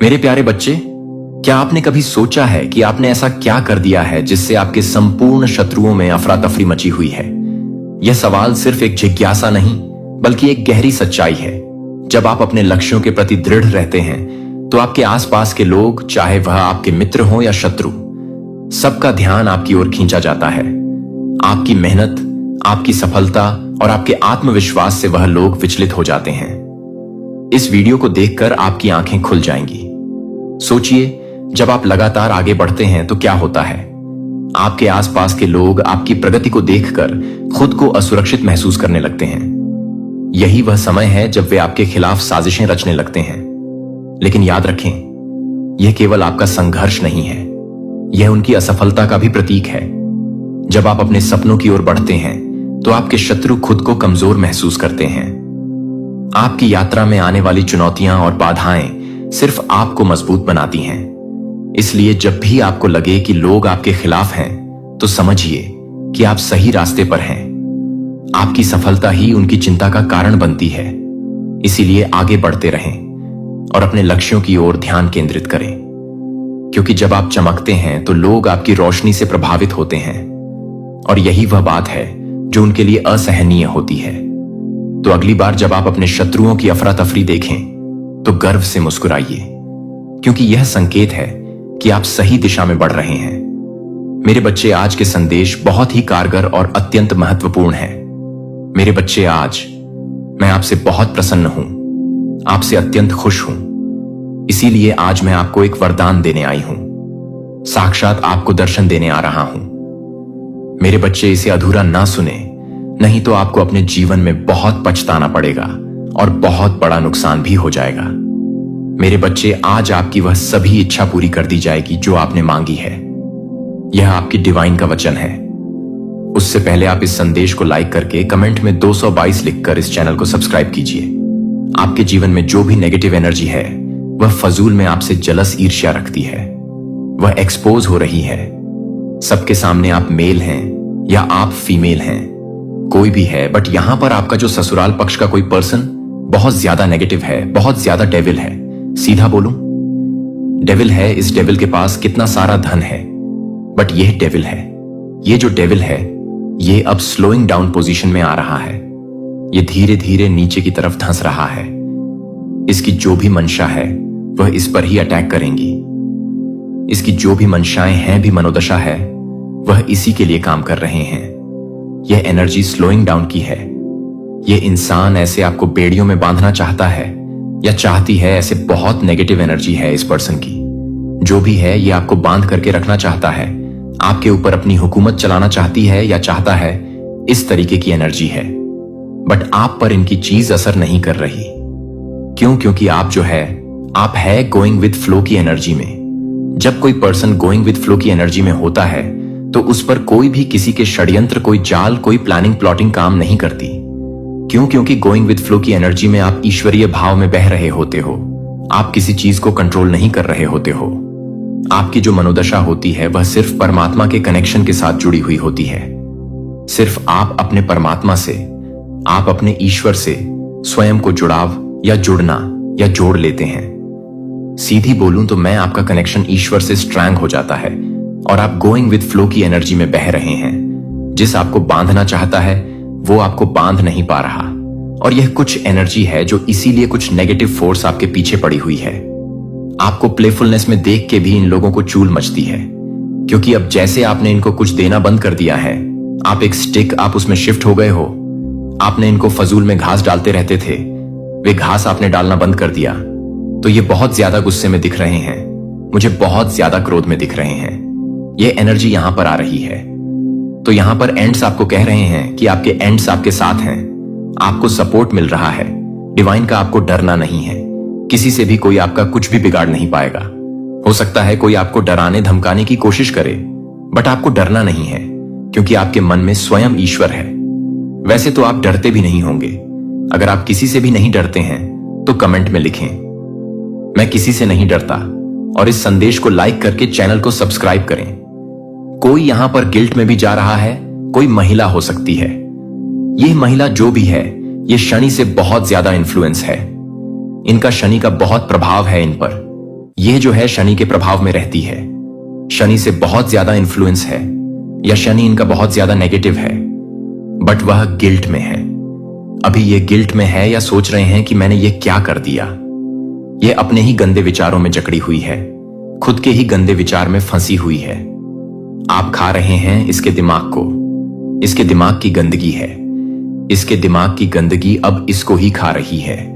मेरे प्यारे बच्चे, क्या आपने कभी सोचा है कि आपने ऐसा क्या कर दिया है जिससे आपके संपूर्ण शत्रुओं में अफरा तफरी मची हुई है? यह सवाल सिर्फ एक जिज्ञासा नहीं, बल्कि एक गहरी सच्चाई है। जब आप अपने लक्ष्यों के प्रति दृढ़ रहते हैं, तो आपके आसपास के लोग, चाहे वह आपके मित्र हों या शत्रु, सबका ध्यान आपकी ओर खींचा जाता है। आपकी मेहनत, आपकी सफलता और आपके आत्मविश्वास से वह लोग विचलित हो जाते हैं। इस वीडियो को देखकर आपकी आंखें खुल जाएंगी। सोचिए, जब आप लगातार आगे बढ़ते हैं तो क्या होता है? आपके आसपास के लोग आपकी प्रगति को देखकर खुद को असुरक्षित महसूस करने लगते हैं। यही वह समय है जब वे आपके खिलाफ साजिशें रचने लगते हैं। लेकिन याद रखें, यह केवल आपका संघर्ष नहीं है, यह उनकी असफलता का भी प्रतीक है। जब आप अपने सपनों की ओर बढ़ते हैं, तो आपके शत्रु खुद को कमजोर महसूस करते हैं। आपकी यात्रा में आने वाली चुनौतियां और बाधाएं सिर्फ आपको मजबूत बनाती हैं। इसलिए जब भी आपको लगे कि लोग आपके खिलाफ हैं, तो समझिए कि आप सही रास्ते पर हैं। आपकी सफलता ही उनकी चिंता का कारण बनती है। इसीलिए आगे बढ़ते रहें और अपने लक्ष्यों की ओर ध्यान केंद्रित करें, क्योंकि जब आप चमकते हैं तो लोग आपकी रोशनी से प्रभावित होते हैं, और यही वह बात है जो उनके लिए असहनीय होती है। तो अगली बार जब आप अपने शत्रुओं की अफरा तफरी देखें, तो गर्व से मुस्कुराइए, क्योंकि यह संकेत है कि आप सही दिशा में बढ़ रहे हैं। मेरे बच्चे, आज के संदेश बहुत ही कारगर और अत्यंत महत्वपूर्ण है। मेरे बच्चे, आज मैं आपसे बहुत प्रसन्न हूं, आपसे अत्यंत खुश हूं। इसीलिए आज मैं आपको एक वरदान देने आई हूं, साक्षात आपको दर्शन देने आ रहा हूं। मेरे बच्चे, इसे अधूरा ना सुने, नहीं तो आपको अपने जीवन में बहुत पछताना पड़ेगा और बहुत बड़ा नुकसान भी हो जाएगा। मेरे बच्चे, आज आपकी वह सभी इच्छा पूरी कर दी जाएगी जो आपने मांगी है। यह आपकी डिवाइन का वचन है। उससे पहले आप इस संदेश को लाइक करके कमेंट में 222 लिखकर इस चैनल को सब्सक्राइब कीजिए। आपके जीवन में जो भी नेगेटिव एनर्जी है, वह फजूल में आपसे जलस ईर्ष्या रखती है। वह एक्सपोज हो रही है। सबके सामने आप मेल हैं या आप फीमेल हैं, कोई भी है, बट यहां पर आपका जो ससुराल पक्ष का कोई पर्सन बहुत ज्यादा नेगेटिव है, बहुत ज्यादा डेविल है। सीधा बोलूं, डेविल है। इस डेविल के पास कितना सारा धन है, बट यह डेविल है, ये जो डेविल है, ये अब स्लोइंग डाउन पोजीशन में आ रहा है। ये धीरे धीरे नीचे की तरफ धंस रहा है। इसकी जो भी मंशा है, वह इस पर ही अटैक करेंगी। इसकी जो भी मंशाएं हैं, भी मनोदशा है, वह इसी के लिए काम कर रहे हैं। यह एनर्जी स्लोइंग डाउन की है। यह इंसान ऐसे आपको बेड़ियों में बांधना चाहता है या चाहती है। ऐसे बहुत नेगेटिव एनर्जी है इस पर्सन की। जो भी है, यह आपको बांध करके रखना चाहता है, आपके ऊपर अपनी हुकूमत चलाना चाहती है या चाहता है। इस तरीके की एनर्जी है, बट आप पर इनकी चीज असर नहीं कर रही। क्यों? क्योंकि आप जो है, आप है गोइंग विद फ्लो की एनर्जी में। जब कोई पर्सन गोइंग विद फ्लो की एनर्जी में होता है, तो उस पर कोई भी किसी के षड्यंत्र, कोई जाल, कोई प्लानिंग प्लॉटिंग काम नहीं करती। क्यों? क्योंकि गोइंग विद फ्लो की एनर्जी में आप ईश्वरीय भाव में बह रहे होते हो। आप किसी चीज को कंट्रोल नहीं कर रहे होते हो। आपकी जो मनोदशा होती है, वह सिर्फ परमात्मा के कनेक्शन के साथ जुड़ी हुई होती है। सिर्फ आप अपने परमात्मा से, आप अपने ईश्वर से स्वयं को जुड़ाव या जुड़ना या जोड़ लेते हैं। सीधी बोलूं तो मैं आपका कनेक्शन ईश्वर से स्ट्रैंग हो जाता है और आप गोइंग विद फ्लो की एनर्जी में बह रहे हैं। जिस आपको बांधना चाहता है, वो आपको बांध नहीं पा रहा। और यह कुछ एनर्जी है जो इसीलिए कुछ नेगेटिव फोर्स आपके पीछे पड़ी हुई है। आपको प्लेफुलनेस में देख के भी इन लोगों को चूल मचती है, क्योंकि अब जैसे आपने इनको कुछ देना बंद कर दिया है, आप एक स्टिक, आप उसमें शिफ्ट हो गए हो। आपने इनको फजूल में घास डालते रहते थे, वे घास आपने डालना बंद कर दिया, तो ये बहुत ज्यादा गुस्से में दिख रहे हैं, मुझे बहुत ज्यादा क्रोध में दिख रहे हैं। ये एनर्जी यहां पर आ रही है। तो यहां पर एंड्स आपको कह रहे हैं कि आपके एंड्स आपके साथ हैं, आपको सपोर्ट मिल रहा है। डिवाइन का आपको डरना नहीं है। किसी से भी कोई आपका कुछ भी बिगाड़ नहीं पाएगा। हो सकता है कोई आपको डराने धमकाने की कोशिश करे, बट आपको डरना नहीं है, क्योंकि आपके मन में स्वयं ईश्वर है। वैसे तो आप डरते भी नहीं होंगे। अगर आप किसी से भी नहीं डरते हैं, तो कमेंट में लिखें, मैं किसी से नहीं डरता, और इस संदेश को लाइक करके चैनल को सब्सक्राइब करें। कोई यहां पर गिल्ट में भी जा रहा है, कोई महिला हो सकती है। यह महिला जो भी है, यह शनि से बहुत ज्यादा इन्फ्लुएंस है। इनका शनि का बहुत प्रभाव है इन पर। यह जो है शनि के प्रभाव में रहती है, शनि से बहुत ज्यादा इन्फ्लुएंस है, या शनि इनका बहुत ज्यादा नेगेटिव है, बट वह गिल्ट में है। अभी ये गिल्ट में है या सोच रहे हैं कि मैंने ये क्या कर दिया। ये अपने ही गंदे विचारों में जकड़ी हुई है, खुद के ही गंदे विचार में फंसी हुई है। आप खा रहे हैं इसके दिमाग को, इसके दिमाग की गंदगी है, इसके दिमाग की गंदगी अब इसको ही खा रही है।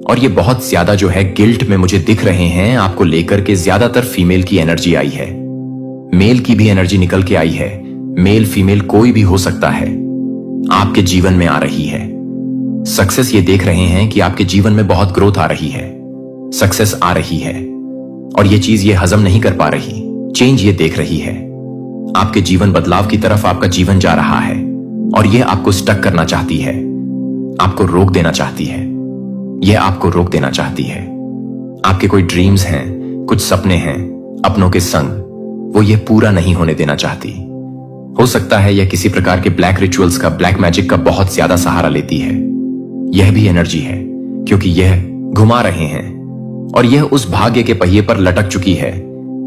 और ये बहुत ज्यादा जो है गिल्ट में मुझे दिख रहे हैं आपको लेकर के, ज्यादातर फीमेल की एनर्जी आई है, मेल की भी एनर्जी निकल के आई है, मेल फीमेल कोई भी हो सकता है, आपके जीवन में आ रही है। सक्सेस ये देख रहे हैं कि आपके जीवन में बहुत ग्रोथ आ रही है, सक्सेस आ रही है, और ये चीज ये हजम नहीं कर पा रही, चेंज ये देख रही है। आपके जीवन बदलाव की तरफ आपका जीवन जा रहा है, और ये आपको स्टक करना चाहती है, आपको रोक देना चाहती है, ये आपको रोक देना चाहती है। आपके कोई ड्रीम्स हैं, कुछ सपने हैं अपनों के संग, वो ये पूरा नहीं होने देना चाहती। हो सकता है यह किसी प्रकार के ब्लैक रिचुअल्स का, ब्लैक मैजिक का बहुत ज्यादा सहारा लेती है। यह भी एनर्जी है, क्योंकि यह घुमा रहे हैं और यह उस भाग्य के पहिए पर लटक चुकी है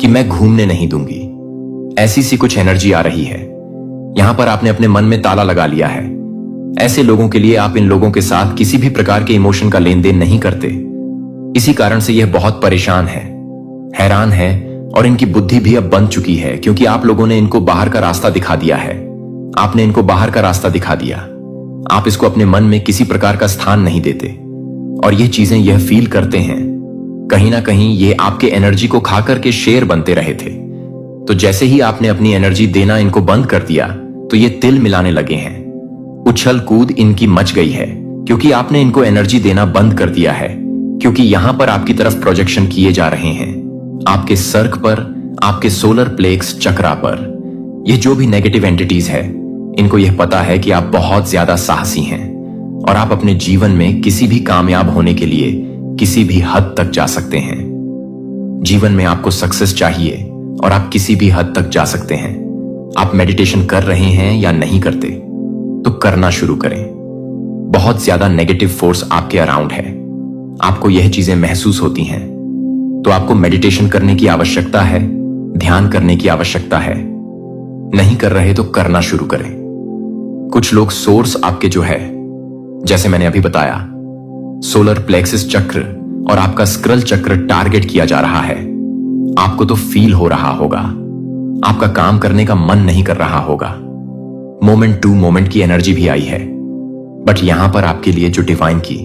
कि मैं घूमने नहीं दूंगी। ऐसी सी कुछ एनर्जी आ रही है। यहां पर आपने अपने मन में ताला लगा लिया है। ऐसे लोगों के लिए आप इन लोगों के साथ किसी भी प्रकार के इमोशन का लेन देन नहीं करते। इसी कारण से यह बहुत परेशान है, हैरान है, और इनकी बुद्धि भी अब बंद चुकी है, क्योंकि आप लोगों ने इनको बाहर का रास्ता दिखा दिया है। आपने इनको बाहर का रास्ता दिखा दिया। आप इसको अपने मन में किसी प्रकार का स्थान नहीं देते, और ये चीजें यह फील करते हैं कहीं ना कहीं ये आपके एनर्जी को खा करके शेर बनते रहे थे। तो जैसे ही आपने अपनी एनर्जी देना इनको बंद कर दिया, तो ये तिल मिलाने लगे हैं। उछल कूद इनकी मच गई है, क्योंकि आपने इनको एनर्जी देना बंद कर दिया है। क्योंकि यहां पर आपकी तरफ प्रोजेक्शन किए जा रहे हैं, आपके सर्क पर, आपके सोलर प्लेक्स चक्रा पर। ये जो भी नेगेटिव एंटिटीज है, इनको यह पता है कि आप बहुत ज्यादा साहसी हैं, और आप अपने जीवन में किसी भी कामयाब होने के लिए किसी भी हद तक जा सकते हैं। जीवन में आपको सक्सेस चाहिए, और आप किसी भी हद तक जा सकते हैं। आप मेडिटेशन कर रहे हैं या नहीं करते, तो करना शुरू करें। बहुत ज्यादा नेगेटिव फोर्स आपके अराउंड है, आपको यह चीजें महसूस होती हैं, तो आपको मेडिटेशन करने की आवश्यकता है, ध्यान करने की आवश्यकता है। नहीं कर रहे तो करना शुरू करें। कुछ लोग सोर्स आपके जो है, जैसे मैंने अभी बताया, सोलर प्लेक्सिस चक्र और आपका स्क्रल चक्र टारगेट किया जा रहा है। आपको तो फील हो रहा होगा, आपका काम करने का मन नहीं कर रहा होगा। मोमेंट टू मोमेंट की एनर्जी भी आई है, बट यहां पर आपके लिए जो डिवाइन की,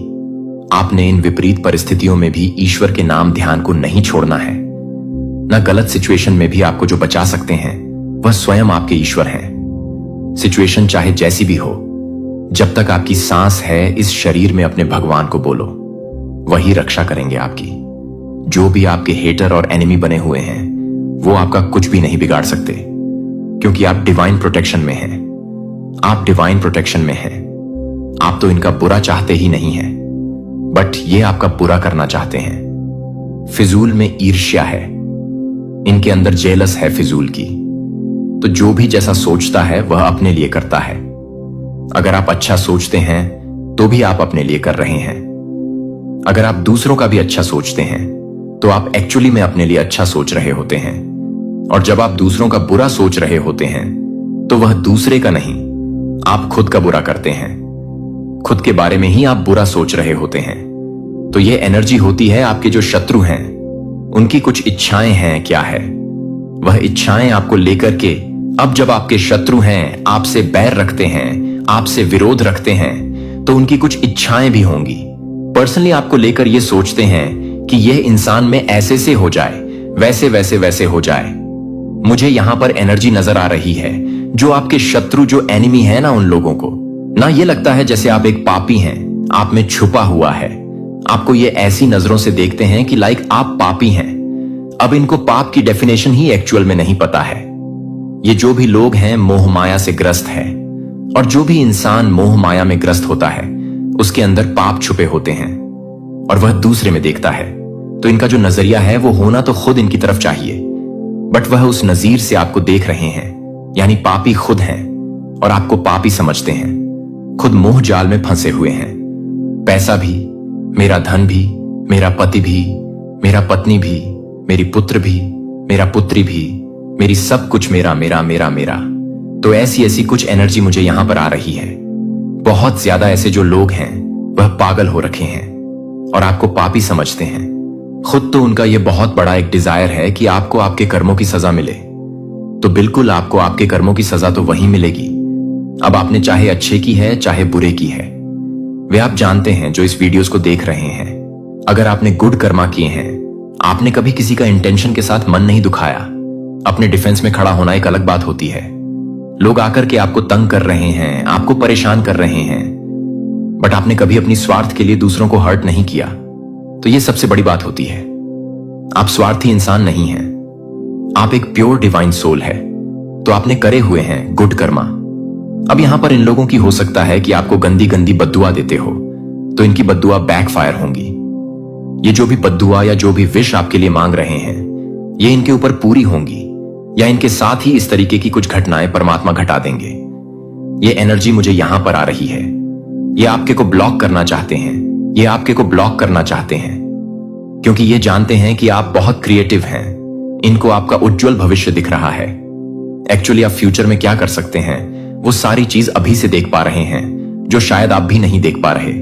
आपने इन विपरीत परिस्थितियों में भी ईश्वर के नाम ध्यान को नहीं छोड़ना है। न गलत सिचुएशन में भी आपको जो बचा सकते हैं, वह स्वयं आपके ईश्वर हैं। सिचुएशन चाहे जैसी भी हो, जब तक आपकी सांस है इस शरीर में अपने भगवान को बोलो, वही रक्षा करेंगे आपकी। जो भी आपके हेटर और एनिमी बने हुए हैं, वो आपका कुछ भी नहीं बिगाड़ सकते, क्योंकि आप डिवाइन प्रोटेक्शन में हैं। आप डिवाइन प्रोटेक्शन में हैं। आप तो इनका बुरा चाहते ही नहीं हैं, बट ये आपका बुरा करना चाहते हैं। फिजूल में ईर्ष्या है, इनके अंदर जेलस है फिजूल की। तो जो भी जैसा सोचता है वह अपने लिए करता है। अगर आप अच्छा सोचते हैं तो भी आप अपने लिए कर रहे हैं। अगर आप दूसरों का भी अच्छा सोचते हैं तो आप एक्चुअली में अपने लिए अच्छा सोच रहे होते हैं। और जब आप दूसरों का बुरा सोच रहे होते हैं तो वह दूसरे का नहीं, आप खुद का बुरा करते हैं। खुद के बारे में ही आप बुरा सोच रहे होते हैं। तो यह एनर्जी होती है आपके जो शत्रु हैं, उनकी कुछ इच्छाएं हैं। क्या है वह इच्छाएं आपको लेकर के? अब जब आपके शत्रु हैं, आपसे बैर रखते हैं, आपसे विरोध रखते हैं, तो उनकी कुछ इच्छाएं भी होंगी। पर्सनली आपको लेकर ये सोचते हैं कि यह इंसान में ऐसे से हो जाए, वैसे वैसे वैसे हो जाए। मुझे यहां पर एनर्जी नजर आ रही है, जो आपके शत्रु, जो एनिमी है ना, उन लोगों को ना ये लगता है जैसे आप एक पापी हैं, आप में छुपा हुआ है। आपको ये ऐसी नजरों से देखते हैं कि लाइक आप पापी हैं। अब इनको पाप की डेफिनेशन ही एक्चुअल में नहीं पता है। ये जो भी लोग हैं मोह माया से ग्रस्त है, और जो भी इंसान मोह माया में ग्रस्त होता है उसके अंदर पाप छुपे होते हैं, और वह दूसरे में देखता है। तो इनका जो नजरिया है वो होना तो खुद इनकी तरफ चाहिए, बट वह उस नजीर से आपको देख रहे हैं, यानी पापी खुद हैं और आपको पापी समझते हैं। खुद मोह जाल में फंसे हुए हैं। पैसा भी, मेरा धन भी, मेरा पति भी, मेरा पत्नी भी, मेरी पुत्र भी, मेरा पुत्री भी, मेरी सब कुछ मेरा मेरा मेरा मेरा। तो ऐसी ऐसी कुछ एनर्जी मुझे यहां पर आ रही है। बहुत ज्यादा ऐसे जो लोग हैं वह पागल हो रखे हैं और आपको पापी समझते हैं। खुद तो उनका यह बहुत बड़ा एक डिजायर है कि आपको आपके कर्मों की सजा मिले। तो बिल्कुल आपको आपके कर्मों की सजा तो वही मिलेगी। अब आपने चाहे अच्छे की है चाहे बुरे की है, वे आप जानते हैं जो इस वीडियोस को देख रहे हैं। अगर आपने गुड कर्मा किए हैं, आपने कभी किसी का इंटेंशन के साथ मन नहीं दुखाया, अपने डिफेंस में खड़ा होना एक अलग बात होती है। लोग आकर के आपको तंग कर रहे हैं, आपको परेशान कर रहे हैं, बट आपने कभी अपनी स्वार्थ के लिए दूसरों को हर्ट नहीं किया, तो यह सबसे बड़ी बात होती है। आप स्वार्थी इंसान नहीं हैं, आप एक प्योर डिवाइन सोल है। तो आपने करे हुए हैं गुड कर्मा। अब यहां पर इन लोगों की हो सकता है कि आपको गंदी गंदी बद्दुआ देते हो, तो इनकी बद्दुआ बैकफायर होंगी। ये जो भी बद्दुआ या जो भी विश आपके लिए मांग रहे हैं, ये इनके ऊपर पूरी होंगी, या इनके साथ ही इस तरीके की कुछ घटनाएं परमात्मा घटा देंगे। ये एनर्जी मुझे यहां पर आ रही है। ये आपके को ब्लॉक करना चाहते हैं, ये आपके को ब्लॉक करना चाहते हैं, क्योंकि ये जानते हैं कि आप बहुत क्रिएटिव हैं। इनको आपका उज्जवल भविष्य दिख रहा है। एक्चुअली आप फ्यूचर में क्या कर सकते हैं, वो सारी चीज अभी से देख पा रहे हैं, जो शायद आप भी नहीं देख पा रहे।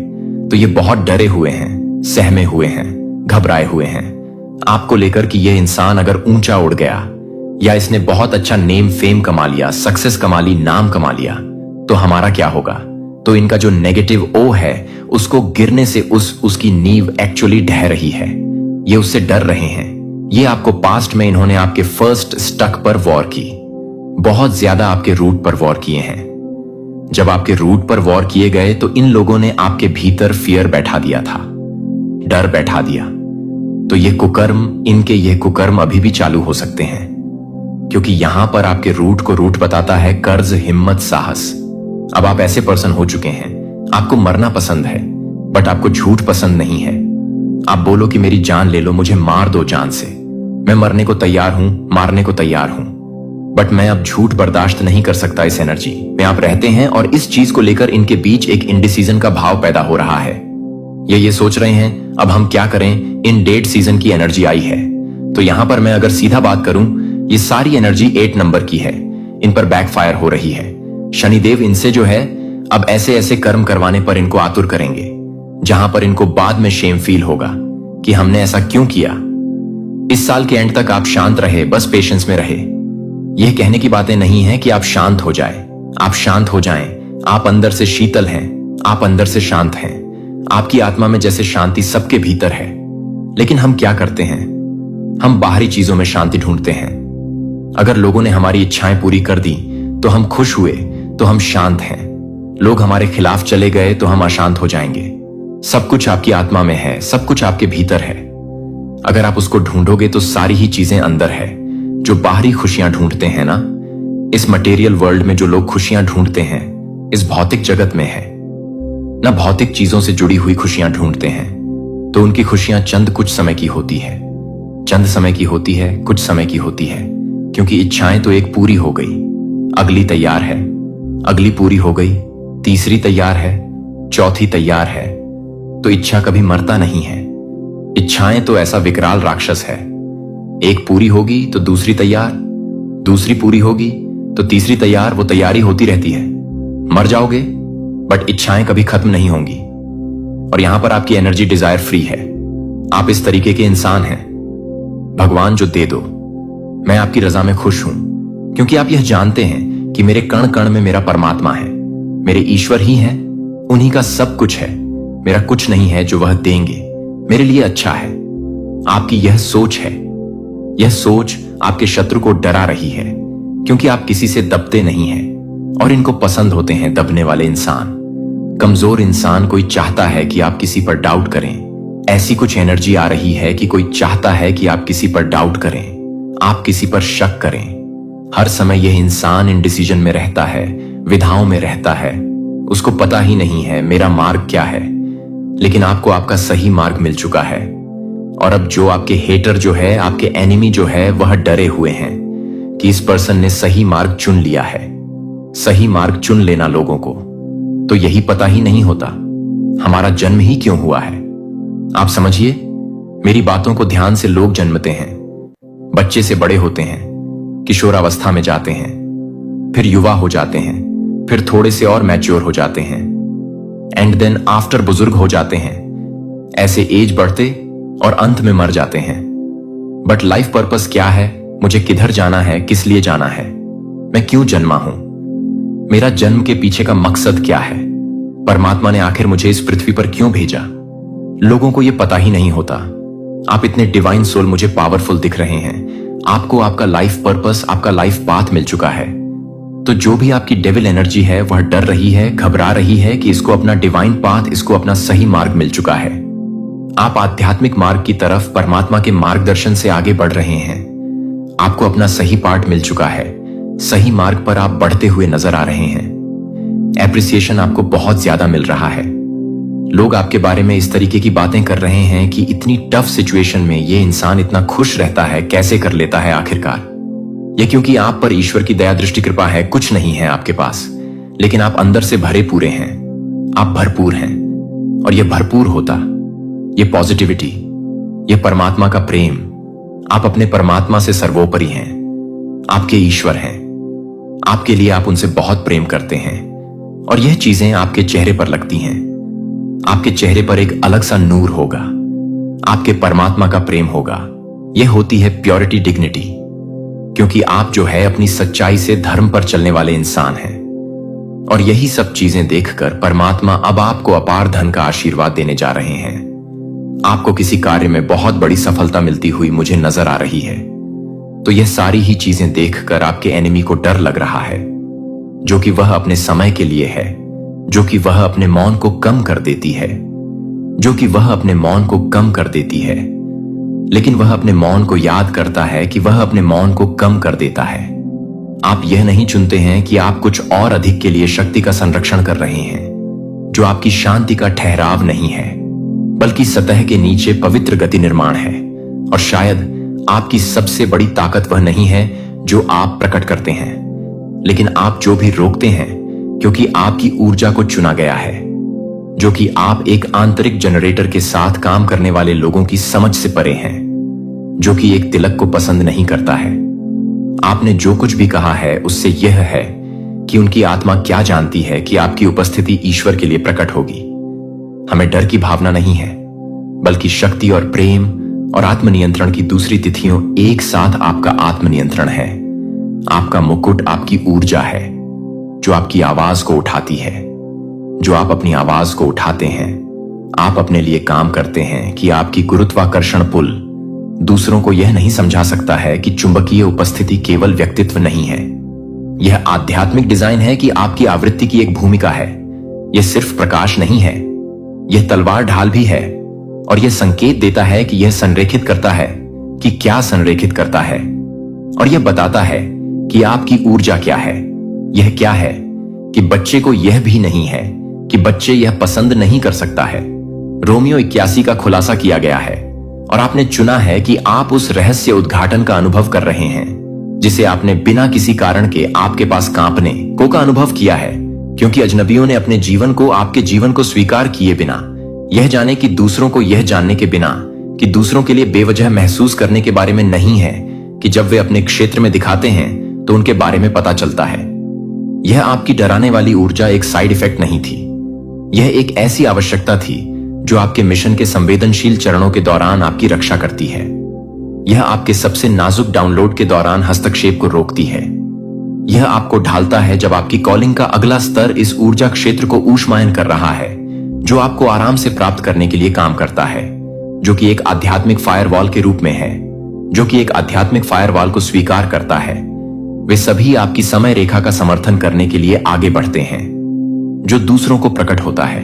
तो ये बहुत डरे हुए हैं, सहमे हुए हैं, घबराए हुए हैं आपको लेकर कि ये इंसान अगर ऊंचा उड़ गया या इसने बहुत अच्छा नेम फेम कमा लिया, सक्सेस कमा ली, नाम कमा लिया, तो हमारा क्या होगा। तो इनका जो नेगेटिव ओ है उसको गिरने से उसकी नींव एक्चुअली ढह रही है। ये उससे डर रहे हैं। ये आपको पास्ट में इन्होंने आपके फर्स्ट स्टक पर वॉर की, बहुत ज्यादा आपके रूट पर वॉर किए हैं। जब आपके रूट पर वॉर किए गए तो इन लोगों ने आपके भीतर फियर बैठा दिया था, डर बैठा दिया। तो ये कुकर्म, इनके ये कुकर्म अभी भी चालू हो सकते हैं, क्योंकि यहां पर आपके रूट को रूट बताता है कर्ज, हिम्मत, साहस। अब आप ऐसे पर्सन हो चुके हैं, आपको मरना पसंद है, बट आपको झूठ पसंद नहीं है। आप बोलो कि मेरी जान ले लो, मुझे मार दो जान से, मैं मरने को तैयार हूं, मारने को तैयार हूं, बट मैं अब झूठ बर्दाश्त नहीं कर सकता। इस एनर्जी में आप रहते हैं और इस चीज को लेकर इनके बीच एक इंडिसीजन का भाव पैदा हो रहा है। ये सोच रहे हैं अब हम क्या करें, इन डेड सीजन की एनर्जी आई है। तो यहां पर मैं अगर सीधा बात करूं, ये सारी एनर्जी 8 नंबर की है, इन पर बैकफायर हो रही है। शनिदेव इनसे जो है अब ऐसे ऐसे कर्म करवाने पर इनको आतुर करेंगे, जहां पर इनको बाद में शेम फील होगा कि हमने ऐसा क्यों किया। इस साल के एंड तक आप शांत रहे, बस पेशेंस में रहे। यह कहने की बातें नहीं है कि आप शांत हो जाएं, आप शांत हो जाएं। आप अंदर से शीतल हैं, आप अंदर से शांत हैं। आपकी आत्मा में जैसे शांति सबके भीतर है, लेकिन हम क्या करते हैं, हम बाहरी चीजों में शांति ढूंढते हैं। अगर लोगों ने हमारी इच्छाएं पूरी कर दी तो हम खुश हुए, तो हम शांत हैं। लोग हमारे खिलाफ चले गए तो हम अशांत हो जाएंगे। सब कुछ आपकी आत्मा में है, सब कुछ आपके भीतर है। अगर आप उसको ढूंढोगे तो सारी ही चीजें अंदर है। जो बाहरी खुशियां ढूंढते हैं ना, इस मटेरियल वर्ल्ड में जो लोग खुशियां ढूंढते हैं, इस भौतिक जगत में है ना, भौतिक चीजों से जुड़ी हुई खुशियां ढूंढते हैं, तो उनकी खुशियां चंद कुछ समय की होती है, चंद समय की होती है, कुछ समय की होती है, क्योंकि इच्छाएं तो एक पूरी हो गई, अगली तैयार है, अगली पूरी हो गई, तीसरी तैयार है, चौथी तैयार है। तो इच्छा कभी मरता नहीं है। इच्छाएं तो ऐसा विकराल राक्षस है, एक पूरी होगी तो दूसरी तैयार, दूसरी पूरी होगी तो तीसरी तैयार, वो तैयारी होती रहती है। मर जाओगे बट इच्छाएं कभी खत्म नहीं होंगी। और यहां पर आपकी एनर्जी डिजायर फ्री है। आप इस तरीके के इंसान हैं, भगवान जो दे दो, मैं आपकी रजा में खुश हूं, क्योंकि आप यह जानते हैं कि मेरे कण कण में मेरा परमात्मा है, मेरे ईश्वर ही हैं, उन्हीं का सब कुछ है। मेरा कुछ नहीं है जो वह देंगे, मेरे लिए अच्छा है। आपकी यह सोच है, यह सोच आपके शत्रु को डरा रही है, क्योंकि आप किसी से दबते नहीं हैं और इनको पसंद होते हैं दबने वाले इंसान। कमजोर इंसान कोई चाहता है कि आप किसी पर डाउट करें। ऐसी कुछ एनर्जी आ रही है कि कोई चाहता है कि आप किसी पर डाउट करें, आप किसी पर शक करें। हर समय यह इंसान इंडिसीजन में रहता है, विधाओं में रहता है। उसको पता ही नहीं है मेरा मार्ग क्या है, लेकिन आपको आपका सही मार्ग मिल चुका है। और अब जो आपके हेटर जो है, आपके एनिमी जो है, वह डरे हुए हैं कि इस पर्सन ने सही मार्ग चुन लिया है। सही मार्ग चुन लेना लोगों को तो यही पता ही नहीं होता हमारा जन्म ही क्यों हुआ है। आप समझिए, मेरी बातों को ध्यान से लोग जन्मते हैं, बच्चे से बड़े होते हैं, किशोरावस्था में जाते हैं, फिर युवा हो जाते हैं, फिर थोड़े से और मैच्योर हो जाते हैं, एंड देन आफ्टर बुजुर्ग हो जाते हैं। ऐसे एज बढ़ते और अंत में मर जाते हैं। बट लाइफ पर्पस क्या है? मुझे किधर जाना है? किस लिए जाना है? मैं क्यों जन्मा हूं? मेरा जन्म के पीछे का मकसद क्या है? परमात्मा ने आखिर मुझे इस पृथ्वी पर क्यों भेजा? लोगों को यह पता ही नहीं होता। आप इतने डिवाइन सोल मुझे पावरफुल दिख रहे हैं। आपको आपका लाइफ पर्पस, आपका लाइफ पाथ मिल चुका है। तो जो भी आपकी डेविल एनर्जी है वह डर रही है, घबरा रही है कि इसको अपना डिवाइन पाथ, इसको अपना सही मार्ग मिल चुका है। आप आध्यात्मिक मार्ग की तरफ परमात्मा के मार्गदर्शन से आगे बढ़ रहे हैं। आपको अपना सही पार्ट मिल चुका है। सही मार्ग पर आप बढ़ते हुए नजर आ रहे हैं। एप्रिसिएशन आपको बहुत ज्यादा मिल रहा है। लोग आपके बारे में इस तरीके की बातें कर रहे हैं कि इतनी टफ सिचुएशन में ये इंसान इतना खुश रहता है, कैसे कर लेता है आखिरकार? ये क्योंकि आप पर ईश्वर की दया दृष्टि कृपा है। कुछ नहीं है आपके पास, लेकिन आप अंदर से भरे पूरे हैं। आप भरपूर हैं। और ये भरपूर होता, ये पॉजिटिविटी, ये परमात्मा का प्रेम, आप अपने परमात्मा से सर्वोपरि हैं। आपके ईश्वर हैं। आपके लिए आप उनसे बहुत प्रेम करते हैं और यह चीजें आपके चेहरे पर लगती हैं। आपके चेहरे पर एक अलग सा नूर होगा। आपके परमात्मा का प्रेम होगा। यह होती है प्योरिटी, डिग्निटी, क्योंकि आप जो है अपनी सच्चाई से धर्म पर चलने वाले इंसान हैं। और यही सब चीजें देखकर परमात्मा अब आपको अपार धन का आशीर्वाद देने जा रहे हैं। आपको किसी कार्य में बहुत बड़ी सफलता मिलती हुई मुझे नजर आ रही है। तो यह सारी ही चीजें देखकर आपके एनिमी को डर लग रहा है, जो कि वह अपने समय के लिए है, जो कि वह अपने मौन को कम कर देती है, जो कि वह अपने मौन को कम कर देती है। लेकिन वह अपने मौन को याद करता है कि वह अपने मौन को कम कर देता है। आप यह नहीं चुनते हैं कि आप कुछ और अधिक के लिए शक्ति का संरक्षण कर रहे हैं, जो आपकी शांति का ठहराव नहीं है, बल्कि सतह के नीचे पवित्र गति निर्माण है। और शायद आपकी सबसे बड़ी ताकत वह नहीं है जो आप प्रकट करते हैं, लेकिन आप जो भी रोकते हैं, क्योंकि आपकी ऊर्जा को चुना गया है, जो कि आप एक आंतरिक जनरेटर के साथ काम करने वाले लोगों की समझ से परे हैं, जो कि एक तिलक को पसंद नहीं करता है। आपने जो कुछ भी कहा है उससे यह है कि उनकी आत्मा क्या जानती है कि आपकी उपस्थिति ईश्वर के लिए प्रकट होगी। हमें डर की भावना नहीं है, बल्कि शक्ति और प्रेम और आत्मनियंत्रण की दूसरी तिथियों एक साथ आपका आत्मनियंत्रण है। आपका मुकुट आपकी ऊर्जा है, जो आपकी आवाज को उठाती है। जो आप अपनी आवाज को उठाते हैं, आप अपने लिए काम करते हैं कि आपकी गुरुत्वाकर्षण पुल दूसरों को यह नहीं समझा सकता है कि चुंबकीय उपस्थिति केवल व्यक्तित्व नहीं है। यह आध्यात्मिक डिजाइन है कि आपकी आवृत्ति की एक भूमिका है। यह सिर्फ प्रकाश नहीं है, यह तलवार ढाल भी है। और यह संकेत देता है कि यह संरेखित करता है कि क्या संरेखित करता है। और यह बताता है कि आपकी ऊर्जा क्या है। यह क्या है कि बच्चे को यह भी नहीं है कि बच्चे यह पसंद नहीं कर सकता है। रोमियो 81 का खुलासा किया गया है और आपने चुना है कि आप उस रहस्य उद्घाटन का अनुभव कर रहे हैं, जिसे आपने बिना किसी कारण के आपके पास कांपने को का अनुभव किया है, क्योंकि अजनबियों ने अपने जीवन को आपके जीवन को स्वीकार किए बिना, यह जाने कि दूसरों को यह जानने के बिना कि दूसरों के लिए बेवजह महसूस करने के बारे में नहीं है कि जब वे अपने क्षेत्र में दिखाते हैं तो उनके बारे में पता चलता है। यह आपकी डराने वाली ऊर्जा एक साइड इफेक्ट नहीं थी। यह एक ऐसी आवश्यकता थी जो आपके मिशन के संवेदनशील चरणों के दौरान आपकी रक्षा करती है। यह आपके सबसे नाजुक डाउनलोड के दौरान हस्तक्षेप को रोकती है। यह आपको ढालता है जब आपकी कॉलिंग का अगला स्तर इस ऊर्जा क्षेत्र को ऊष्मायन कर रहा है, जो आपको आराम से प्राप्त करने के लिए काम करता है, जो कि एक आध्यात्मिक फायरवॉल के रूप में है, जो कि एक आध्यात्मिक फायरवॉल को स्वीकार करता है। वे सभी आपकी समय रेखा का समर्थन करने के लिए आगे बढ़ते हैं, जो दूसरों को प्रकट होता है,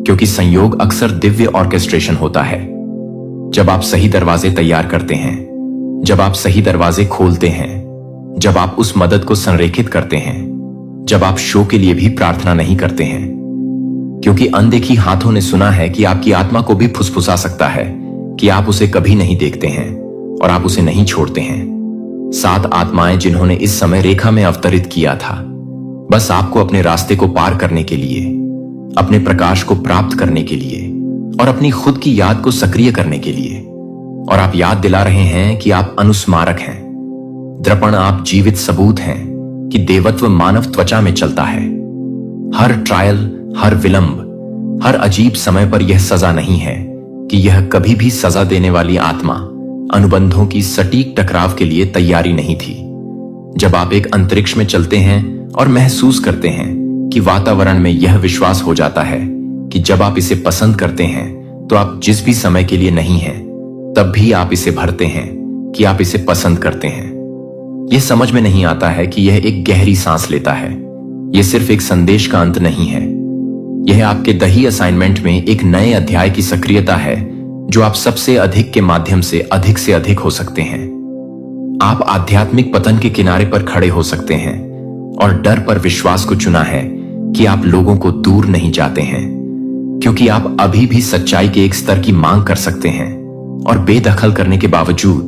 क्योंकि संयोग अक्सर दिव्य ऑर्केस्ट्रेशन होता है। जब आप सही दरवाजे तैयार करते हैं, जब आप सही दरवाजे खोलते हैं, जब आप उस मदद को संरेखित करते हैं, जब आप शो के लिए भी प्रार्थना नहीं करते हैं, क्योंकि अनदेखी हाथों ने सुना है कि आपकी आत्मा को भी फुसफुसा सकता है कि आप उसे कभी नहीं देखते हैं और आप उसे नहीं छोड़ते हैं। 7 आत्माएं जिन्होंने इस समय रेखा में अवतरित किया था, बस आपको अपने रास्ते को पार करने के लिए, अपने प्रकाश को प्राप्त करने के लिए और अपनी खुद की याद को सक्रिय करने के लिए। और आप याद दिला रहे हैं कि आप अनुस्मारक हैं। दर्पण, आप जीवित सबूत हैं कि देवत्व मानव त्वचा में चलता है। हर ट्रायल, हर विलंब, हर अजीब समय पर यह सजा नहीं है कि यह कभी भी सजा देने वाली आत्मा अनुबंधों की सटीक टकराव के लिए तैयारी नहीं थी। जब आप एक अंतरिक्ष में चलते हैं और महसूस करते हैं कि वातावरण में यह विश्वास हो जाता है कि जब आप इसे पसंद करते हैं तो आप जिस भी समय के लिए नहीं हैं, तब भी आप इसे भरते हैं कि आप इसे पसंद करते हैं। यह समझ में नहीं आता है कि यह एक गहरी सांस लेता है। यह सिर्फ एक संदेश का अंत नहीं है। यह आपके दही असाइनमेंट में एक नए अध्याय की सक्रियता है जो आप सबसे अधिक के माध्यम से अधिक हो सकते हैं। आप आध्यात्मिक पतन के किनारे पर खड़े हो सकते हैं और डर पर विश्वास को चुना है कि आप लोगों को दूर नहीं जाते हैं, क्योंकि आप अभी भी सच्चाई के एक स्तर की मांग कर सकते हैं और बेदखल करने के बावजूद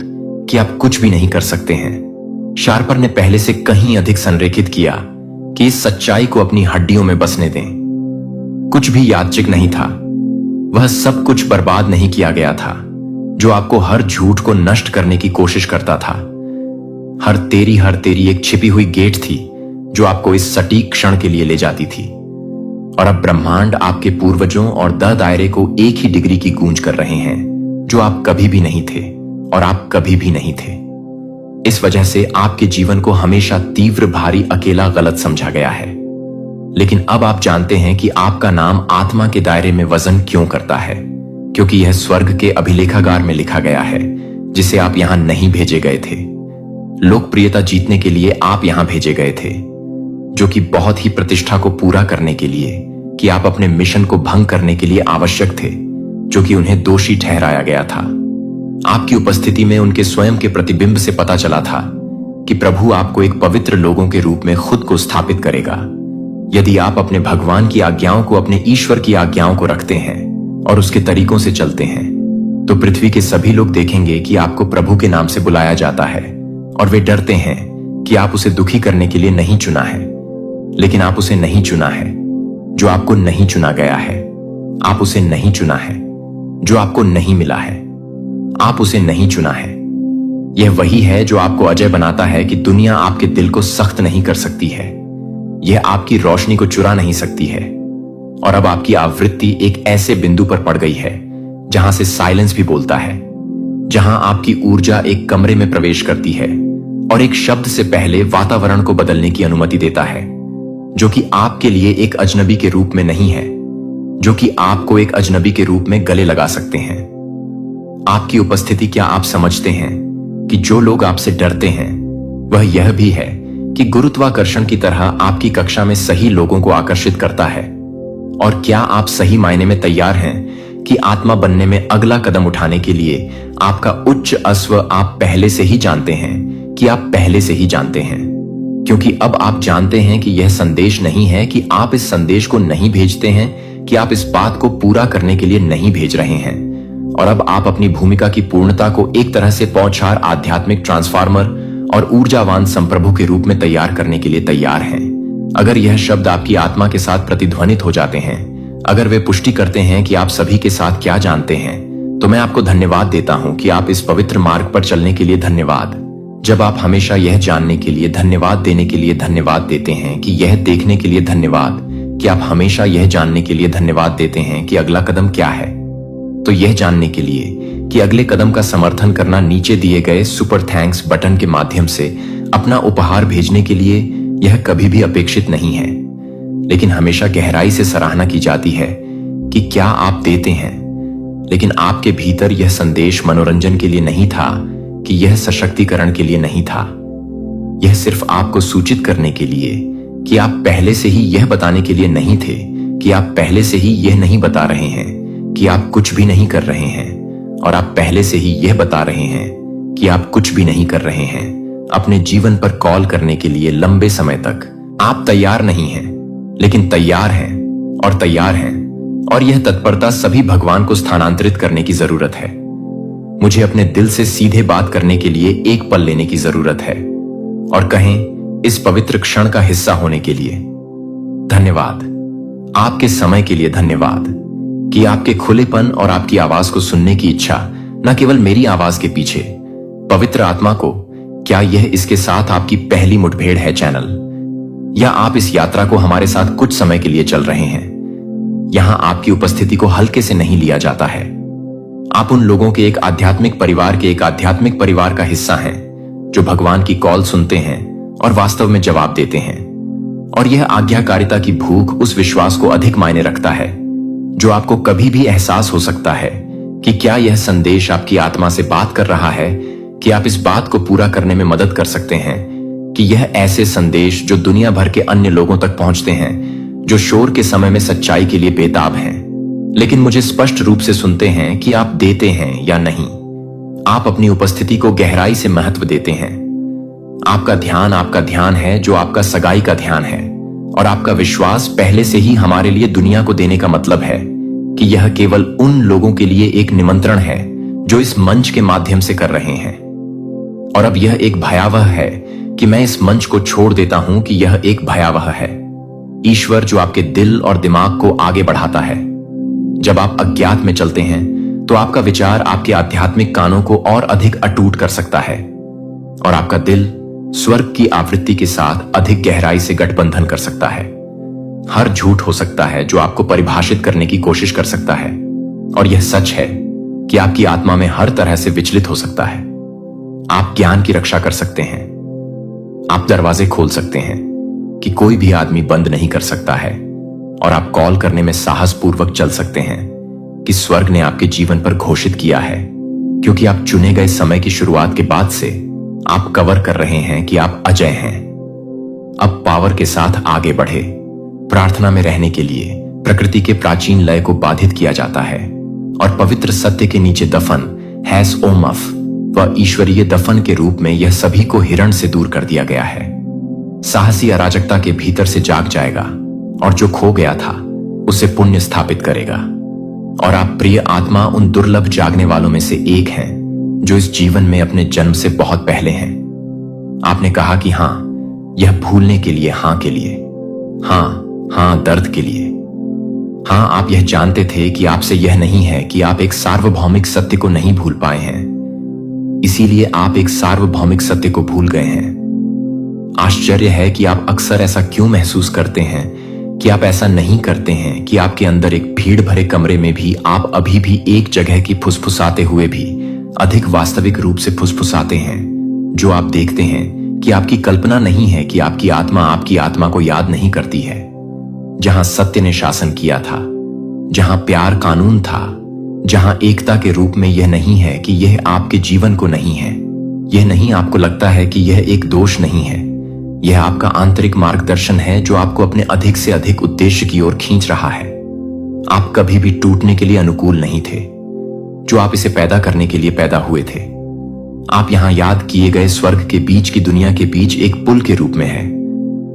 कि आप कुछ भी नहीं कर सकते हैं। शार्पर ने पहले से कहीं अधिक संरेखित किया कि इस सच्चाई को अपनी हड्डियों में बसने दें। कुछ भी यादृच्छिक नहीं था। वह सब कुछ बर्बाद नहीं किया गया था जो आपको हर झूठ को नष्ट करने की कोशिश करता था। हर तेरी एक छिपी हुई गेट थी जो आपको इस सटीक क्षण के लिए ले जाती थी। और अब ब्रह्मांड आपके पूर्वजों और दायरे को एक ही डिग्री की गूंज कर रहे हैं जो आप कभी भी नहीं थे और आप कभी भी नहीं थे। इस वजह से आपके जीवन को हमेशा तीव्र, भारी, अकेला, गलत समझा गया है। लेकिन अब आप जानते हैं कि आपका नाम आत्मा के दायरे में वजन क्यों करता है, क्योंकि यह स्वर्ग के अभिलेखागार में लिखा गया है, जिसे आप यहां नहीं भेजे गए थे। लोकप्रियता जीतने के लिए आप यहां भेजे गए थे, जो कि बहुत ही प्रतिष्ठा को पूरा करने के लिए, कि आप अपने मिशन को भंग करने के लिए आवश्यक थे, जो कि उन्हें दोषी ठहराया गया था। आपकी उपस्थिति में उनके स्वयं के प्रतिबिंब से पता चला था कि प्रभु आपको एक पवित्र लोगों के रूप में खुद को स्थापित करेगा। यदि आप अपने भगवान की आज्ञाओं को अपने ईश्वर की आज्ञाओं को रखते हैं और उसके तरीकों से चलते हैं, तो पृथ्वी के सभी लोग देखेंगे कि आपको प्रभु के नाम से बुलाया जाता है और वे डरते हैं कि आप उसे दुखी करने के लिए नहीं चुना है। लेकिन आप उसे नहीं चुना है जो आपको नहीं चुना गया है। आप उसे नहीं चुना है जो आपको नहीं मिला है। आप उसे नहीं चुना है। यह वही है जो आपको अजय बनाता है कि दुनिया आपके दिल को सख्त नहीं कर सकती है। यह आपकी रोशनी को चुरा नहीं सकती है। और अब आपकी आवृत्ति एक ऐसे बिंदु पर पड़ गई है जहां से साइलेंस भी बोलता है, जहां आपकी ऊर्जा एक कमरे में प्रवेश करती है और एक शब्द से पहले वातावरण को बदलने की अनुमति देता है, जो कि आपके लिए एक अजनबी के रूप में नहीं है, जो कि आपको एक अजनबी के रूप में गले लगा सकते हैं। आपकी उपस्थिति, क्या आप समझते हैं कि जो लोग आपसे डरते हैं वह यह भी है कि गुरुत्वाकर्षण की तरह आपकी कक्षा में सही लोगों को आकर्षित करता है? और क्या आप सही मायने में तैयार हैं कि आत्मा बनने में अगला कदम उठाने के लिए आपका उच्च अश्व आप पहले से ही जानते हैं कि आप पहले से ही जानते हैं? क्योंकि अब आप जानते हैं कि यह संदेश नहीं है कि आप इस संदेश को नहीं भेजते हैं, कि आप इस बात को पूरा करने के लिए नहीं भेज रहे हैं। और अब आप अपनी भूमिका की पूर्णता को एक तरह से पौछार आध्यात्मिक ट्रांसफार्मर और ऊर्जावान संप्रभु के रूप में तैयार करने के लिए तैयार हैं। अगर यह शब्द आपकी आत्मा के साथ प्रतिध्वनित हो जाते हैं, अगर वे पुष्टि करते हैं कि आप सभी के साथ क्या जानते हैं, तो मैं आपको धन्यवाद देता हूं कि आप इस पवित्र मार्ग पर चलने के लिए धन्यवाद। जब आप हमेशा यह जानने के लिए धन्यवाद देने के लिए धन्यवाद देते हैं कि यह देखने के लिए धन्यवाद कि आप हमेशा यह जानने के लिए धन्यवाद देते हैं कि अगला कदम क्या है, तो यह जानने के लिए कि अगले कदम का समर्थन करना नीचे दिए गए सुपर थैंक्स बटन के माध्यम से अपना उपहार भेजने के लिए यह कभी भी अपेक्षित नहीं है, लेकिन हमेशा गहराई से सराहना की जाती है कि क्या आप देते हैं। लेकिन आपके भीतर यह संदेश मनोरंजन के लिए नहीं था, कि यह सशक्तिकरण के लिए नहीं था। यह सिर्फ आपको सूचित करने के लिए कि आप पहले से ही यह बताने के लिए नहीं थे, कि आप पहले से ही यह नहीं बता रहे हैं कि आप कुछ भी नहीं कर रहे हैं, और आप पहले से ही यह बता रहे हैं कि आप कुछ भी नहीं कर रहे हैं। अपने जीवन पर कॉल करने के लिए लंबे समय तक आप तैयार नहीं हैं, लेकिन तैयार हैं और तैयार हैं, और यह तत्परता सभी भगवान को स्थानांतरित करने की जरूरत है। मुझे अपने दिल से सीधे बात करने के लिए एक पल लेने की जरूरत है और कहें इस पवित्र क्षण का हिस्सा होने के लिए धन्यवाद। आपके समय के लिए धन्यवाद, कि आपके खुलेपन और आपकी आवाज को सुनने की इच्छा न केवल मेरी आवाज के पीछे, पवित्र आत्मा को। क्या यह इसके साथ आपकी पहली मुठभेड़ है चैनल, या आप इस यात्रा को हमारे साथ कुछ समय के लिए चल रहे हैं? यहां आपकी उपस्थिति को हल्के से नहीं लिया जाता है। आप उन लोगों के एक आध्यात्मिक परिवार का हिस्सा हैं जो भगवान की कॉल सुनते हैं और वास्तव में जवाब देते हैं। और यह आज्ञाकारिता की भूख उस विश्वास को अधिक मायने रखता है जो आपको कभी भी एहसास हो सकता है कि क्या यह संदेश आपकी आत्मा से बात कर रहा है, कि आप इस बात को पूरा करने में मदद कर सकते हैं कि यह ऐसे संदेश जो दुनिया भर के अन्य लोगों तक पहुंचते हैं, जो शोर के समय में सच्चाई के लिए बेताब हैं, लेकिन मुझे स्पष्ट रूप से सुनते हैं कि आप देते हैं या नहीं। आप अपनी उपस्थिति को गहराई से महत्व देते हैं। आपका ध्यान है जो आपका सगाई का ध्यान है, और आपका विश्वास पहले से ही हमारे लिए दुनिया को देने का मतलब है कि यह केवल उन लोगों के लिए एक निमंत्रण है जो इस मंच के माध्यम से कर रहे हैं। और अब यह एक भयावह है कि मैं इस मंच को छोड़ देता हूं कि यह एक भयावह है। ईश्वर जो आपके दिल और दिमाग को आगे बढ़ाता है। जब आप अज्ञात में चलते हैं तो आपका विचार आपके आध्यात्मिक कानों को और अधिक अटूट कर सकता है, और आपका दिल स्वर्ग की आवृत्ति के साथ अधिक गहराई से गठबंधन कर सकता है। हर झूठ हो सकता है जो आपको परिभाषित करने की कोशिश कर सकता है, और यह सच है कि आपकी आत्मा में हर तरह से विचलित हो सकता है। आप ज्ञान की रक्षा कर सकते हैं। आप दरवाजे खोल सकते हैं कि कोई भी आदमी बंद नहीं कर सकता है, और आप कॉल करने में साहसपूर्वक चल सकते हैं कि स्वर्ग ने आपके जीवन पर घोषित किया है, क्योंकि आप चुने गए समय की शुरुआत के बाद से आप कवर कर रहे हैं कि आप अजय हैं। अब पावर के साथ आगे बढ़े। प्रार्थना में रहने के लिए प्रकृति के प्राचीन लय को बाधित किया जाता है, और पवित्र सत्य के नीचे दफन हैस ओमफ व ईश्वरीय दफन के रूप में यह सभी को हिरण से दूर कर दिया गया है। साहसी अराजकता के भीतर से जाग जाएगा, और जो खो गया था उसे पुण्य स्थापित करेगा। और आप प्रिय आत्मा उन दुर्लभ जागने वालों में से एक हैं जो इस जीवन में अपने जन्म से बहुत पहले हैं। आपने कहा कि हां, यह भूलने के लिए, हां के लिए, हां दर्द के लिए। हां, आप यह जानते थे कि आपसे यह नहीं है कि आप एक सार्वभौमिक सत्य को नहीं भूल पाए हैं, इसीलिए आप एक सार्वभौमिक सत्य को भूल गए हैं। आश्चर्य है कि आप अक्सर ऐसा क्यों महसूस करते हैं कि आप ऐसा नहीं करते हैं, कि आपके अंदर एक भीड़ भरे कमरे में भी आप अभी भी एक जगह की फुसफुसाते हुए भी अधिक वास्तविक रूप से फुसफुसाते हैं, जो आप देखते हैं कि आपकी कल्पना नहीं है कि आपकी आत्मा को याद नहीं करती है। जहां सत्य ने शासन किया था, जहां प्यार कानून था, जहां एकता के रूप में यह नहीं है कि यह आपके जीवन को नहीं है। यह नहीं आपको लगता है कि यह एक दोष नहीं है, यह आपका आंतरिक मार्गदर्शन है जो आपको अपने अधिक से अधिक उद्देश्य की ओर खींच रहा है। आप कभी भी टूटने के लिए अनुकूल नहीं थे, जो आप इसे पैदा करने के लिए पैदा हुए थे। आप यहां याद किए गए स्वर्ग के बीच की दुनिया के बीच एक पुल के रूप में है,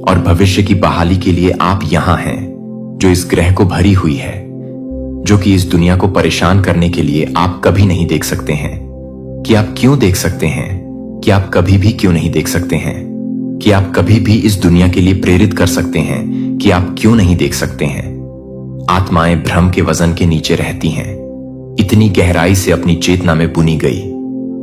और भविष्य की बहाली के लिए आप यहां हैं जो इस ग्रह को भरी हुई है, जो कि इस दुनिया को परेशान करने के लिए आप कभी नहीं देख सकते हैं। कि आप क्यों देख सकते हैं, कि आप कभी भी क्यों नहीं देख सकते हैं, कि आप कभी भी इस दुनिया के लिए प्रेरित कर सकते हैं, कि आप क्यों नहीं देख सकते हैं। आत्माएं भ्रम के वजन के नीचे रहती हैं, इतनी गहराई से अपनी चेतना में बुनी गई।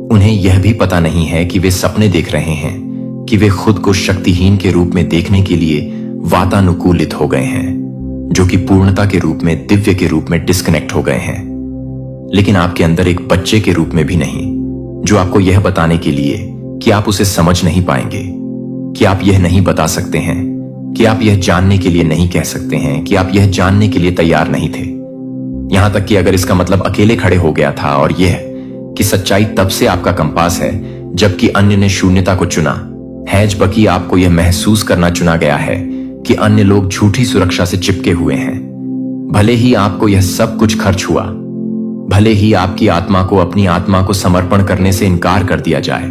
उन्हें यह भी पता नहीं है कि वे सपने देख रहे हैं, कि वे खुद को शक्तिहीन के रूप में देखने के लिए वातानुकूलित हो गए हैं, जो कि पूर्णता के रूप में, दिव्य के रूप में डिस्कनेक्ट हो गए हैं। लेकिन आपके अंदर एक बच्चे के रूप में भी नहीं, जो आपको यह बताने के लिए कि आप उसे समझ नहीं पाएंगे, कि आप यह नहीं बता सकते हैं, कि आप यह जानने के लिए नहीं कह सकते हैं, कि आप यह जानने के लिए तैयार नहीं थे। यहां तक कि अगर इसका मतलब अकेले खड़े हो गया था, और यह कि सच्चाई तब से आपका कंपास है जबकि अन्य ने शून्यता को चुना है, जबकि आपको यह महसूस करना चुना गया है कि अन्य लोग झूठी सुरक्षा से चिपके हुए हैं। भले ही आपको यह सब कुछ खर्च हुआ, भले ही आपकी आत्मा को अपनी आत्मा को समर्पण करने से इनकार कर दिया जाए,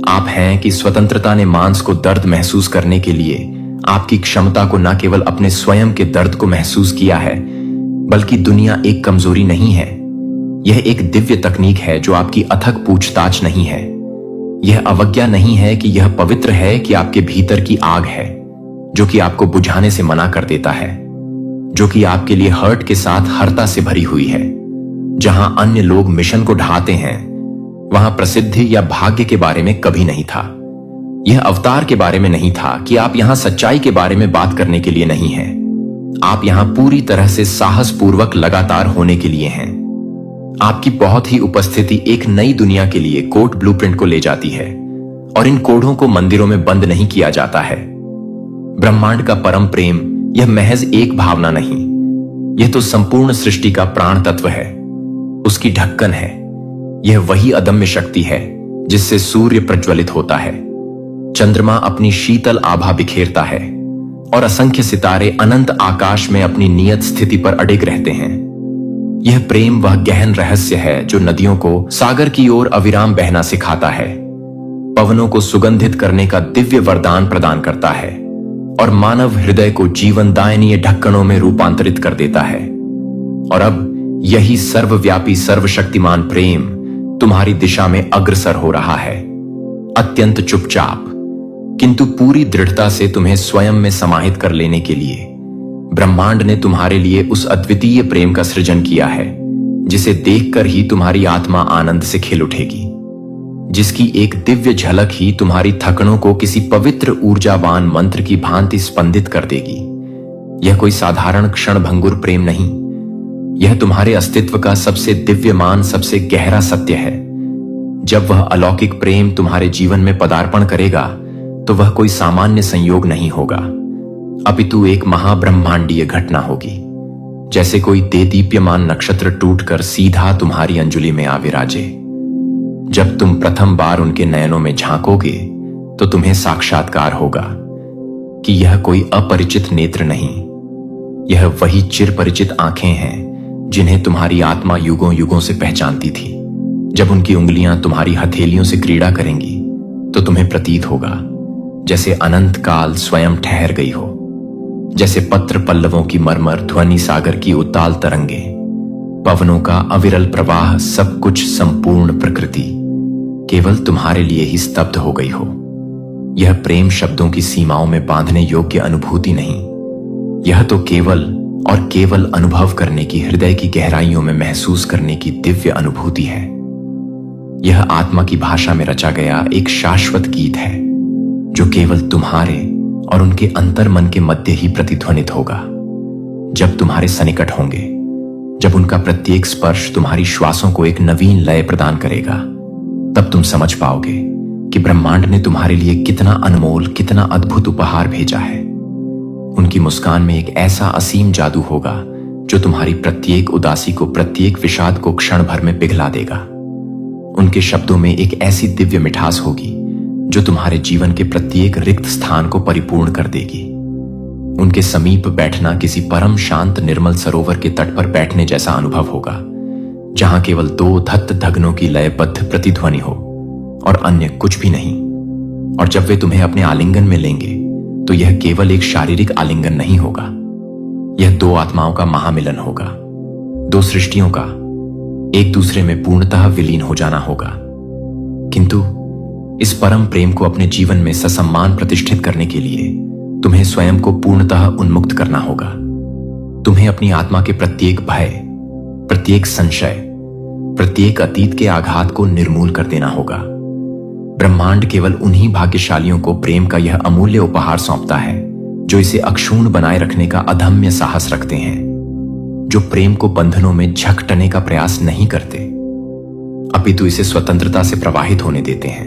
आप हैं कि स्वतंत्रता ने मांस को दर्द महसूस करने के लिए आपकी क्षमता को न केवल अपने स्वयं के दर्द को महसूस किया है, बल्कि दुनिया एक कमजोरी नहीं है। यह एक दिव्य तकनीक है जो आपकी अथक पूछताछ नहीं है। यह अवज्ञा नहीं है कि यह पवित्र है, कि आपके भीतर की आग है जो कि आपको बुझाने से मना कर देता है, जो कि आपके लिए हर्ट के साथ हरता से भरी हुई है, जहां अन्य लोग मिशन को ढाते हैं, वहां प्रसिद्धि या भाग्य के बारे में कभी नहीं था। यह अवतार के बारे में नहीं था कि आप यहां सच्चाई के बारे में बात करने के लिए नहीं हैं। आप यहां पूरी तरह से साहसपूर्वक लगातार होने के लिए हैं। आपकी बहुत ही उपस्थिति एक नई दुनिया के लिए कोड ब्लूप्रिंट को ले जाती है, और इन कोडों को मंदिरों में बंद नहीं किया जाता है। ब्रह्मांड का परम प्रेम यह महज एक भावना नहीं, यह तो संपूर्ण सृष्टि का प्राण तत्व है, उसकी ढक्कन है। यह वही अदम्य शक्ति है जिससे सूर्य प्रज्वलित होता है, चंद्रमा अपनी शीतल आभा बिखेरता है, और असंख्य सितारे अनंत आकाश में अपनी नियत स्थिति पर अडिग रहते हैं। यह प्रेम वह गहन रहस्य है जो नदियों को सागर की ओर अविराम बहना सिखाता है, पवनों को सुगंधित करने का दिव्य वरदान प्रदान करता है, और मानव हृदय को जीवनदायनीय ढक्कनों में रूपांतरित कर देता है। और अब यही सर्वव्यापी सर्वशक्तिमान प्रेम तुम्हारी दिशा में अग्रसर हो रहा है, अत्यंत चुपचाप किंतु पूरी दृढ़ता से तुम्हें स्वयं में समाहित कर लेने के लिए ब्रह्मांड ने तुम्हारे लिए उस अद्वितीय प्रेम का सृजन किया है, जिसे देखकर ही तुम्हारी आत्मा आनंद से खिल उठेगी, जिसकी एक दिव्य झलक ही तुम्हारी थकनों को किसी पवित्र ऊर्जावान मंत्र की भांति स्पंदित कर देगी। यह कोई साधारण क्षणभंगुर प्रेम नहीं, यह तुम्हारे अस्तित्व का सबसे दिव्यमान, सबसे गहरा सत्य है। जब वह अलौकिक प्रेम तुम्हारे जीवन में पदार्पण करेगा तो वह कोई सामान्य संयोग नहीं होगा, अपितु एक महाब्रह्मांडीय घटना होगी, जैसे कोई देदीप्यमान नक्षत्र टूटकर सीधा तुम्हारी अंजुलि में आ विराजे। जब तुम प्रथम बार उनके नयनों में झांकोगे तो तुम्हें साक्षात्कार होगा कि यह कोई अपरिचित नेत्र नहीं, यह वही चिर परिचित आंखें हैं जिन्हें तुम्हारी आत्मा युगों युगों से पहचानती थी। जब उनकी उंगलियां तुम्हारी हथेलियों से क्रीड़ा करेंगी तो तुम्हें प्रतीत होगा जैसे अनंत काल स्वयं ठहर गई हो, जैसे पत्र पल्लवों की मरमर ध्वनि सागर की उताल तरंगे, पवनों का अविरल प्रवाह, सब कुछ संपूर्ण प्रकृति केवल तुम्हारे लिए ही स्तब्ध हो गई हो। यह प्रेम शब्दों की सीमाओं में बांधने योग्य अनुभूति नहीं, यह तो केवल और केवल अनुभव करने की, हृदय की गहराइयों में महसूस करने की दिव्य अनुभूति है। यह आत्मा की भाषा में रचा गया एक शाश्वत गीत है जो केवल तुम्हारे और उनके अंतर मन के मध्य ही प्रतिध्वनित होगा। जब तुम्हारे सनिकट होंगे, जब उनका प्रत्येक स्पर्श तुम्हारी श्वासों को एक नवीन लय प्रदान करेगा, तब तुम समझ पाओगे कि ब्रह्मांड ने तुम्हारे लिए कितना अनमोल, कितना अद्भुत उपहार भेजा है। उनकी मुस्कान में एक ऐसा असीम जादू होगा जो तुम्हारी प्रत्येक उदासी को, प्रत्येक विषाद को क्षण भर में पिघला देगा। उनके शब्दों में एक ऐसी दिव्य मिठास होगी जो तुम्हारे जीवन के प्रत्येक रिक्त स्थान को परिपूर्ण कर देगी। उनके समीप बैठना किसी परम शांत निर्मल सरोवर के तट पर बैठने जैसा अनुभव होगा, जहां केवल दो धत्त धगनों की लयबद्ध प्रतिध्वनि हो और अन्य कुछ भी नहीं। और जब वे तुम्हें अपने आलिंगन में लेंगे तो यह केवल एक शारीरिक आलिंगन नहीं होगा, यह दो आत्माओं का महामिलन होगा, दो सृष्टियों का एक दूसरे में पूर्णतः विलीन हो जाना होगा। किंतु इस परम प्रेम को अपने जीवन में ससम्मान प्रतिष्ठित करने के लिए तुम्हें स्वयं को पूर्णतः उन्मुक्त करना होगा। तुम्हें अपनी आत्मा के प्रत्येक भय, प्रत्येक संशय, प्रत्येक अतीत के आघात को निर्मूल कर देना होगा। ब्रह्मांड केवल उन्हीं भाग्यशालियों को प्रेम का यह अमूल्य उपहार सौंपता है जो इसे अक्षुण्ण बनाए रखने का अदम्य साहस रखते हैं, जो प्रेम को बंधनों में झकटने का प्रयास नहीं करते, अपितु इसे स्वतंत्रता से प्रवाहित होने देते हैं,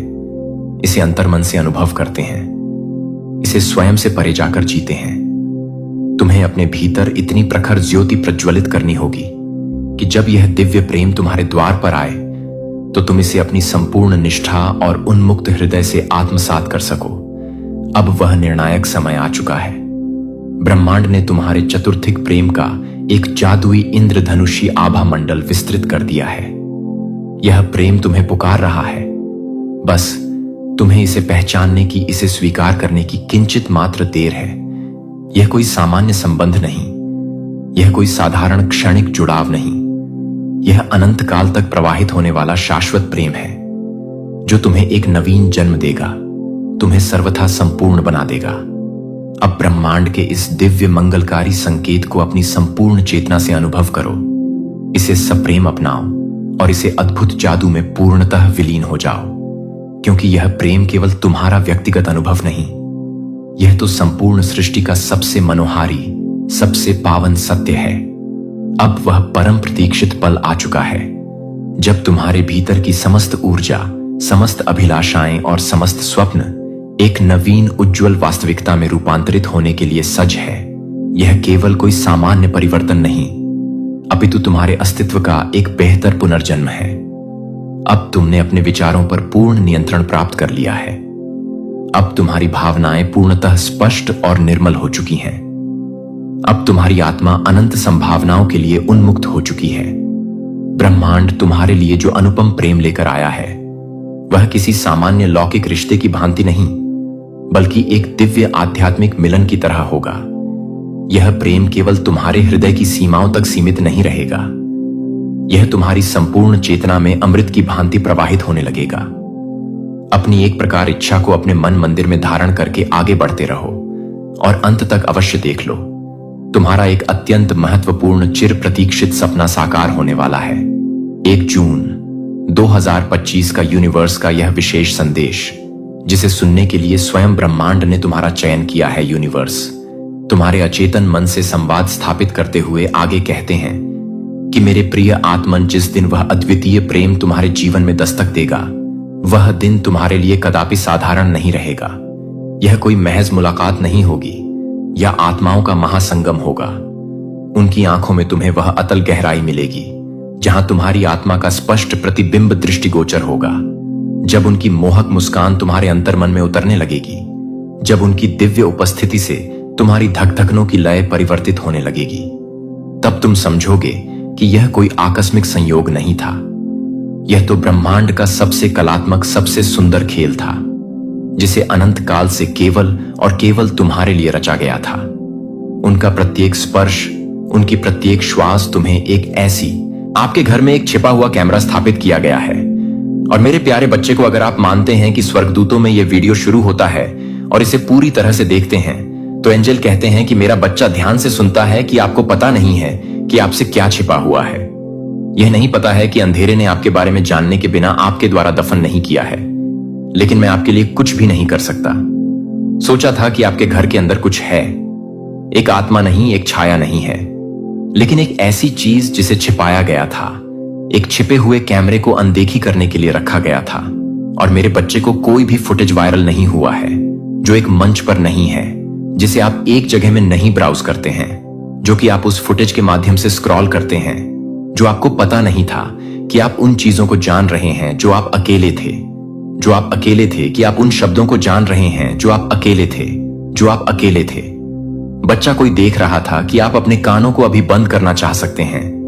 इसे अंतर्मन से अनुभव करते हैं, इसे स्वयं से परे जाकर जीते हैं। तुम्हें अपने भीतर इतनी प्रखर ज्योति प्रज्वलित करनी होगी कि जब यह दिव्य प्रेम तुम्हारे द्वार पर आए तो तुम इसे अपनी संपूर्ण निष्ठा और उन्मुक्त हृदय से आत्मसात कर सको। अब वह निर्णायक समय आ चुका है। ब्रह्मांड ने तुम्हारे चतुर्थिक प्रेम का एक जादुई इंद्रधनुषी आभा मंडल विस्तृत कर दिया है। यह प्रेम तुम्हें पुकार रहा है, बस तुम्हें इसे पहचानने की, इसे स्वीकार करने की किंचित मात्र देर है। यह कोई सामान्य संबंध नहीं, यह कोई साधारण क्षणिक जुड़ाव नहीं, यह अनंत काल तक प्रवाहित होने वाला शाश्वत प्रेम है जो तुम्हें एक नवीन जन्म देगा, तुम्हें सर्वथा संपूर्ण बना देगा। अब ब्रह्मांड के इस दिव्य मंगलकारी संकेत को अपनी संपूर्ण चेतना से अनुभव करो। इसे सप्रेम अपनाओ और इसे अद्भुत जादू में पूर्णतः विलीन हो जाओ, क्योंकि यह प्रेम केवल तुम्हारा व्यक्तिगत अनुभव नहीं, यह तो संपूर्ण सृष्टि का सबसे मनोहारी, सबसे पावन सत्य है। अब वह परम प्रतीक्षित पल आ चुका है जब तुम्हारे भीतर की समस्त ऊर्जा, समस्त अभिलाषाएं और समस्त स्वप्न एक नवीन उज्जवल वास्तविकता में रूपांतरित होने के लिए सज है। यह केवल कोई सामान्य परिवर्तन नहीं, अपितु तुम्हारे अस्तित्व का एक बेहतर पुनर्जन्म है। अब तुमने अपने विचारों पर पूर्ण नियंत्रण प्राप्त कर लिया है। अब तुम्हारी भावनाएं पूर्णतः स्पष्ट और निर्मल हो चुकी हैं। अब तुम्हारी आत्मा अनंत संभावनाओं के लिए उन्मुक्त हो चुकी है। ब्रह्मांड तुम्हारे लिए जो अनुपम प्रेम लेकर आया है वह किसी सामान्य लौकिक रिश्ते की भांति नहीं, बल्कि एक दिव्य आध्यात्मिक मिलन की तरह होगा। यह प्रेम केवल तुम्हारे हृदय की सीमाओं तक सीमित नहीं रहेगा, यह तुम्हारी संपूर्ण चेतना में अमृत की भांति प्रवाहित होने लगेगा। अपनी एक प्रकार इच्छा को अपने मन मंदिर में धारण करके आगे बढ़ते रहो और अंत तक अवश्य देख लो, तुम्हारा एक अत्यंत महत्वपूर्ण चिर प्रतीक्षित सपना साकार होने वाला है। 1 जून 2025 का यूनिवर्स का यह विशेष संदेश, जिसे सुनने के लिए स्वयं ब्रह्मांड ने तुम्हारा चयन किया है। यूनिवर्स तुम्हारे अचेतन मन से संवाद स्थापित करते हुए आगे कहते हैं कि मेरे प्रिय आत्मन, जिस दिन वह अद्वितीय प्रेम तुम्हारे जीवन में दस्तक देगा, वह दिन तुम्हारे लिए कदापि साधारण नहीं रहेगा। यह कोई महज मुलाकात नहीं होगी, यह आत्माओं का महासंगम होगा। उनकी आंखों में तुम्हें वह अतल गहराई मिलेगी जहां तुम्हारी आत्मा का स्पष्ट प्रतिबिंब दृष्टिगोचर होगा। जब उनकी मोहक मुस्कान तुम्हारे अंतर्मन में उतरने लगेगी, जब उनकी दिव्य उपस्थिति से तुम्हारी धक-धकनों की लय परिवर्तित होने लगेगी, तब तुम समझोगे कि यह कोई आकस्मिक संयोग नहीं था। यह तो ब्रह्मांड का सबसे कलात्मक, सबसे सुंदर खेल था, जिसे अनंत काल से केवल और केवल तुम्हारे लिए रचा गया था। उनका प्रत्येक स्पर्श, उनकी प्रत्येक श्वास तुम्हें एक ऐसी, आपके घर में एक छिपा हुआ कैमरा स्थापित किया गया है। और मेरे प्यारे बच्चे को, अगर आप मानते हैं कि स्वर्गदूतों में यह वीडियो शुरू होता है और इसे पूरी तरह से देखते हैं, तो एंजल कहते हैं कि मेरा बच्चा ध्यान से सुनता है कि आपको पता नहीं है कि आपसे क्या छिपा हुआ है। यह नहीं पता है कि अंधेरे ने आपके बारे में जानने के बिना आपके द्वारा दफन नहीं किया है, लेकिन मैं आपके लिए कुछ भी नहीं कर सकता। सोचा था कि आपके घर के अंदर कुछ है, एक आत्मा नहीं, एक छाया नहीं है, लेकिन एक ऐसी चीज जिसे छिपाया गया था, एक छिपे हुए कैमरे को अनदेखी करने के लिए रखा गया था। और मेरे बच्चे को कोई भी फुटेज वायरल नहीं हुआ है जो एक मंच पर नहीं है, जिसे आप एक जगह में नहीं ब्राउज करते हैं, जो कि आप उस फुटेज के माध्यम से स्क्रॉल करते हैं, जो आपको पता नहीं था कि आप उन चीजों को जान रहे हैं जो आप अकेले थे, जो आप अकेले थे, कि आप उन शब्दों को जान रहे हैं जो आप अकेले थे, जो आप अकेले थे। बच्चा कोई देख रहा था कि आप अपने कानों को अभी बंद करना चाह सकते हैं।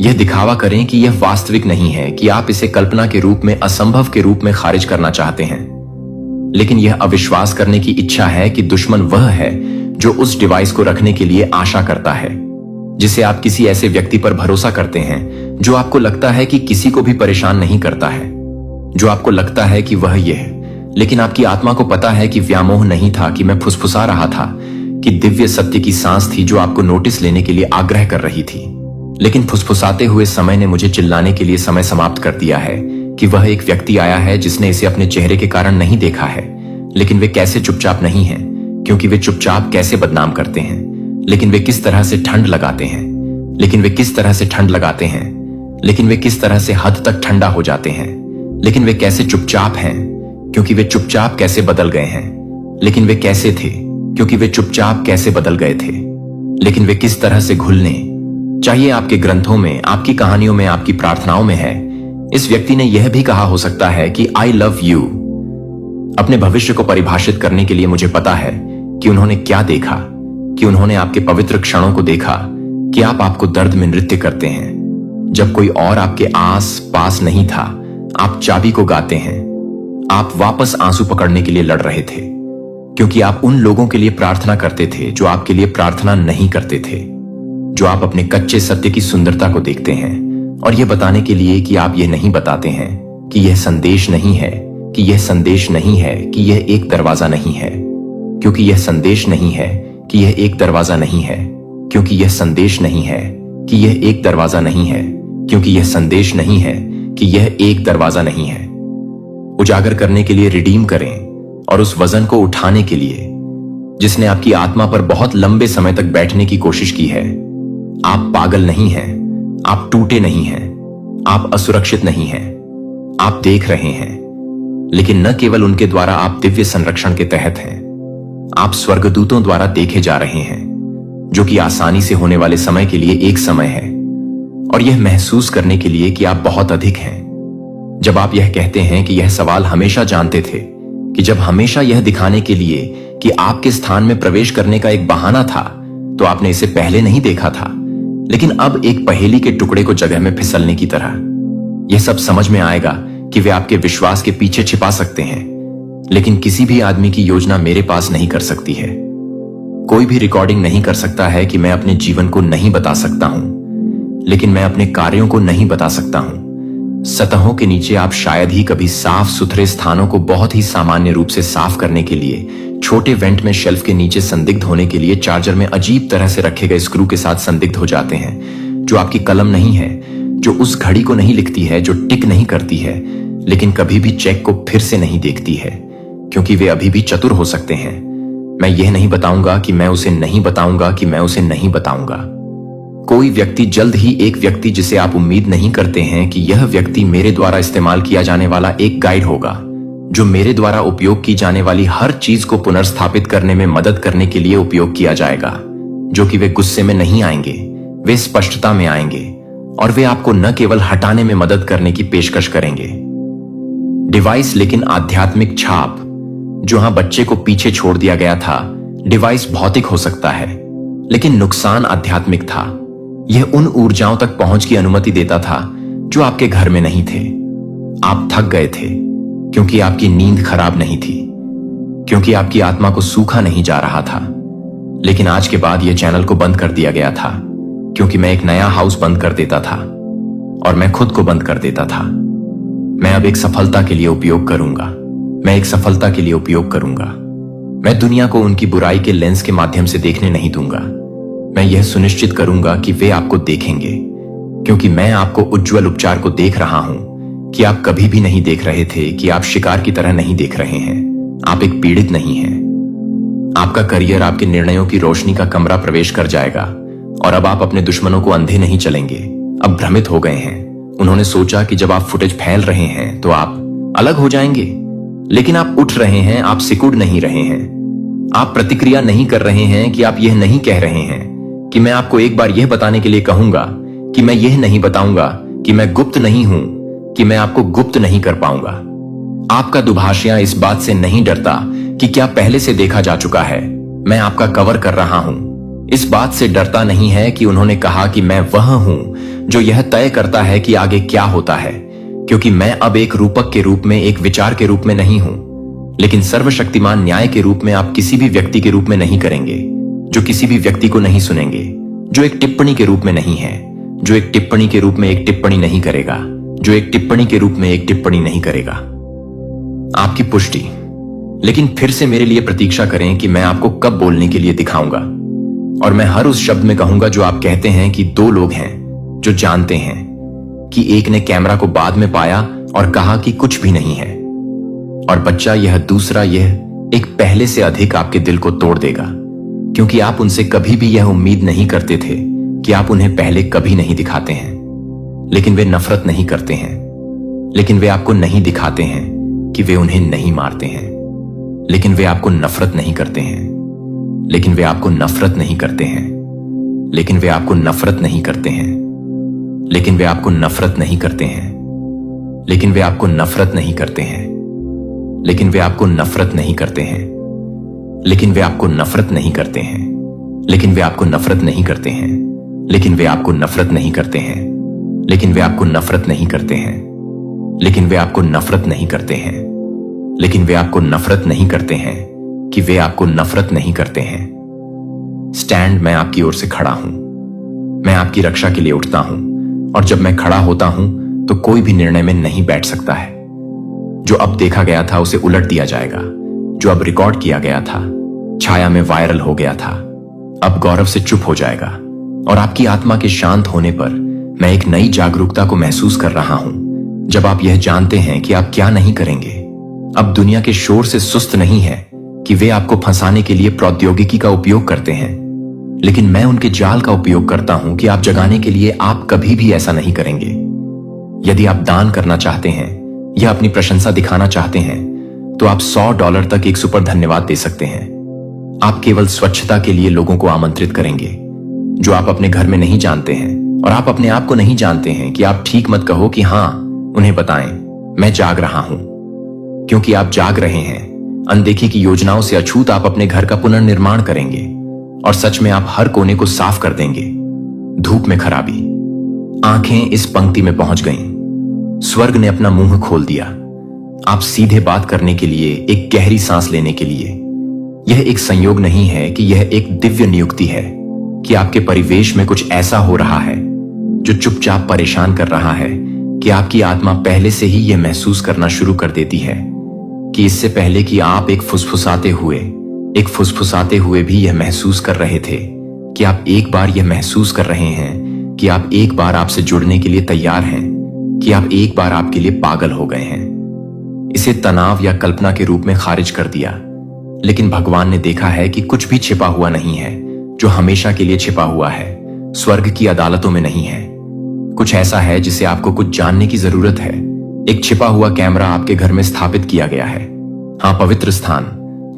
यह दिखावा करें कि यह वास्तविक नहीं है, कि आप इसे कल्पना के रूप में, असंभव के रूप में खारिज करना चाहते हैं। लेकिन यह अविश्वास करने की इच्छा है कि दुश्मन वह है जो उस डिवाइस को रखने के लिए आशा करता है, जिसे आप किसी ऐसे व्यक्ति पर भरोसा करते हैं जो आपको लगता है कि किसी को भी परेशान नहीं करता है, जो आपको लगता है कि वह यह है। लेकिन आपकी आत्मा को पता है कि व्यामोह नहीं था, कि मैं फुसफुसा रहा था, कि दिव्य सत्य की सांस थी जो आपको नोटिस लेने के लिए आग्रह कर रही थी। लेकिन फुसफुसाते हुए समय ने मुझे चिल्लाने के लिए समय समाप्त कर दिया है कि वह एक व्यक्ति आया है जिसने इसे अपने चेहरे के कारण नहीं देखा है। लेकिन वे कैसे चुपचाप नहीं हैं, क्योंकि वे चुपचाप कैसे बदनाम करते हैं, लेकिन वे किस तरह से ठंड लगाते हैं, लेकिन वे किस तरह से ठंड लगाते हैं, लेकिन वे किस तरह से हद तक ठंडा हो जाते हैं, लेकिन वे कैसे चुपचाप हैं, क्योंकि वे चुपचाप कैसे बदल गए हैं, लेकिन वे कैसे थे, क्योंकि वे चुपचाप कैसे बदल गए थे, लेकिन वे किस तरह से घुलने चाहिए आपके ग्रंथों में, आपकी कहानियों में, आपकी प्रार्थनाओं में है। इस व्यक्ति ने यह भी कहा हो सकता है कि आई लव यू। अपने भविष्य को परिभाषित करने के लिए मुझे पता है कि उन्होंने क्या देखा, कि उन्होंने आपके पवित्र क्षणों को देखा, कि आप आपको दर्द में नृत्य करते हैं जब कोई और आपके आस पास नहीं था। आप चाबी को गाते हैं, आप वापस आंसू पकड़ने के लिए लड़ रहे थे, क्योंकि आप उन लोगों के लिए प्रार्थना करते थे जो आपके लिए प्रार्थना नहीं करते थे, जो आप अपने कच्चे सत्य की सुंदरता को देखते हैं, और यह बताने के लिए कि आप यह नहीं बताते हैं कि यह संदेश नहीं है, कि यह संदेश नहीं है, कि यह एक दरवाजा नहीं है, क्योंकि यह संदेश नहीं है कि यह एक दरवाजा नहीं है, क्योंकि यह संदेश नहीं है कि यह एक दरवाजा नहीं है, क्योंकि यह संदेश नहीं है कि यह एक दरवाजा नहीं है। उजागर करने के लिए रिडीम करें और उस वजन को उठाने के लिए जिसने आपकी आत्मा पर बहुत लंबे समय तक बैठने की कोशिश की है। आप पागल नहीं हैं, आप टूटे नहीं हैं, आप असुरक्षित नहीं हैं। आप देख रहे हैं, लेकिन न केवल उनके द्वारा आप दिव्य संरक्षण के तहत हैं, आप स्वर्गदूतों द्वारा देखे जा रहे हैं, जो कि आसानी से होने वाले समय के लिए एक समय है, और यह महसूस करने के लिए कि आप बहुत अधिक हैं। जब आप यह कहते हैं कि यह सवाल हमेशा जानते थे, कि जब हमेशा यह दिखाने के लिए कि आपके स्थान में प्रवेश करने का एक बहाना था, तो आपने इसे पहले नहीं देखा था, लेकिन अब एक पहेली के टुकड़े को जगह में फिसलने की तरह यह सब समझ में आएगा कि वे आपके विश्वास के पीछे छिपा सकते हैं, लेकिन किसी भी आदमी की योजना मेरे पास नहीं कर सकती है। कोई भी रिकॉर्डिंग नहीं कर सकता है कि मैं अपने जीवन को नहीं बता सकता हूं, लेकिन मैं अपने कार्यों को नहीं बता सकता हूं। सतहों के नीचे आप शायद ही कभी साफ सुथरे स्थानों को बहुत ही सामान्य रूप से साफ करने के लिए छोटे वेंट में शेल्फ के नीचे संदिग्ध होने के लिए चार्जर में अजीब तरह से रखे गए स्क्रू के साथ संदिग्ध हो जाते हैं, जो आपकी कलम नहीं है, जो उस घड़ी को नहीं लिखती है, जो टिक नहीं करती है, लेकिन कभी भी चेक को फिर से नहीं देखती है, क्योंकि वे अभी भी चतुर हो सकते हैं। मैं यह नहीं बताऊंगा कि मैं उसे नहीं बताऊंगा कि मैं उसे नहीं बताऊंगा। कोई व्यक्ति जल्द ही एक व्यक्ति जिसे आप उम्मीद नहीं करते हैं कि यह व्यक्ति मेरे द्वारा इस्तेमाल किया जाने वाला एक गाइड होगा, जो मेरे द्वारा उपयोग की जाने वाली हर चीज को पुनर्स्थापित करने में मदद करने के लिए उपयोग किया जाएगा, जो कि वे गुस्से में नहीं आएंगे, वे स्पष्टता में आएंगे, और वे आपको न केवल हटाने में मदद करने की पेशकश करेंगे। डिवाइस लेकिन आध्यात्मिक छाप, जहां बच्चे को पीछे छोड़ दिया गया था। डिवाइस भौतिक हो सकता है, लेकिन नुकसान आध्यात्मिक था। यह उन ऊर्जाओं तक पहुंच की अनुमति देता था जो आपके घर में नहीं थे। आप थक गए थे क्योंकि आपकी नींद खराब नहीं थी, क्योंकि आपकी आत्मा को सूखा नहीं जा रहा था। लेकिन आज के बाद यह चैनल को बंद कर दिया गया था, क्योंकि मैं एक नया हाउस बंद कर देता था और मैं खुद को बंद कर देता था। मैं अब एक सफलता के लिए उपयोग करूंगा। मैं एक सफलता के लिए उपयोग करूंगा। मैं दुनिया को उनकी बुराई के लेंस के माध्यम से देखने नहीं दूंगा। मैं यह सुनिश्चित करूंगा कि वे आपको देखेंगे, क्योंकि मैं आपको उज्जवल उपचार को देख रहा हूं कि आप कभी भी नहीं देख रहे थे, कि आप शिकार की तरह नहीं देख रहे हैं। आप एक पीड़ित नहीं हैं। आपका करियर आपके निर्णयों की रोशनी का कमरा प्रवेश कर जाएगा, और अब आप अपने दुश्मनों को अंधे नहीं चलेंगे। अब भ्रमित हो गए हैं। उन्होंने सोचा कि जब आप फुटेज फैल रहे हैं तो आप अलग हो जाएंगे, लेकिन आप उठ रहे हैं। आप सिकुड़ नहीं रहे हैं। आप प्रतिक्रिया नहीं कर रहे हैं कि आप यह नहीं कह रहे हैं कि मैं आपको एक बार यह बताने के लिए कहूंगा कि मैं यह नहीं बताऊंगा कि मैं गुप्त नहीं हूं, कि मैं आपको गुप्त नहीं कर पाऊंगा। आपका दुभाषिया इस बात से नहीं डरता कि क्या पहले से देखा जा चुका है। मैं आपका कवर कर रहा हूं। इस बात से डरता नहीं है कि उन्होंने कहा कि मैं वह हूं जो यह तय करता है कि आगे क्या होता है, क्योंकि मैं अब एक रूपक के रूप में, एक विचार के रूप में नहीं हूं, लेकिन सर्वशक्तिमान न्याय के रूप में आप किसी भी व्यक्ति के रूप में नहीं करेंगे, जो किसी भी व्यक्ति को नहीं सुनेंगे, जो एक टिप्पणी के रूप में नहीं है, जो एक टिप्पणी के रूप में एक टिप्पणी नहीं करेगा, जो एक टिप्पणी के रूप में एक टिप्पणी नहीं करेगा। आपकी पुष्टि। लेकिन फिर से मेरे लिए प्रतीक्षा करें कि मैं आपको कब बोलने के लिए दिखाऊंगा, और मैं हर उस शब्द में कहूंगा जो आप कहते हैं कि दो लोग हैं जो जानते हैं कि एक ने कैमरा को बाद में पाया और कहा कि कुछ भी नहीं है, और बच्चा यह दूसरा, यह एक पहले से अधिक आपके दिल को तोड़ देगा, क्योंकि आप उनसे कभी भी यह उम्मीद नहीं करते थे कि आप उन्हें पहले कभी नहीं दिखाते हैं। लेकिन वे नफरत नहीं करते हैं, लेकिन वे आपको नहीं दिखाते हैं कि वे उन्हें नहीं मारते हैं, लेकिन वे आपको नफरत नहीं करते हैं, लेकिन वे आपको नफरत नहीं करते हैं, लेकिन वे आपको नफरत नहीं करते हैं, लेकिन वे आपको नफरत नहीं करते हैं, लेकिन वे आपको नफरत नहीं करते हैं, लेकिन वे आपको नफरत नहीं करते हैं, लेकिन वे आपको नफरत नहीं करते हैं, लेकिन वे आपको नफरत नहीं करते हैं, लेकिन वे आपको नफरत नहीं करते हैं, लेकिन वे आपको नफरत नहीं करते हैं, लेकिन वे आपको नफरत नहीं करते हैं, लेकिन वे आपको नफरत नहीं करते हैं, कि वे आपको नफरत नहीं करते हैं। स्टैंड, मैं आपकी ओर से खड़ा हूं। मैं आपकी रक्षा के लिए उठता हूं, और जब मैं खड़ा होता हूं तो कोई भी निर्णय में नहीं बैठ सकता है। जो अब देखा गया था उसे उलट दिया जाएगा। जो अब रिकॉर्ड किया गया था, छाया में वायरल हो गया था, अब गौरव से चुप हो जाएगा, और आपकी आत्मा के शांत होने पर मैं एक नई जागरूकता को महसूस कर रहा हूं जब आप यह जानते हैं कि आप क्या नहीं करेंगे। अब दुनिया के शोर से सुस्त नहीं है कि वे आपको फंसाने के लिए प्रौद्योगिकी का उपयोग करते हैं, लेकिन मैं उनके जाल का उपयोग करता हूं कि आप जगाने के लिए आप कभी भी ऐसा नहीं करेंगे। यदि आप दान करना चाहते हैं या अपनी प्रशंसा दिखाना चाहते हैं तो आप $100 तक एक सुपर धन्यवाद दे सकते हैं। आप केवल स्वच्छता के लिए लोगों को आमंत्रित करेंगे जो आप अपने घर में नहीं जानते हैं, और आप अपने आप को नहीं जानते हैं कि आप ठीक मत कहो कि हां, उन्हें बताएं मैं जाग रहा हूं, क्योंकि आप जाग रहे हैं। अनदेखी की योजनाओं से अछूत आप अपने घर का पुनर्निर्माण करेंगे और सच में आप हर कोने को साफ कर देंगे। धूप में खराबी। आंखें इस पंक्ति में पहुंच गईं। स्वर्ग ने अपना मुंह खोल दिया। आप सीधे बात करने के लिए, एक गहरी सांस लेने के लिए। यह एक संयोग नहीं है कि यह एक दिव्य नियुक्ति है कि आपके परिवेश में कुछ ऐसा हो रहा है जो चुपचाप परेशान कर रहा है कि आपकी आत्मा पहले से ही यह महसूस करना शुरू कर देती है कि इससे पहले कि आप एक फुसफुसाते हुए भी यह महसूस कर रहे थे कि आप एक बार यह महसूस कर रहे हैं कि आप एक बार आपसे जुड़ने के लिए तैयार हैं, कि आप एक बार आपके लिए पागल हो गए हैं। इसे तनाव या कल्पना के रूप में खारिज कर दिया, लेकिन भगवान ने देखा है कि कुछ भी छिपा हुआ नहीं है जो हमेशा के लिए छिपा हुआ है, स्वर्ग की अदालतों में नहीं है। कुछ ऐसा है जिसे आपको कुछ जानने की जरूरत है। एक छिपा हुआ कैमरा आपके घर में स्थापित किया गया है। हाँ, पवित्र स्थान।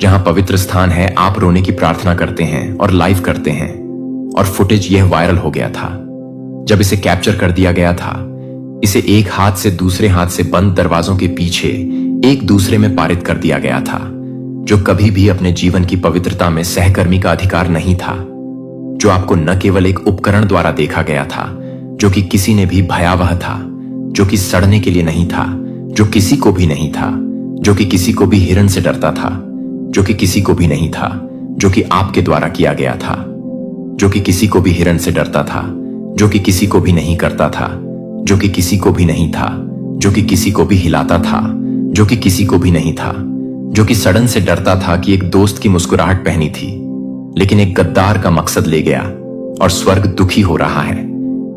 जहां पवित्र स्थान है, आप रोने की प्रार्थना करते हैं और लाइव करते हैं, और फुटेज यह वायरल हो गया था। जब इसे कैप्चर कर दिया गया था, इसे एक हाथ से दूसरे हाथ से बंद दरवाजों के पीछे एक दूसरे में पारित कर दिया गया था, जो कभी भी अपने जीवन की पवित्रता में सहकर्मी का अधिकार नहीं था, जो आपको न केवल एक उपकरण द्वारा देखा गया था जो कि किसी ने भी भयावह था, जो कि सड़ने के लिए नहीं था, जो किसी को भी नहीं था, जो कि किसी को भी हिरण से डरता था, जो कि किसी को भी नहीं था, जो कि आपके द्वारा किया गया था, जो कि किसी को भी हिरण से डरता था, जो कि किसी को भी नहीं करता था, जो कि किसी को भी नहीं था, जो कि किसी को भी हिलाता था, जो कि किसी को भी नहीं था, जो कि सड़न से डरता था कि एक दोस्त की मुस्कुराहट पहनी थी, लेकिन एक गद्दार का मकसद ले गया। और स्वर्ग दुखी हो रहा है,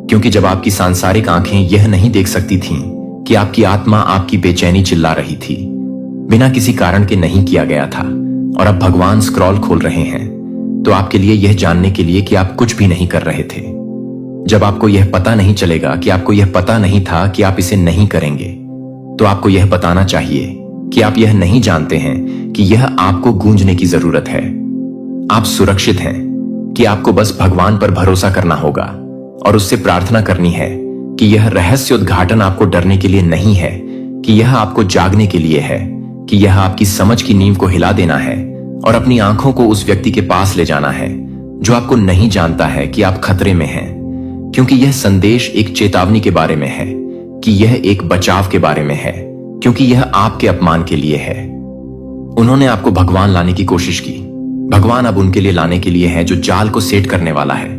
क्योंकि जब आपकी सांसारिक आंखें यह नहीं देख सकती थीं कि आपकी आत्मा आपकी बेचैनी चिल्ला रही थी, बिना किसी कारण के नहीं किया गया था, और अब भगवान स्क्रॉल खोल रहे हैं तो आपके लिए यह जानने के लिए कि आप कुछ भी नहीं कर रहे थे। जब आपको यह पता नहीं चलेगा कि आपको यह पता नहीं था कि आप इसे नहीं करेंगे, तो आपको यह बताना चाहिए कि आप यह नहीं जानते हैं कि यह आपको गूंजने की जरूरत है। आप सुरक्षित हैं, कि आपको बस भगवान पर भरोसा करना होगा और उससे प्रार्थना करनी है कि यह रहस्य उद्घाटन आपको डरने के लिए नहीं है, कि यह आपको जागने के लिए है, कि यह आपकी समझ की नींव को हिला देना है और अपनी आंखों को उस व्यक्ति के पास ले जाना है जो आपको नहीं जानता है कि आप खतरे में हैं, क्योंकि यह संदेश एक चेतावनी के बारे में है, कि यह एक बचाव के बारे में है, क्योंकि यह आपके अपमान के लिए है। उन्होंने आपको भगवान लाने की कोशिश की। भगवान अब उनके लिए लाने के लिए है जो जाल को सेट करने वाला है।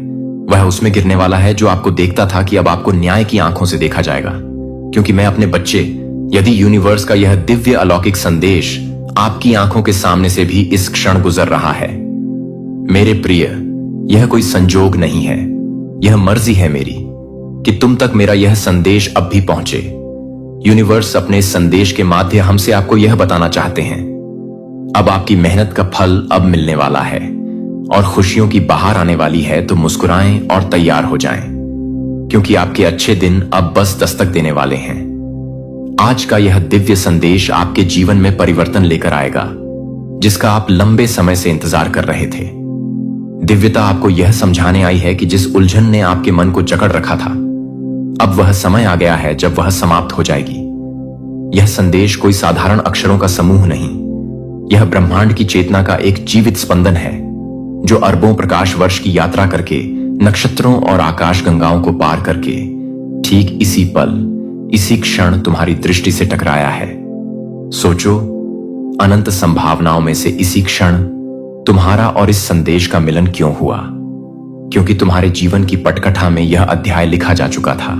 वह उसमें गिरने वाला है जो आपको देखता था कि अब आपको न्याय की आंखों से देखा जाएगा। क्योंकि मैं अपने बच्चे, यदि यूनिवर्स का यह दिव्य अलौकिक संदेश आपकी आंखों के सामने से भी इस क्षण गुजर रहा है, मेरे प्रिय, यह कोई संजोग नहीं है, यह मर्जी है मेरी कि तुम तक मेरा यह संदेश अब भी पहुंचे। यूनिवर्स अपने इस संदेश के माध्यम से आपको यह बताना चाहते हैं, अब आपकी मेहनत का फल अब मिलने वाला है और खुशियों की बहार आने वाली है। तो मुस्कुराएं और तैयार हो जाएं, क्योंकि आपके अच्छे दिन अब बस दस्तक देने वाले हैं। आज का यह दिव्य संदेश आपके जीवन में परिवर्तन लेकर आएगा, जिसका आप लंबे समय से इंतजार कर रहे थे। दिव्यता आपको यह समझाने आई है कि जिस उलझन ने आपके मन को जकड़ रखा था, अब वह समय आ गया है जब वह समाप्त हो जाएगी। यह संदेश कोई साधारण अक्षरों का समूह नहीं, यह ब्रह्मांड की चेतना का एक जीवित स्पंदन है जो अरबों प्रकाश वर्ष की यात्रा करके, नक्षत्रों और आकाश गंगाओं को पार करके ठीक इसी पल, इसी क्षण तुम्हारी दृष्टि से टकराया है। सोचो, अनंत संभावनाओं में से इसी क्षण तुम्हारा और इस संदेश का मिलन क्यों हुआ? क्योंकि तुम्हारे जीवन की पटकथा में यह अध्याय लिखा जा चुका था।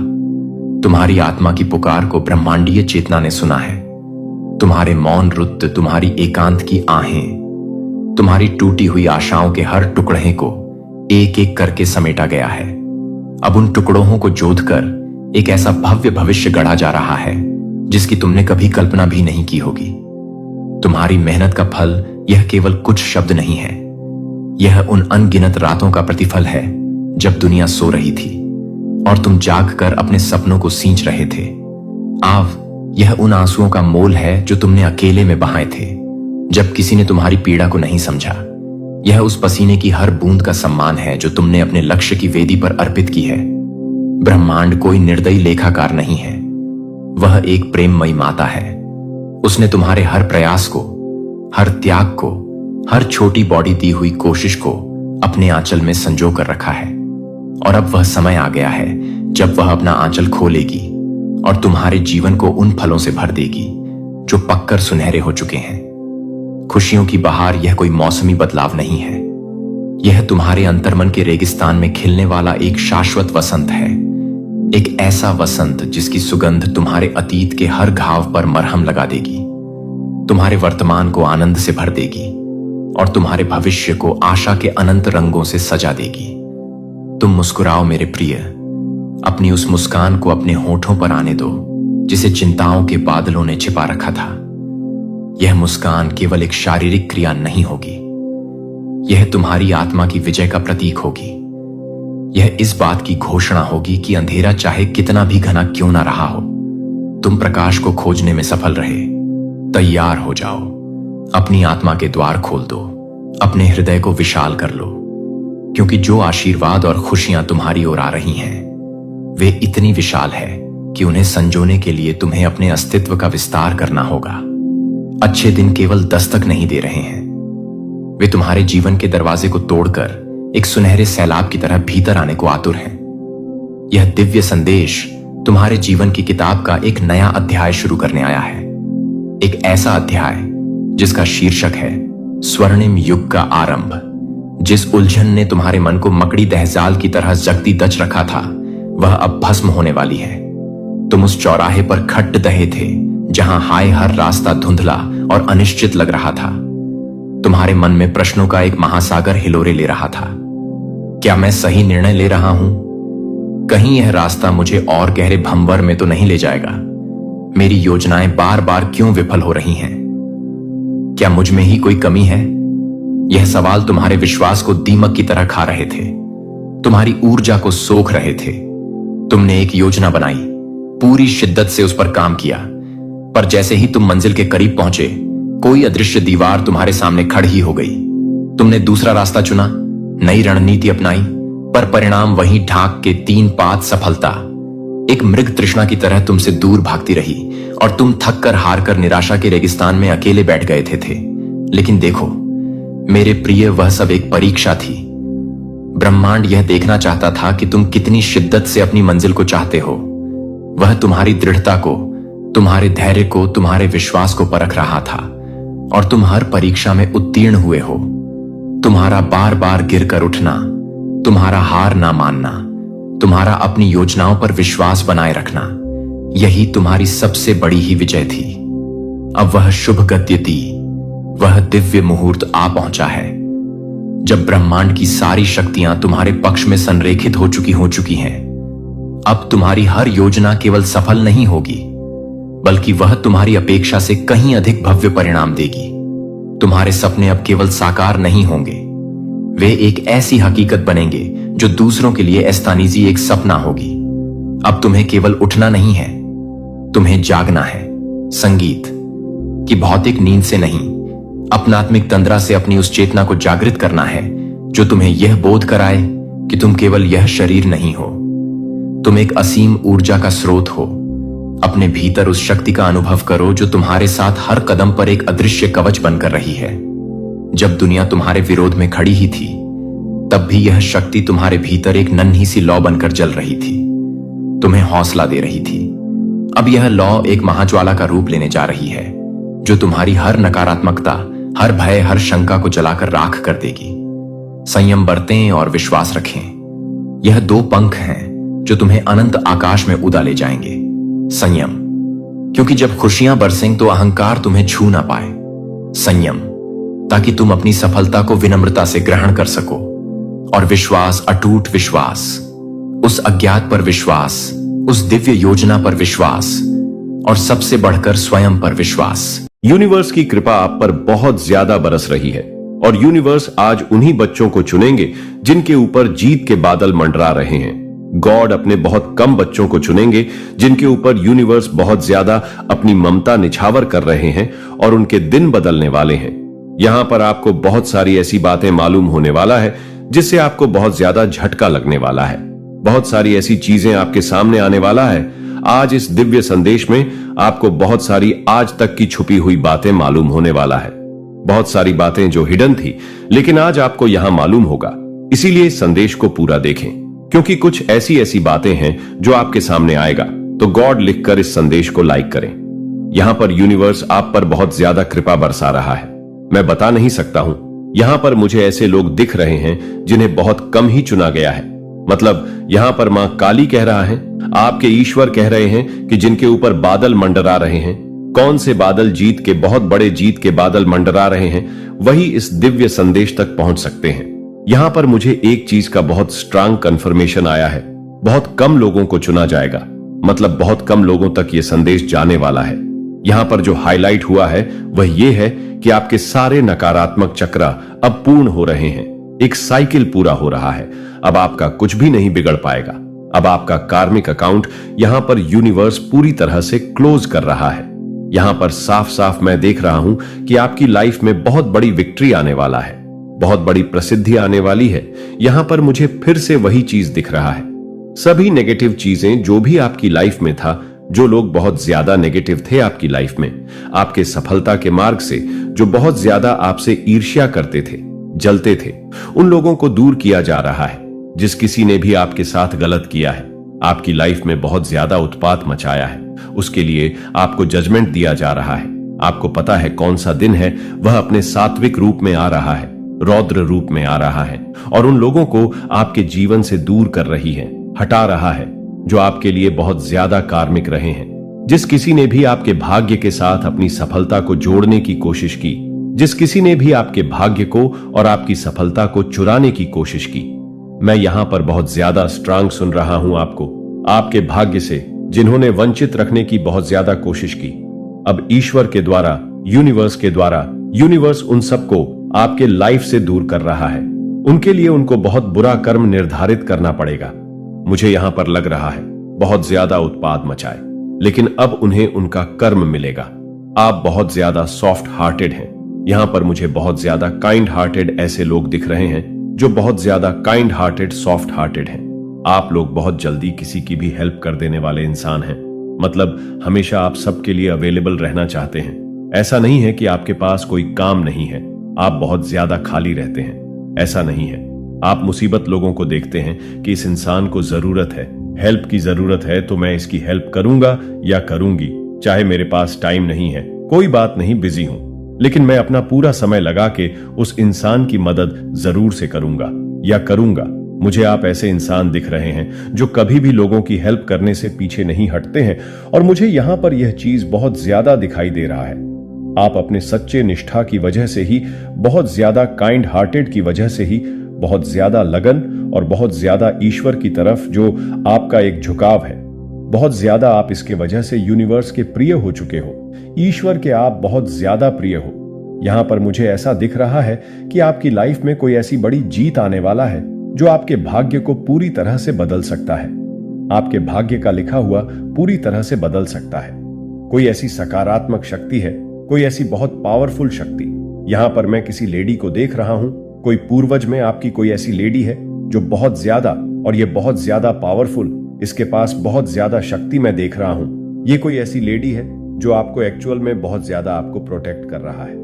तुम्हारी आत्मा की पुकार को ब्रह्मांडीय चेतना ने सुना है। तुम्हारे मौन नृत्य, तुम्हारी एकांत की आहें, तुम्हारी टूटी हुई आशाओं के हर टुकड़े को एक एक करके समेटा गया है अब उन टुकड़ों को जोड़कर एक ऐसा भव्य भविष्य गढ़ा जा रहा है जिसकी तुमने कभी कल्पना भी नहीं की होगी। तुम्हारी मेहनत का फल यह केवल कुछ शब्द नहीं है, यह उन अनगिनत रातों का प्रतिफल है जब दुनिया सो रही थी और तुम जागकर अपने सपनों को सींच रहे थे। यह उन आंसुओं का मोल है जो तुमने अकेले में बहाए थे जब किसी ने तुम्हारी पीड़ा को नहीं समझा। यह उस पसीने की हर बूंद का सम्मान है जो तुमने अपने लक्ष्य की वेदी पर अर्पित की है। ब्रह्मांड कोई निर्दयी लेखाकार नहीं है, वह एक प्रेममयी माता है। उसने तुम्हारे हर प्रयास को, हर त्याग को, हर छोटी बॉडी दी हुई कोशिश को अपने आंचल में संजो कर रखा है। और अब वह समय आ गया है जब वह अपना आंचल खोलेगी और तुम्हारे जीवन को उन फलों से भर देगी जो पककर सुनहरे हो चुके हैं। खुशियों की बहार यह कोई मौसमी बदलाव नहीं है, यह तुम्हारे अंतर्मन के रेगिस्तान में खिलने वाला एक शाश्वत वसंत है। एक ऐसा वसंत जिसकी सुगंध तुम्हारे अतीत के हर घाव पर मरहम लगा देगी, तुम्हारे वर्तमान को आनंद से भर देगी और तुम्हारे भविष्य को आशा के अनंत रंगों से सजा देगी। तुम मुस्कुराओ मेरे प्रिय, अपनी उस मुस्कान को अपने होठों पर आने दो जिसे चिंताओं के बादलों ने छिपा रखा था। यह मुस्कान केवल एक शारीरिक क्रिया नहीं होगी, यह तुम्हारी आत्मा की विजय का प्रतीक होगी। यह इस बात की घोषणा होगी कि अंधेरा चाहे कितना भी घना क्यों ना रहा हो, तुम प्रकाश को खोजने में सफल रहे। तैयार हो जाओ, अपनी आत्मा के द्वार खोल दो, अपने हृदय को विशाल कर लो, क्योंकि जो आशीर्वाद और खुशियां तुम्हारी ओर आ रही हैं वे इतनी विशाल है कि उन्हें संजोने के लिए तुम्हें अपने अस्तित्व का विस्तार करना होगा। अच्छे दिन केवल दस्तक नहीं दे रहे हैं, वे तुम्हारे जीवन के दरवाजे को तोड़कर एक सुनहरे सैलाब की तरह भीतर आने को आतुर हैं। यह दिव्य संदेश तुम्हारे जीवन की किताब का एक नया अध्याय शुरू करने आया है, एक ऐसा अध्याय जिसका शीर्षक है स्वर्णिम युग का आरंभ। जिस उलझन ने तुम्हारे मन को मकड़ी दहजाल की तरह जगती दच रखा था वह अब भस्म होने वाली है। तुम उस चौराहे पर खट दहे थे जहां हाय हर रास्ता धुंधला और अनिश्चित लग रहा था। तुम्हारे मन में प्रश्नों का एक महासागर हिलोरे ले रहा था। क्या मैं सही निर्णय ले रहा हूं? कहीं यह रास्ता मुझे और गहरे भंवर में तो नहीं ले जाएगा? मेरी योजनाएं बार बार क्यों विफल हो रही हैं? क्या मुझ में ही कोई कमी है? यह सवाल तुम्हारे विश्वास को दीमक की तरह खा रहे थे, तुम्हारी ऊर्जा को सोख रहे थे। तुमने एक योजना बनाई, पूरी शिद्दत से उस पर काम किया, पर जैसे ही तुम मंजिल के करीब पहुंचे कोई अदृश्य दीवार तुम्हारे सामने खड़ी हो गई। तुमने दूसरा रास्ता चुना, नई रणनीति अपनाई, पर परिणाम वहीं ढाक के 3 पात सफलता। एक मृग तृष्णा की तरह तुमसे दूर भागती रही और तुम थक कर हार कर निराशा के रेगिस्तान में अकेले बैठ गए थे। लेकिन देखो मेरे प्रिय, वह सब एक परीक्षा थी। ब्रह्मांड यह देखना चाहता था कि तुम कितनी शिद्दत से अपनी मंजिल को चाहते हो। वह तुम्हारी दृढ़ता को, तुम्हारे धैर्य को, तुम्हारे विश्वास को परख रहा था और तुम हर परीक्षा में उत्तीर्ण हुए हो। तुम्हारा बार बार गिरकर उठना, तुम्हारा हार ना मानना, तुम्हारा अपनी योजनाओं पर विश्वास बनाए रखना, यही तुम्हारी सबसे बड़ी ही विजय थी। अब वह शुभ गद्यति, वह दिव्य मुहूर्त आ पहुंचा है जब ब्रह्मांड की सारी शक्तियां तुम्हारे पक्ष में संरेखित हो चुकी हैं। अब तुम्हारी हर योजना केवल सफल नहीं होगी, बल्कि वह तुम्हारी अपेक्षा से कहीं अधिक भव्य परिणाम देगी। तुम्हारे सपने अब केवल साकार नहीं होंगे, वे एक ऐसी हकीकत बनेंगे जो दूसरों के लिए एस्तानीजी एक सपना होगी। अब तुम्हें केवल उठना नहीं है, तुम्हें जागना है। संगीत की भौतिक नींद से नहीं, अपनात्मिक तंद्रा से अपनी उस चेतना को जागृत करना है जो तुम्हें यह बोध कराए कि तुम केवल यह शरीर नहीं हो, तुम एक असीम ऊर्जा का स्रोत हो। अपने भीतर उस शक्ति का अनुभव करो जो तुम्हारे साथ हर कदम पर एक अदृश्य कवच बनकर रही है। जब दुनिया तुम्हारे विरोध में खड़ी ही थी, तब भी यह शक्ति तुम्हारे भीतर एक नन्ही सी लौ बनकर जल रही थी, तुम्हें हौसला दे रही थी। अब यह लौ एक महाज्वाला का रूप लेने जा रही है जो तुम्हारी हर नकारात्मकता, हर भय, हर शंका को जलाकर राख कर देगी। संयम बरतें और विश्वास रखें। यह 2 पंख हैं जो तुम्हें अनंत आकाश में उड़ा ले जाएंगे। संयम, क्योंकि जब खुशियां बरसें तो अहंकार तुम्हें छू ना पाए। संयम, ताकि तुम अपनी सफलता को विनम्रता से ग्रहण कर सको। और विश्वास, अटूट विश्वास, उस अज्ञात पर विश्वास, उस दिव्य योजना पर विश्वास और सबसे बढ़कर स्वयं पर विश्वास। यूनिवर्स की कृपा आप पर बहुत ज्यादा बरस रही है और यूनिवर्स आज उन्हीं बच्चों को चुनेंगे जिनके ऊपर जीत के बादल मंडरा रहे हैं। गॉड अपने बहुत कम बच्चों को चुनेंगे जिनके ऊपर यूनिवर्स बहुत ज्यादा अपनी ममता निछावर कर रहे हैं और उनके दिन बदलने वाले हैं। यहां पर आपको बहुत सारी ऐसी बातें मालूम होने वाला है जिससे आपको बहुत ज्यादा झटका लगने वाला है। बहुत सारी ऐसी चीजें आपके सामने आने वाला है। आज इस दिव्य संदेश में आपको बहुत सारी आज तक की छुपी हुई बातें मालूम होने वाला है। बहुत सारी बातें जो हिडन थी लेकिन आज आपको यहां मालूम होगा। इसीलिए इस संदेश को पूरा देखें क्योंकि कुछ ऐसी ऐसी बातें हैं जो आपके सामने आएगा। तो गॉड लिखकर इस संदेश को लाइक करें। यहां पर यूनिवर्स आप पर बहुत ज्यादा कृपा बरसा रहा है। मैं बता नहीं सकता हूं। यहां पर मुझे ऐसे लोग दिख रहे हैं जिन्हें बहुत कम ही चुना गया है। मतलब यहां पर मां काली कह रहा है, आपके ईश्वर कह रहे हैं कि जिनके ऊपर बादल मंडरा रहे हैं, कौन से बादल, जीत के बहुत बड़े जीत के बादल मंडरा रहे हैं, वही इस दिव्य संदेश तक पहुंच सकते हैं। यहां पर मुझे एक चीज का बहुत स्ट्रांग कंफर्मेशन आया है। बहुत कम लोगों को चुना जाएगा। मतलब बहुत कम लोगों तक यह संदेश जाने वाला है। यहां पर जो हाईलाइट हुआ है वह यह है कि आपके सारे नकारात्मक चक्र अब पूर्ण हो रहे हैं। एक साइकिल पूरा हो रहा है। अब आपका कुछ भी नहीं बिगड़ पाएगा। अब आपका कार्मिक अकाउंट यहां पर यूनिवर्स पूरी तरह से क्लोज कर रहा है। यहां पर साफ साफ मैं देख रहा हूं कि आपकी लाइफ में बहुत बड़ी विक्ट्री आने वाला है, बहुत बड़ी प्रसिद्धि आने वाली है। यहां पर मुझे फिर से वही चीज दिख रहा है। सभी नेगेटिव चीजें जो भी आपकी लाइफ में था, जो लोग बहुत ज्यादा नेगेटिव थे आपकी लाइफ में, आपके सफलता के मार्ग से जो बहुत ज्यादा आपसे ईर्ष्या करते थे, जलते थे, उन लोगों को दूर किया जा रहा है। जिस किसी ने भी आपके साथ गलत किया है, आपकी लाइफ में बहुत ज्यादा उत्पात मचाया है, उसके लिए आपको जजमेंट दिया जा रहा है। आपको पता है कौन सा दिन है, वह अपने सात्विक रूप में आ रहा है, रौद्र रूप में आ रहा है और उन लोगों को आपके जीवन से दूर कर रही है, हटा रहा है जो आपके लिए बहुत ज्यादा कार्मिक रहे हैं। जिस किसी ने भी आपके भाग्य के साथ अपनी सफलता को जोड़ने की कोशिश की, जिस किसी ने भी आपके भाग्य को और आपकी सफलता को चुराने की कोशिश की, मैं यहां पर बहुत ज्यादा स्ट्रांग सुन रहा हूं आपको। आपके भाग्य से जिन्होंने वंचित रखने की बहुत ज्यादा कोशिश की, अब ईश्वर के द्वारा, यूनिवर्स के द्वारा, यूनिवर्स उन सबको आपके लाइफ से दूर कर रहा है। उनके लिए उनको बहुत बुरा कर्म निर्धारित करना पड़ेगा। मुझे यहां पर लग रहा है बहुत ज्यादा उत्पाद मचाए, लेकिन अब उन्हें उनका कर्म मिलेगा। आप बहुत ज्यादा सॉफ्ट हार्टेड हैं। यहां पर मुझे बहुत ज्यादा काइंड हार्टेड ऐसे लोग दिख रहे हैं जो बहुत ज्यादा काइंड हार्टेड, सॉफ्ट हार्टेड हैं। आप लोग बहुत जल्दी किसी की भी हेल्प कर देने वाले इंसान हैं। मतलब हमेशा आप सबके लिए अवेलेबल रहना चाहते हैं। ऐसा नहीं है कि आपके पास कोई काम नहीं है, आप बहुत ज्यादा खाली रहते हैं। ऐसा नहीं है। आप मुसीबत लोगों को देखते हैं कि इस इंसान को जरूरत है, हेल्प की जरूरत है, तो मैं इसकी हेल्प करूंगा या करूंगी, चाहे मेरे पास टाइम नहीं है, कोई बात नहीं, बिजी हूं, लेकिन मैं अपना पूरा समय लगा के उस इंसान की मदद जरूर से करूंगा या करूंगा। मुझे आप ऐसे इंसान दिख रहे हैं जो कभी भी लोगों की हेल्प करने से पीछे नहीं हटते हैं और मुझे यहां पर यह चीज बहुत ज्यादा दिखाई दे रहा है। आप अपने सच्चे निष्ठा की वजह से ही, बहुत ज्यादा काइंड हार्टेड की वजह से ही, बहुत ज्यादा लगन और बहुत ज्यादा ईश्वर की तरफ जो आपका एक झुकाव है, बहुत ज्यादा आप इसके वजह से यूनिवर्स के प्रिय हो चुके हो। ईश्वर के आप बहुत ज्यादा प्रिय हो। यहां पर मुझे ऐसा दिख रहा है कि आपकी लाइफ में कोई ऐसी बड़ी जीत आने वाला है जो आपके भाग्य को पूरी तरह से बदल सकता है। आपके भाग्य का लिखा हुआ पूरी तरह से बदल सकता है। कोई ऐसी सकारात्मक शक्ति है, कोई ऐसी बहुत पावरफुल शक्ति। यहां पर मैं किसी लेडी को देख रहा हूं। कोई पूर्वज में आपकी कोई ऐसी लेडी है जो बहुत ज्यादा, और ये बहुत ज्यादा पावरफुल, इसके पास बहुत ज्यादा शक्ति मैं देख रहा हूं। ये कोई ऐसी लेडी है जो आपको एक्चुअल में बहुत ज्यादा आपको प्रोटेक्ट कर रहा है।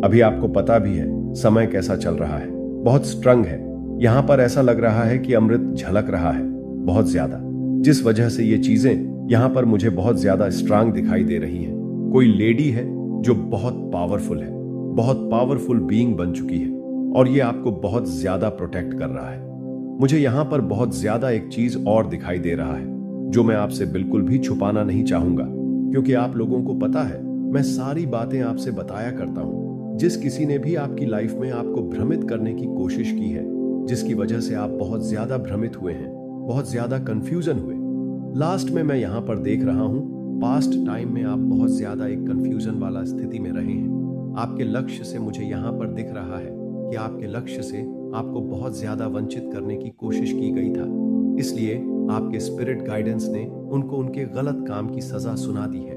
अभी आपको पता भी है समय कैसा चल रहा है, बहुत स्ट्रंग है। यहां पर ऐसा लग रहा है कि अमृत झलक रहा है बहुत ज्यादा, जिस वजह से ये चीजें यहां पर मुझे बहुत ज्यादा स्ट्रांग दिखाई दे रही हैं। कोई लेडी है जो बहुत पावरफुल है, बहुत पावरफुल बीइंग बन चुकी है और ये आपको बहुत ज्यादा प्रोटेक्ट कर रहा है। मुझे यहां पर बहुत ज्यादा एक चीज और दिखाई दे रहा है जो मैं आपसे बिल्कुल भी छुपाना नहीं चाहूंगा, क्योंकि आप लोगों को पता है मैं सारी बातें आपसे बताया करता हूं। जिस किसी ने भी आपकी लाइफ में आपको भ्रमित करने की कोशिश की है, जिसकी वजह से आप बहुत ज्यादा भ्रमित हुए हैं, बहुत ज्यादा कंफ्यूजन हुए। लास्ट में मैं यहां पर देख रहा हूं पास्ट टाइम में आप बहुत ज्यादा एक कंफ्यूजन वाला स्थिति में रहे हैं। आपके लक्ष्य से मुझे यहां पर दिख रहा है कि आपके लक्ष्य से आपको बहुत ज्यादा वंचित करने की कोशिश की गई था, इसलिए आपके स्पिरिट गाइडेंस ने उनको उनके गलत काम की सजा सुना दी है।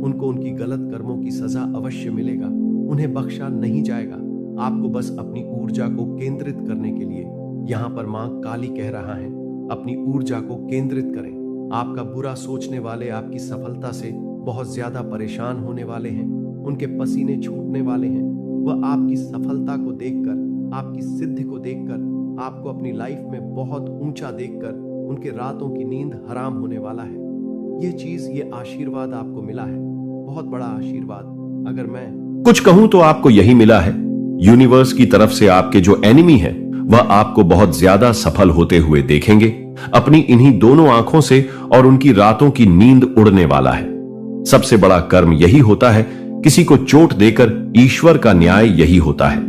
उनको उनकी गलत कर्मों की सजा अवश्य मिलेगा, उन्हें बख्शा नहीं जाएगा। आपको बस अपनी ऊर्जा को केंद्रित करने के लिए यहाँ पर माँ काली कह रहा है, अपनी ऊर्जा को केंद्रित करें। आपका बुरा सोचने वाले आपकी सफलता से बहुत ज्यादा परेशान होने वाले हैं, उनके पसीने छूटने वाले हैं। वह आपकी सफलता को देखकर, आपकी सिद्धि को देखकर, आपको अपनी लाइफ में बहुत ऊंचा देखकर उनके रातों की नींद हराम होने वाला है। ये चीज, ये आशीर्वाद आपको मिला है, बहुत बड़ा आशीर्वाद। अगर मैं कुछ कहूं तो आपको यही मिला है। यूनिवर्स की तरफ से आपके जो एनिमी है वह आपको बहुत ज्यादा सफल होते हुए देखेंगे अपनी इन्हीं दोनों आंखों से, और उनकी रातों की नींद उड़ने वाला है। सबसे बड़ा कर्म यही होता है, किसी को चोट देकर ईश्वर का न्याय यही होता है।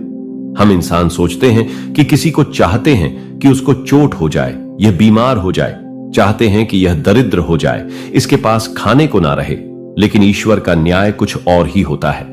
हम इंसान सोचते हैं कि किसी को चाहते हैं कि उसको चोट हो जाए, यह बीमार हो जाए, चाहते हैं कि यह दरिद्र हो जाए, इसके पास खाने को ना रहे, लेकिन ईश्वर का न्याय कुछ और ही होता है।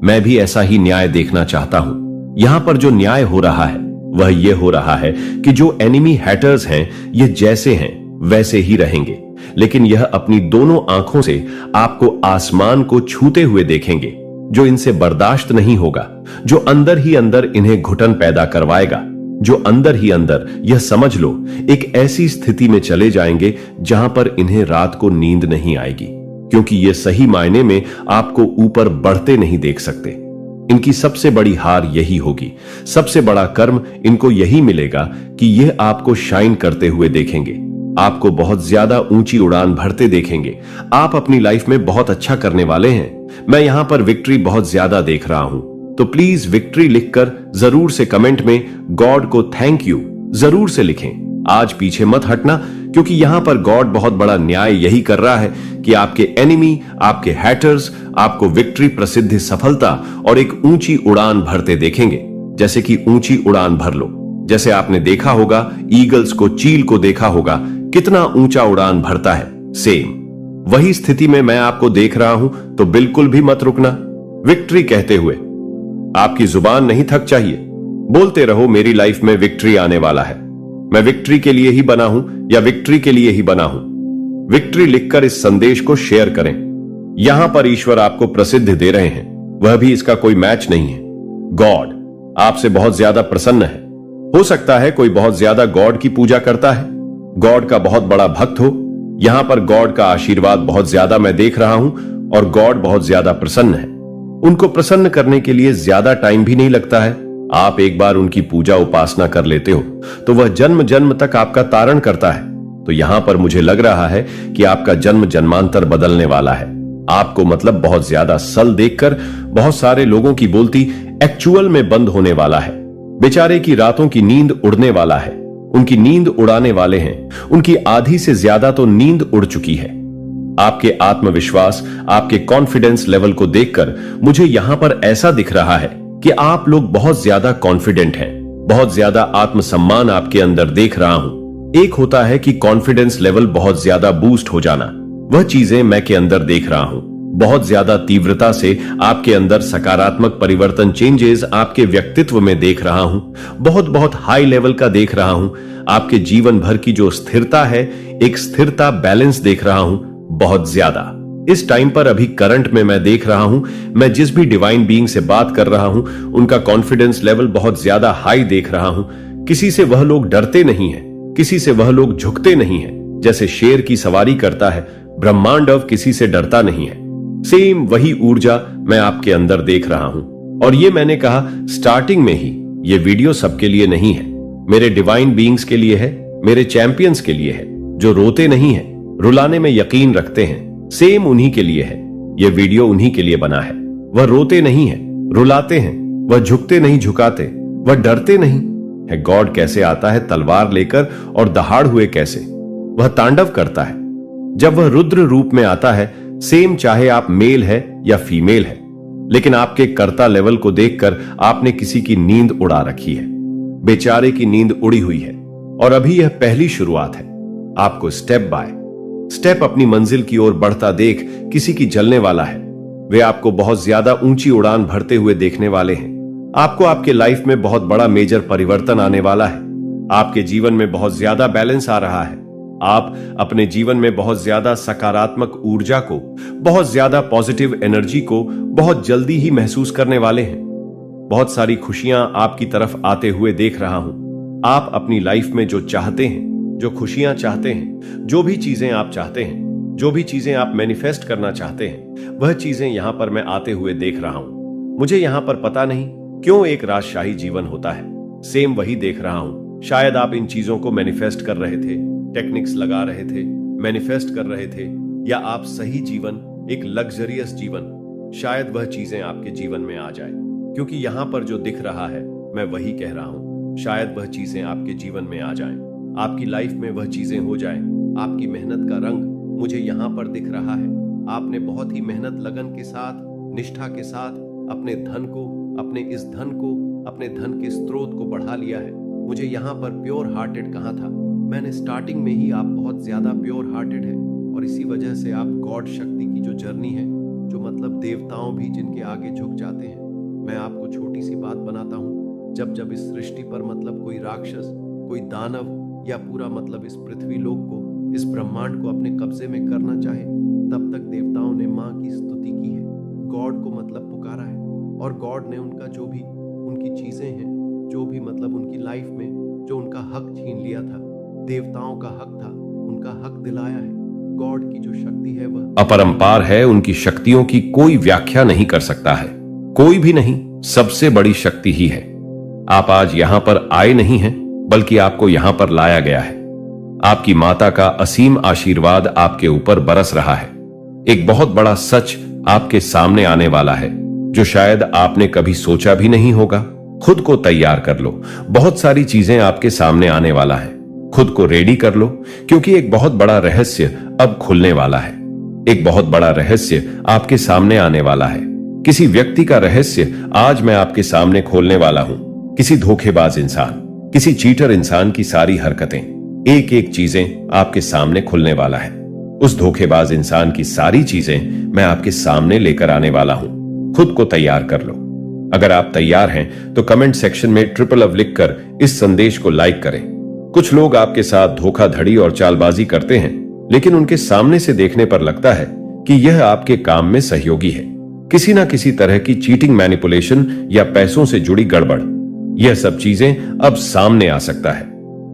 मैं भी ऐसा ही न्याय देखना चाहता हूं। यहां पर जो न्याय हो रहा है वह यह हो रहा है कि जो एनिमी हैटर्स हैं, ये जैसे हैं वैसे ही रहेंगे, लेकिन यह अपनी दोनों आंखों से आपको आसमान को छूते हुए देखेंगे, जो इनसे बर्दाश्त नहीं होगा, जो अंदर ही अंदर इन्हें घुटन पैदा करवाएगा, जो अंदर ही अंदर, यह समझ लो, एक ऐसी स्थिति में चले जाएंगे जहां पर इन्हें रात को नींद नहीं आएगी, क्योंकि ये सही मायने में आपको ऊपर बढ़ते नहीं देख सकते। इनकी सबसे बड़ी हार यही होगी, सबसे बड़ा कर्म इनको यही मिलेगा कि यह आपको शाइन करते हुए देखेंगे, आपको बहुत ज्यादा ऊंची उड़ान भरते देखेंगे। आप अपनी लाइफ में बहुत अच्छा करने वाले हैं। मैं यहां पर विक्ट्री बहुत ज्यादा देख रहा हूं, तो प्लीज विक्ट्री लिखकर जरूर से कमेंट में गॉड को थैंक यू जरूर से लिखें। आज पीछे मत हटना, क्योंकि यहां पर गॉड बहुत बड़ा न्याय यही कर रहा है कि आपके एनिमी, आपके हैटर्स आपको विक्ट्री, प्रसिद्धि, सफलता और एक ऊंची उड़ान भरते देखेंगे। जैसे कि ऊंची उड़ान भर लो, जैसे आपने देखा होगा ईगल्स को, चील को देखा होगा कितना ऊंचा उड़ान भरता है, सेम वही स्थिति में मैं आपको देख रहा हूं, तो बिल्कुल भी मत रुकना। विक्ट्री कहते हुए आपकी जुबान नहीं थक चाहिए, बोलते रहो मेरी लाइफ में विक्ट्री आने वाला है, मैं विक्ट्री के लिए ही बना हूं या विक्ट्री के लिए ही बना हूं। विक्ट्री लिखकर इस संदेश को शेयर करें। यहां पर ईश्वर आपको प्रसिद्ध दे रहे हैं, वह भी इसका कोई मैच नहीं है। गॉड आपसे बहुत ज्यादा प्रसन्न है। हो सकता है कोई बहुत ज्यादा गॉड की पूजा करता है, गॉड का बहुत बड़ा भक्त हो। यहां पर गॉड का आशीर्वाद बहुत ज्यादा मैं देख रहा हूं और गॉड बहुत ज्यादा प्रसन्न है। उनको प्रसन्न करने के लिए ज्यादा टाइम भी नहीं लगता है। आप एक बार उनकी पूजा उपासना कर लेते हो तो वह जन्म जन्म तक आपका तारण करता है। तो यहां पर मुझे लग रहा है कि आपका जन्म जन्मांतर बदलने वाला है। आपको मतलब बहुत ज्यादा सल देखकर बहुत सारे लोगों की बोलती एक्चुअल में बंद होने वाला है। बेचारे की रातों की नींद उड़ने वाला है, उनकी नींद उड़ाने वाले हैं। उनकी आधी से ज्यादा तो नींद उड़ चुकी है। आपके आत्मविश्वास, आपके कॉन्फिडेंस लेवल को देखकर मुझे यहां पर ऐसा दिख रहा है कि आप लोग बहुत ज्यादा कॉन्फिडेंट हैं, बहुत ज्यादा आत्मसम्मान आपके अंदर देख रहा हूं। एक होता है कि कॉन्फिडेंस लेवल बहुत ज्यादा बूस्ट हो जाना, वह चीजें मैं के अंदर देख रहा हूं। बहुत ज्यादा तीव्रता से आपके अंदर सकारात्मक परिवर्तन, चेंजेस आपके व्यक्तित्व में देख रहा हूं। बहुत बहुत हाई लेवल का देख रहा हूं। आपके जीवन भर की जो स्थिरता है, एक स्थिरता, बैलेंस देख रहा हूं बहुत ज्यादा। इस टाइम पर अभी करंट में मैं देख रहा हूं, मैं जिस भी डिवाइन बीइंग से बात कर रहा हूं उनका कॉन्फिडेंस लेवल बहुत ज्यादा हाई देख रहा हूं। किसी से वह लोग डरते नहीं हैं, किसी से वह लोग झुकते नहीं हैं। जैसे शेर की सवारी करता है, ब्रह्मांड अब किसी से डरता नहीं है। सेम वही ऊर्जा मैं आपके अंदर देख रहा हूं। और ये मैंने कहा स्टार्टिंग में ही, ये वीडियो सबके लिए नहीं है, मेरे डिवाइन बीइंग्स के लिए है, मेरे चैंपियंस के लिए है, जो रोते नहीं है, रुलाने में यकीन रखते हैं। सेम उन्हीं के लिए है, यह वीडियो उन्हीं के लिए बना है। वह रोते नहीं है, रुलाते हैं, वह झुकते नहीं झुकाते, वह डरते नहीं है। गॉड कैसे आता है तलवार लेकर और दहाड़ हुए कैसे, वह तांडव करता है। जब वह रुद्र रूप में आता है, सेम चाहे आप मेल है या फीमेल है, लेकिन आपके कर्ता लेवल को देखकर आपने किसी की नींद उड़ा रखी है। बेचारे की नींद उड़ी हुई है और अभी यह पहली शुरुआत है। आपको स्टेप बाय स्टेप अपनी मंजिल की ओर बढ़ता देख किसी की जलने वाला है। वे आपको बहुत ज्यादा ऊंची उड़ान भरते हुए देखने वाले हैं। आपको आपके लाइफ में बहुत बड़ा मेजर परिवर्तन आने वाला है। आपके जीवन में बहुत ज्यादा बैलेंस आ रहा है। आप अपने जीवन में बहुत ज्यादा सकारात्मक ऊर्जा को, बहुत ज्यादा पॉजिटिव एनर्जी को बहुत जल्दी ही महसूस करने वाले हैं। बहुत सारी खुशियां आपकी तरफ आते हुए देख रहा हूं। आप अपनी लाइफ में जो चाहते हैं, जो खुशियां चाहते हैं, जो भी चीजें आप चाहते हैं, जो भी चीजें आप मैनिफेस्ट करना चाहते हैं, वह चीजें यहां पर मैं आते हुए देख रहा हूं। मुझे यहां पर पता नहीं क्यों एक राजशाही जीवन होता है, सेम वही देख रहा हूं। शायद आप इन चीजों को मैनिफेस्ट कर रहे थे, टेक्निक्स लगा रहे थे, मैनिफेस्ट कर रहे थे, या आप सही जीवन, एक लग्जरियस जीवन, शायद वह चीजें आपके जीवन में आ जाए। क्योंकि यहां पर जो दिख रहा है मैं वही कह रहा हूं। शायद वह चीजें आपके जीवन में आ जाएं, आपकी लाइफ में वह चीजें हो जाएं। आपकी मेहनत का रंग मुझे यहां पर दिख रहा है। आपने बहुत ही मेहनत, लगन के साथ, निष्ठा के साथ अपने धन को, अपने इस धन को, अपने धन के स्रोत को बढ़ा लिया है। मुझे यहाँ पर प्योर हार्टेड कहा था। मैंने स्टार्टिंग में ही, आप बहुत ज्यादा प्योर हार्टेड है और इसी वजह से आप गॉड शक्ति की जो जर्नी है, जो मतलब देवताओं भी जिनके आगे झुक जाते हैं। मैं आपको छोटी सी बात बनाता हूँ, जब जब इस सृष्टि पर मतलब कोई राक्षस, कोई दानव या पूरा मतलब इस पृथ्वी लोक को, इस ब्रह्मांड को अपने कब्जे में करना चाहे, तब तक देवताओं ने माँ की स्तुति की है, गॉड को मतलब पुकारा है, और गॉड ने उनका जो भी उनकी चीजें हैं, जो भी मतलब उनकी लाइफ में जो उनका हक छीन लिया था, देवताओं का हक था, उनका हक दिलाया है। गॉड की जो शक्ति है वह अपरंपार है। उनकी शक्तियों की कोई व्याख्या नहीं कर सकता है, कोई भी नहीं। सबसे बड़ी शक्ति ही है। आप आज यहां पर आए नहीं हैं, बल्कि आपको यहां पर लाया गया है। आपकी माता का असीम आशीर्वाद आपके ऊपर बरस रहा है। एक बहुत बड़ा सच आपके सामने आने वाला है, जो शायद आपने कभी सोचा भी नहीं होगा। खुद को तैयार कर लो, बहुत सारी चीजें आपके सामने आने वाला है। खुद को रेडी कर लो, क्योंकि एक बहुत बड़ा रहस्य अब खुलने वाला है। एक बहुत बड़ा रहस्य आपके सामने आने वाला है। किसी व्यक्ति का रहस्य आज मैं आपके सामने खोलने वाला हूं। किसी धोखेबाज इंसान, किसी चीटर इंसान की सारी हरकतें, एक एक चीजें आपके सामने खुलने वाला है। उस धोखेबाज इंसान की सारी चीजें मैं आपके सामने लेकर आने वाला हूं। खुद को तैयार कर लो। अगर आप तैयार हैं तो कमेंट सेक्शन में ट्रिपल लिखकर इस संदेश को लाइक करें। कुछ लोग आपके साथ धोखाधड़ी और चालबाजी करते हैं, लेकिन उनके सामने से देखने पर लगता है कि यह आपके काम में सहयोगी है। किसी ना किसी तरह की चीटिंग, मैनिपुलेशन या पैसों से जुड़ी गड़बड़, यह सब चीजें अब सामने आ सकता है।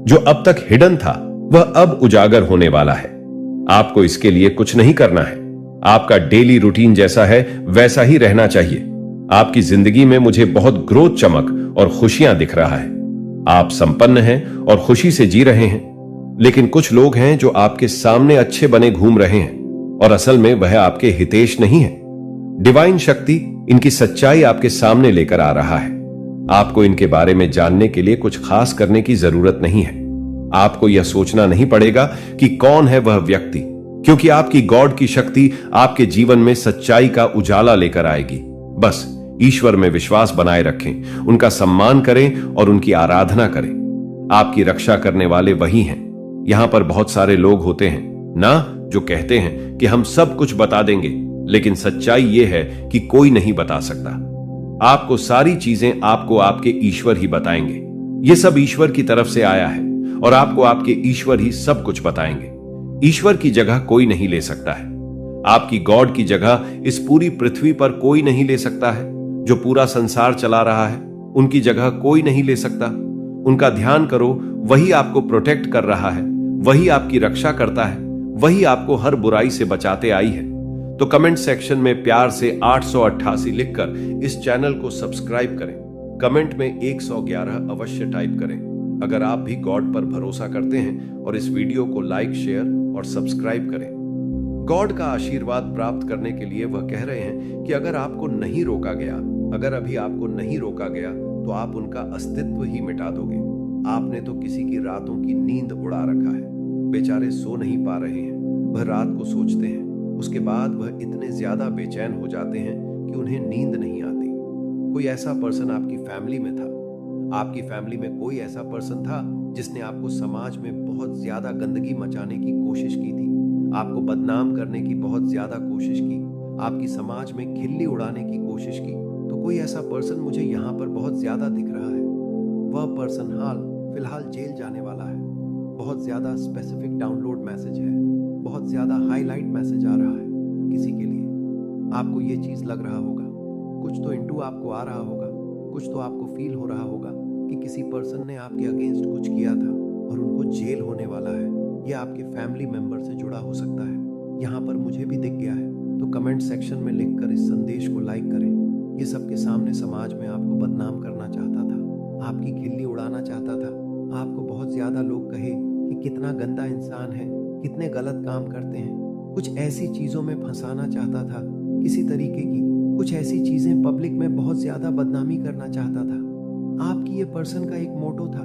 जो अब तक हिडन था वह अब उजागर होने वाला है। आपको इसके लिए कुछ नहीं करना है। आपका डेली रूटीन जैसा है वैसा ही रहना चाहिए। आपकी जिंदगी में मुझे बहुत ग्रोथ, चमक और खुशियां दिख रहा है। आप संपन्न हैं और खुशी से जी रहे हैं। लेकिन कुछ लोग हैं जो आपके सामने अच्छे बने घूम रहे हैं और असल में वह आपके हितेश नहीं है। डिवाइन शक्ति इनकी सच्चाई आपके सामने लेकर आ रहा है। आपको इनके बारे में जानने के लिए कुछ खास करने की जरूरत नहीं है। आपको यह सोचना नहीं पड़ेगा कि कौन है वह व्यक्ति, क्योंकि आपकी गॉड की शक्ति आपके जीवन में सच्चाई का उजाला लेकर आएगी। बस ईश्वर में विश्वास बनाए रखें, उनका सम्मान करें और उनकी आराधना करें। आपकी रक्षा करने वाले वही हैं। यहां पर बहुत सारे लोग होते हैं ना, जो कहते हैं कि हम सब कुछ बता देंगे, लेकिन सच्चाई यह है कि कोई नहीं बता सकता। आपको सारी चीजें आपको आपके ईश्वर ही बताएंगे। यह सब ईश्वर की तरफ से आया है और आपको आपके ईश्वर ही सब कुछ बताएंगे। ईश्वर की जगह कोई नहीं ले सकता है। आपकी गॉड की जगह इस पूरी पृथ्वी पर कोई नहीं ले सकता है। जो पूरा संसार चला रहा है, उनकी जगह कोई नहीं ले सकता। उनका ध्यान करो, वही आपको प्रोटेक्ट कर रहा है, वही आपकी रक्षा करता है, वही आपको हर बुराई से बचाते आई है। तो कमेंट सेक्शन में प्यार से 888 लिखकर इस चैनल को सब्सक्राइब करें। कमेंट में 111 अवश्य टाइप करें अगर आप भी गॉड पर भरोसा करते हैं, और इस वीडियो को लाइक, शेयर और सब्सक्राइब करें। गॉड का आशीर्वाद प्राप्त करने के लिए वह कह रहे हैं कि अगर आपको नहीं रोका गया, अगर अभी आपको नहीं रोका गया, तो आप उनका अस्तित्व ही मिटा दोगे। आपने तो किसी की रातों की नींद उड़ा रखा है। बेचारे सो नहीं पा रहे हैं, वह रात को सोचते हैं, उसके बाद वह इतने ज्यादा बेचैन हो जाते हैं कि उन्हें नींद नहीं आती। कोई ऐसा पर्सन आपकी फैमिली में था, आपकी फैमिली में कोई ऐसा पर्सन था जिसने आपको समाज में बहुत ज्यादा गंदगी मचाने की कोशिश की थी, आपको बदनाम करने की बहुत ज्यादा कोशिश की, आपकी समाज में खिल्ली उड़ाने की कोशिश की। तो कोई ऐसा पर्सन मुझे यहाँ पर बहुत ज्यादा दिख रहा है। वह पर्सन फिलहाल जेल जाने वाला है। बहुत ज्यादा स्पेसिफिक डाउनलोड मैसेज है, बहुत ज्यादा हाईलाइट मैसेज आ रहा है किसी के लिए। आपको ये चीज लग रहा होगा, कुछ तो इंटू आपको आ रहा होगा, कुछ तो आपको फील हो रहा होगा कि किसी पर्सन ने आपके अगेंस्ट कुछ किया था और उनको जेल होने वाला है, या आपके फैमिली मेंबर से जुड़ा हो सकता है। यहाँ पर मुझे भी दिख गया है, तो कमेंट सेक्शन में लिखकर इस संदेश को लाइक करें। ये सबके सामने समाज में आपको बदनाम करना चाहता था, आपकी खिल्ली उड़ाना चाहता था, आपको बहुत ज्यादा लोग कहे कि कितना गंदा इंसान है, कितने गलत काम करते हैं, कुछ ऐसी चीजों में फंसाना चाहता था, किसी तरीके की कुछ ऐसी चीजें पब्लिक में बहुत ज्यादा बदनामी करना चाहता था। आपकी ये पर्सन का एक मोटो था,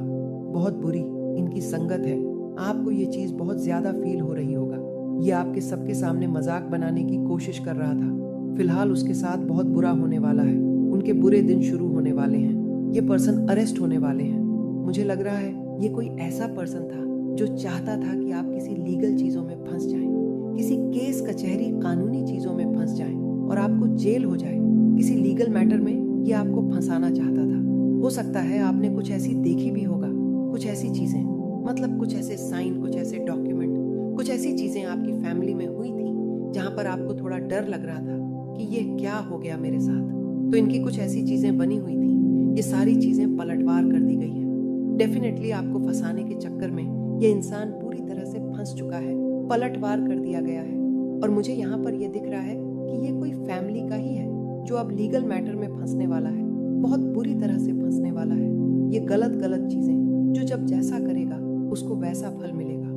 बहुत बुरी इनकी संगत है। आपको ये चीज बहुत ज्यादा फील हो रही होगा। ये आपके सबके सामने मजाक बनाने की कोशिश कर रहा था। फिलहाल उसके साथ बहुत बुरा होने वाला है, उनके बुरे दिन शुरू होने वाले हैं। ये पर्सन अरेस्ट होने वाले हैं। मुझे लग रहा है ये कोई ऐसा पर्सन था जो चाहता था कि आप किसी लीगल चीजों में फंस जाएं, किसी केस कचहरी कानूनी चीजों में फंस जाएं और आपको जेल हो जाए। किसी लीगल मैटर में ये आपको फंसाना चाहता था। हो सकता है आपने कुछ ऐसी देखी भी होगा, कुछ ऐसी चीजें, मतलब कुछ ऐसे साइन, कुछ ऐसे डॉक्यूमेंट, कुछ ऐसी चीजें आपकी फैमिली में हुई थी जहां पर आपको थोड़ा डर लग रहा था कि ये क्या हो गया मेरे साथ। तो इनकी कुछ ऐसी चीजें बनी हुई थी, ये सारी चीजें पलटवार कर दी गई है। डेफिनेटली आपको फंसाने के चक्कर में ये इंसान पूरी तरह से फंस चुका है, पलटवार कर दिया गया है। और मुझे यहाँ पर ये दिख रहा है कि ये कोई फैमिली का ही है जो अब लीगल मैटर में फंसने वाला है, बहुत बुरी तरह से फंसने वाला है। ये गलत चीजें जो जब जैसा करेगा उसको वैसा फल मिलेगा।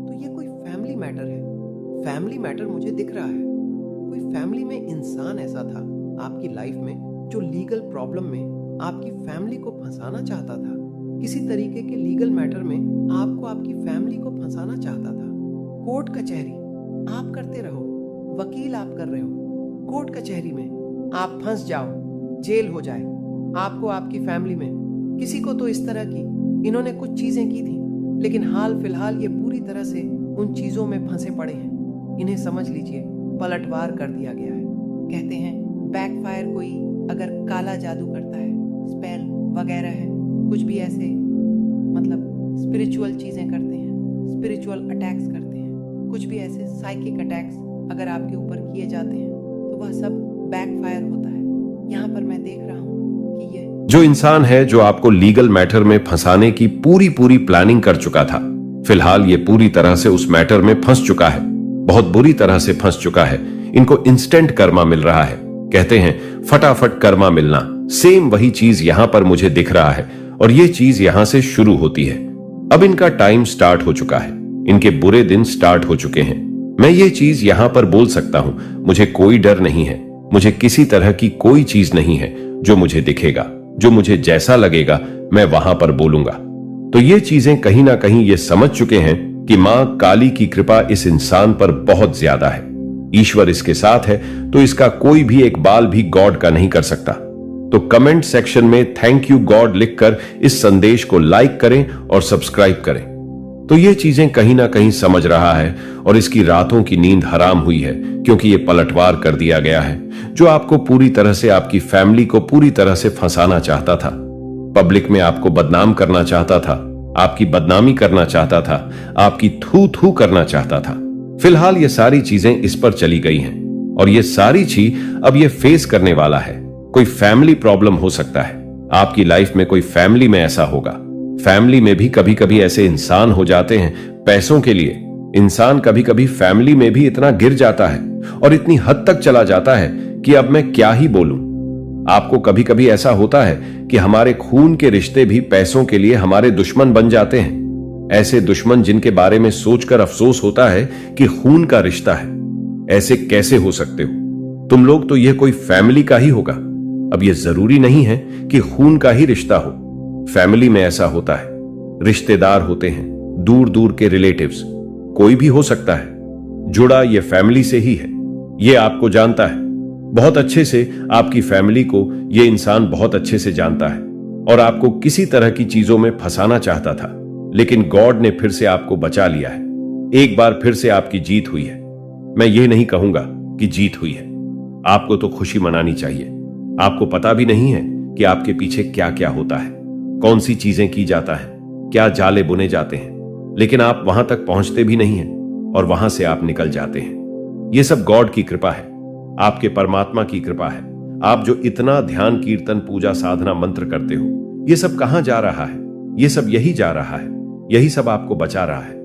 तो ये कोई फैमिली मैटर है। फैमिली मैटर मुझे दिख रहा है। कोई फैमिली में इंसान ऐसा था आपकी लाइफ में जो लीगल प्रॉब्लम में आपकी फैमिली को फंसाना चाहता था। किसी तरीके के लीगल मैटर में आपको आपकी फैमिली को फंसाना चाहता था। कोर्ट कचहरी आप करते रहो, वकील आप कर रहे हो, कोर्ट कचहरी में आप फंस जाओ, जेल हो जाए। आपको आपकी फैमिली में किसी को तो इस तरह की इन्होंने कुछ चीजें की थी, लेकिन हाल फिलहाल ये पूरी तरह से उन चीजों में फंसे पड़े हैं। इन्हें समझ लीजिए पलटवार कर दिया गया है। कहते हैं बैकफायर कोई अगर काला जादू करता है, स्पेल वगैरह है, कुछ भी ऐसे मतलब स्पिरिचुअल चीजें करते हैं, स्पिरिचुअल अटैक्स करते हैं, कुछ भी ऐसे साइकिक अटैक्स अगर आपके ऊपर किए जाते हैं तो वह सब बैकफायर होता है। यहाँ पर मैं देख रहा हूँ कि ये जो इंसान है जो आपको लीगल मैटर में फंसाने की पूरी प्लानिंग कर चुका था, फिलहाल ये पूरी तरह से उस मैटर में फंस चुका है, बहुत बुरी तरह से फंस चुका है। इनको इंस्टेंट कर्मा मिल रहा है। कहते हैं फटाफट कर्मा मिलना, सेम वही चीज यहां पर मुझे दिख रहा है और ये चीज यहां से शुरू होती है। अब इनका टाइम स्टार्ट हो चुका है, इनके बुरे दिन स्टार्ट हो चुके हैं। मैं ये चीज यहां पर बोल सकता हूं, मुझे कोई डर नहीं है, मुझे किसी तरह की कोई चीज नहीं है। जो मुझे दिखेगा, जो मुझे जैसा लगेगा, मैं वहां पर बोलूंगा। तो ये चीजें कहीं ना कहीं ये समझ चुके हैं कि मां काली की कृपा इस इंसान पर बहुत ज्यादा है। ईश्वर इसके साथ है तो इसका कोई भी एक बाल भी गॉड का नहीं कर सकता। तो कमेंट सेक्शन में थैंक यू गॉड लिखकर इस संदेश को लाइक करें और सब्सक्राइब करें। तो ये चीजें कहीं ना कहीं समझ रहा है और इसकी रातों की नींद हराम हुई है, क्योंकि ये पलटवार कर दिया गया है। जो आपको पूरी तरह से, आपकी फैमिली को पूरी तरह से फंसाना चाहता था, पब्लिक में आपको बदनाम करना चाहता था, आपकी बदनामी करना चाहता था, आपकी थू करना चाहता था। फिलहाल ये सारी चीजें इस पर चली गई हैं और ये सारी चीज अब ये फेस करने वाला है। कोई फैमिली प्रॉब्लम हो सकता है, आपकी लाइफ में कोई फैमिली में ऐसा होगा। फैमिली में भी कभी कभी ऐसे इंसान हो जाते हैं पैसों के लिए। इंसान कभी कभी फैमिली में भी इतना गिर जाता है और इतनी हद तक चला जाता है कि अब मैं क्या ही बोलूं। आपको कभी कभी ऐसा होता है कि हमारे खून के रिश्ते भी पैसों के लिए हमारे दुश्मन बन जाते हैं। ऐसे दुश्मन जिनके बारे में सोचकर अफसोस होता है कि खून का रिश्ता है। ऐसे कैसे हो सकते हो तुम लोग? तो यह कोई फैमिली का ही होगा। अब यह जरूरी नहीं है कि खून का ही रिश्ता हो। फैमिली में ऐसा होता है, रिश्तेदार होते हैं, दूर दूर के रिलेटिव्स, कोई भी हो सकता है। जुड़ा ये फैमिली से ही है। ये आपको जानता है बहुत अच्छे से, आपकी फैमिली को ये इंसान बहुत अच्छे से जानता है। और आपको किसी तरह की चीजों में फंसाना चाहता था, लेकिन गॉड ने फिर से आपको बचा लिया है। एक बार फिर से आपकी जीत हुई है। मैं ये नहीं कहूंगा कि जीत हुई है, आपको तो खुशी मनानी चाहिए। आपको पता भी नहीं है कि आपके पीछे क्या क्या होता है, कौन सी चीजें की जाता है, क्या जाले बुने जाते हैं, लेकिन आप वहां तक पहुंचते भी नहीं हैं और वहां से आप निकल जाते हैं। यह सब गॉड की कृपा है, आपके परमात्मा की कृपा है। आप जो इतना ध्यान, कीर्तन, पूजा, साधना, मंत्र करते हो, ये सब कहां जा रहा है? ये सब यही जा रहा है, यही सब आपको बचा रहा है।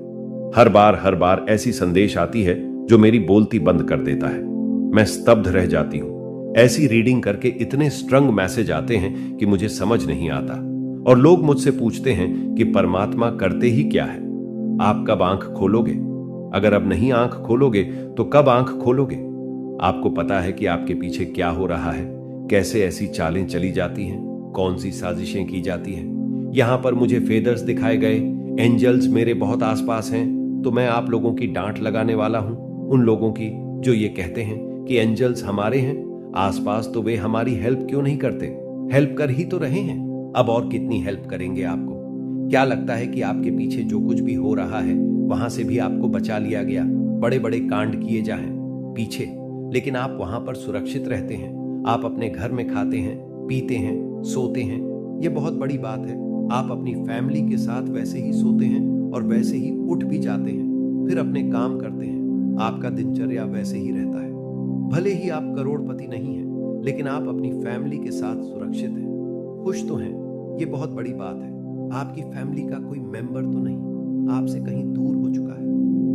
हर बार ऐसी संदेश आती है जो मेरी बोलती बंद कर देता है। मैं स्तब्ध रह जाती हूं। ऐसी रीडिंग करके इतने स्ट्रंग मैसेज आते हैं कि मुझे समझ नहीं आता। और लोग मुझसे पूछते हैं कि परमात्मा करते ही क्या है? आप कब आंख खोलोगे? अगर अब नहीं आंख खोलोगे तो कब आंख खोलोगे? आपको पता है कि आपके पीछे क्या हो रहा है, कैसे ऐसी चालें चली जाती हैं, कौन सी साजिशें की जाती हैं। यहां पर मुझे फेदर्स दिखाए गए, एंजल्स मेरे बहुत आसपास हैं, तो मैं आप लोगों की डांट लगाने वाला हूं, उन लोगों की जो ये कहते हैं कि एंजल्स हमारे हैं आसपास, तो वे हमारी हेल्प क्यों नहीं करते? हेल्प कर ही तो रहे हैं, अब और कितनी हेल्प करेंगे आपको? क्या लगता है कि आपके पीछे जो कुछ भी हो रहा है वहां से भी आपको बचा लिया गया? बड़े बड़े कांड किए जाएं पीछे, लेकिन आप वहां पर सुरक्षित रहते हैं। आप अपने घर में खाते हैं, पीते हैं, सोते हैं, ये बहुत बड़ी बात है। आप अपनी फैमिली के साथ वैसे ही सोते हैं और वैसे ही उठ भी जाते हैं, फिर अपने काम करते हैं। आपका दिनचर्या वैसे ही रहता है। भले ही आप करोड़पति नहीं हैं, लेकिन आप अपनी फैमिली के साथ सुरक्षित हैं, खुश तो हैं। ये बहुत बड़ी बात है। आपकी फैमिली का कोई मेंबर तो नहीं आपसे कहीं दूर हो चुका है?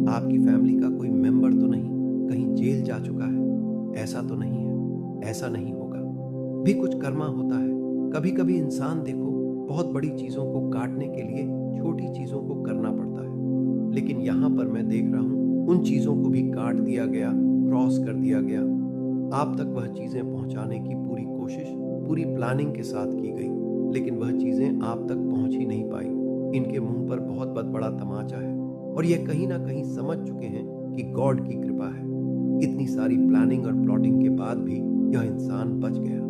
आपकी फैमिली का कोई मेंबर तो नहीं कहीं जेल जा चुका है? ऐसा तो नहीं है, ऐसा नहीं होगा। भी कुछ कर्मा होता है। कभी कभी इंसान देखो बहुत बड़ी चीजों को काटने के लिए छोटी चीजों को करना पड़ता है, लेकिन यहां पर मैं देख रहा हूं उन चीजों को भी काट दिया गया, क्रॉस कर दिया गया। आप तक वह चीजें पहुंचाने की पूरी कोशिश, पूरी प्लानिंग के साथ की गई, लेकिन वह चीजें आप तक पहुंच ही नहीं पाई। इनके मुंह पर बहुत बड़ा तमाचा है और यह कहीं ना कहीं समझ चुके हैं कि गॉड की कृपा है। इतनी सारी प्लानिंग और प्लॉटिंग के बाद भी यह इंसान बच गया।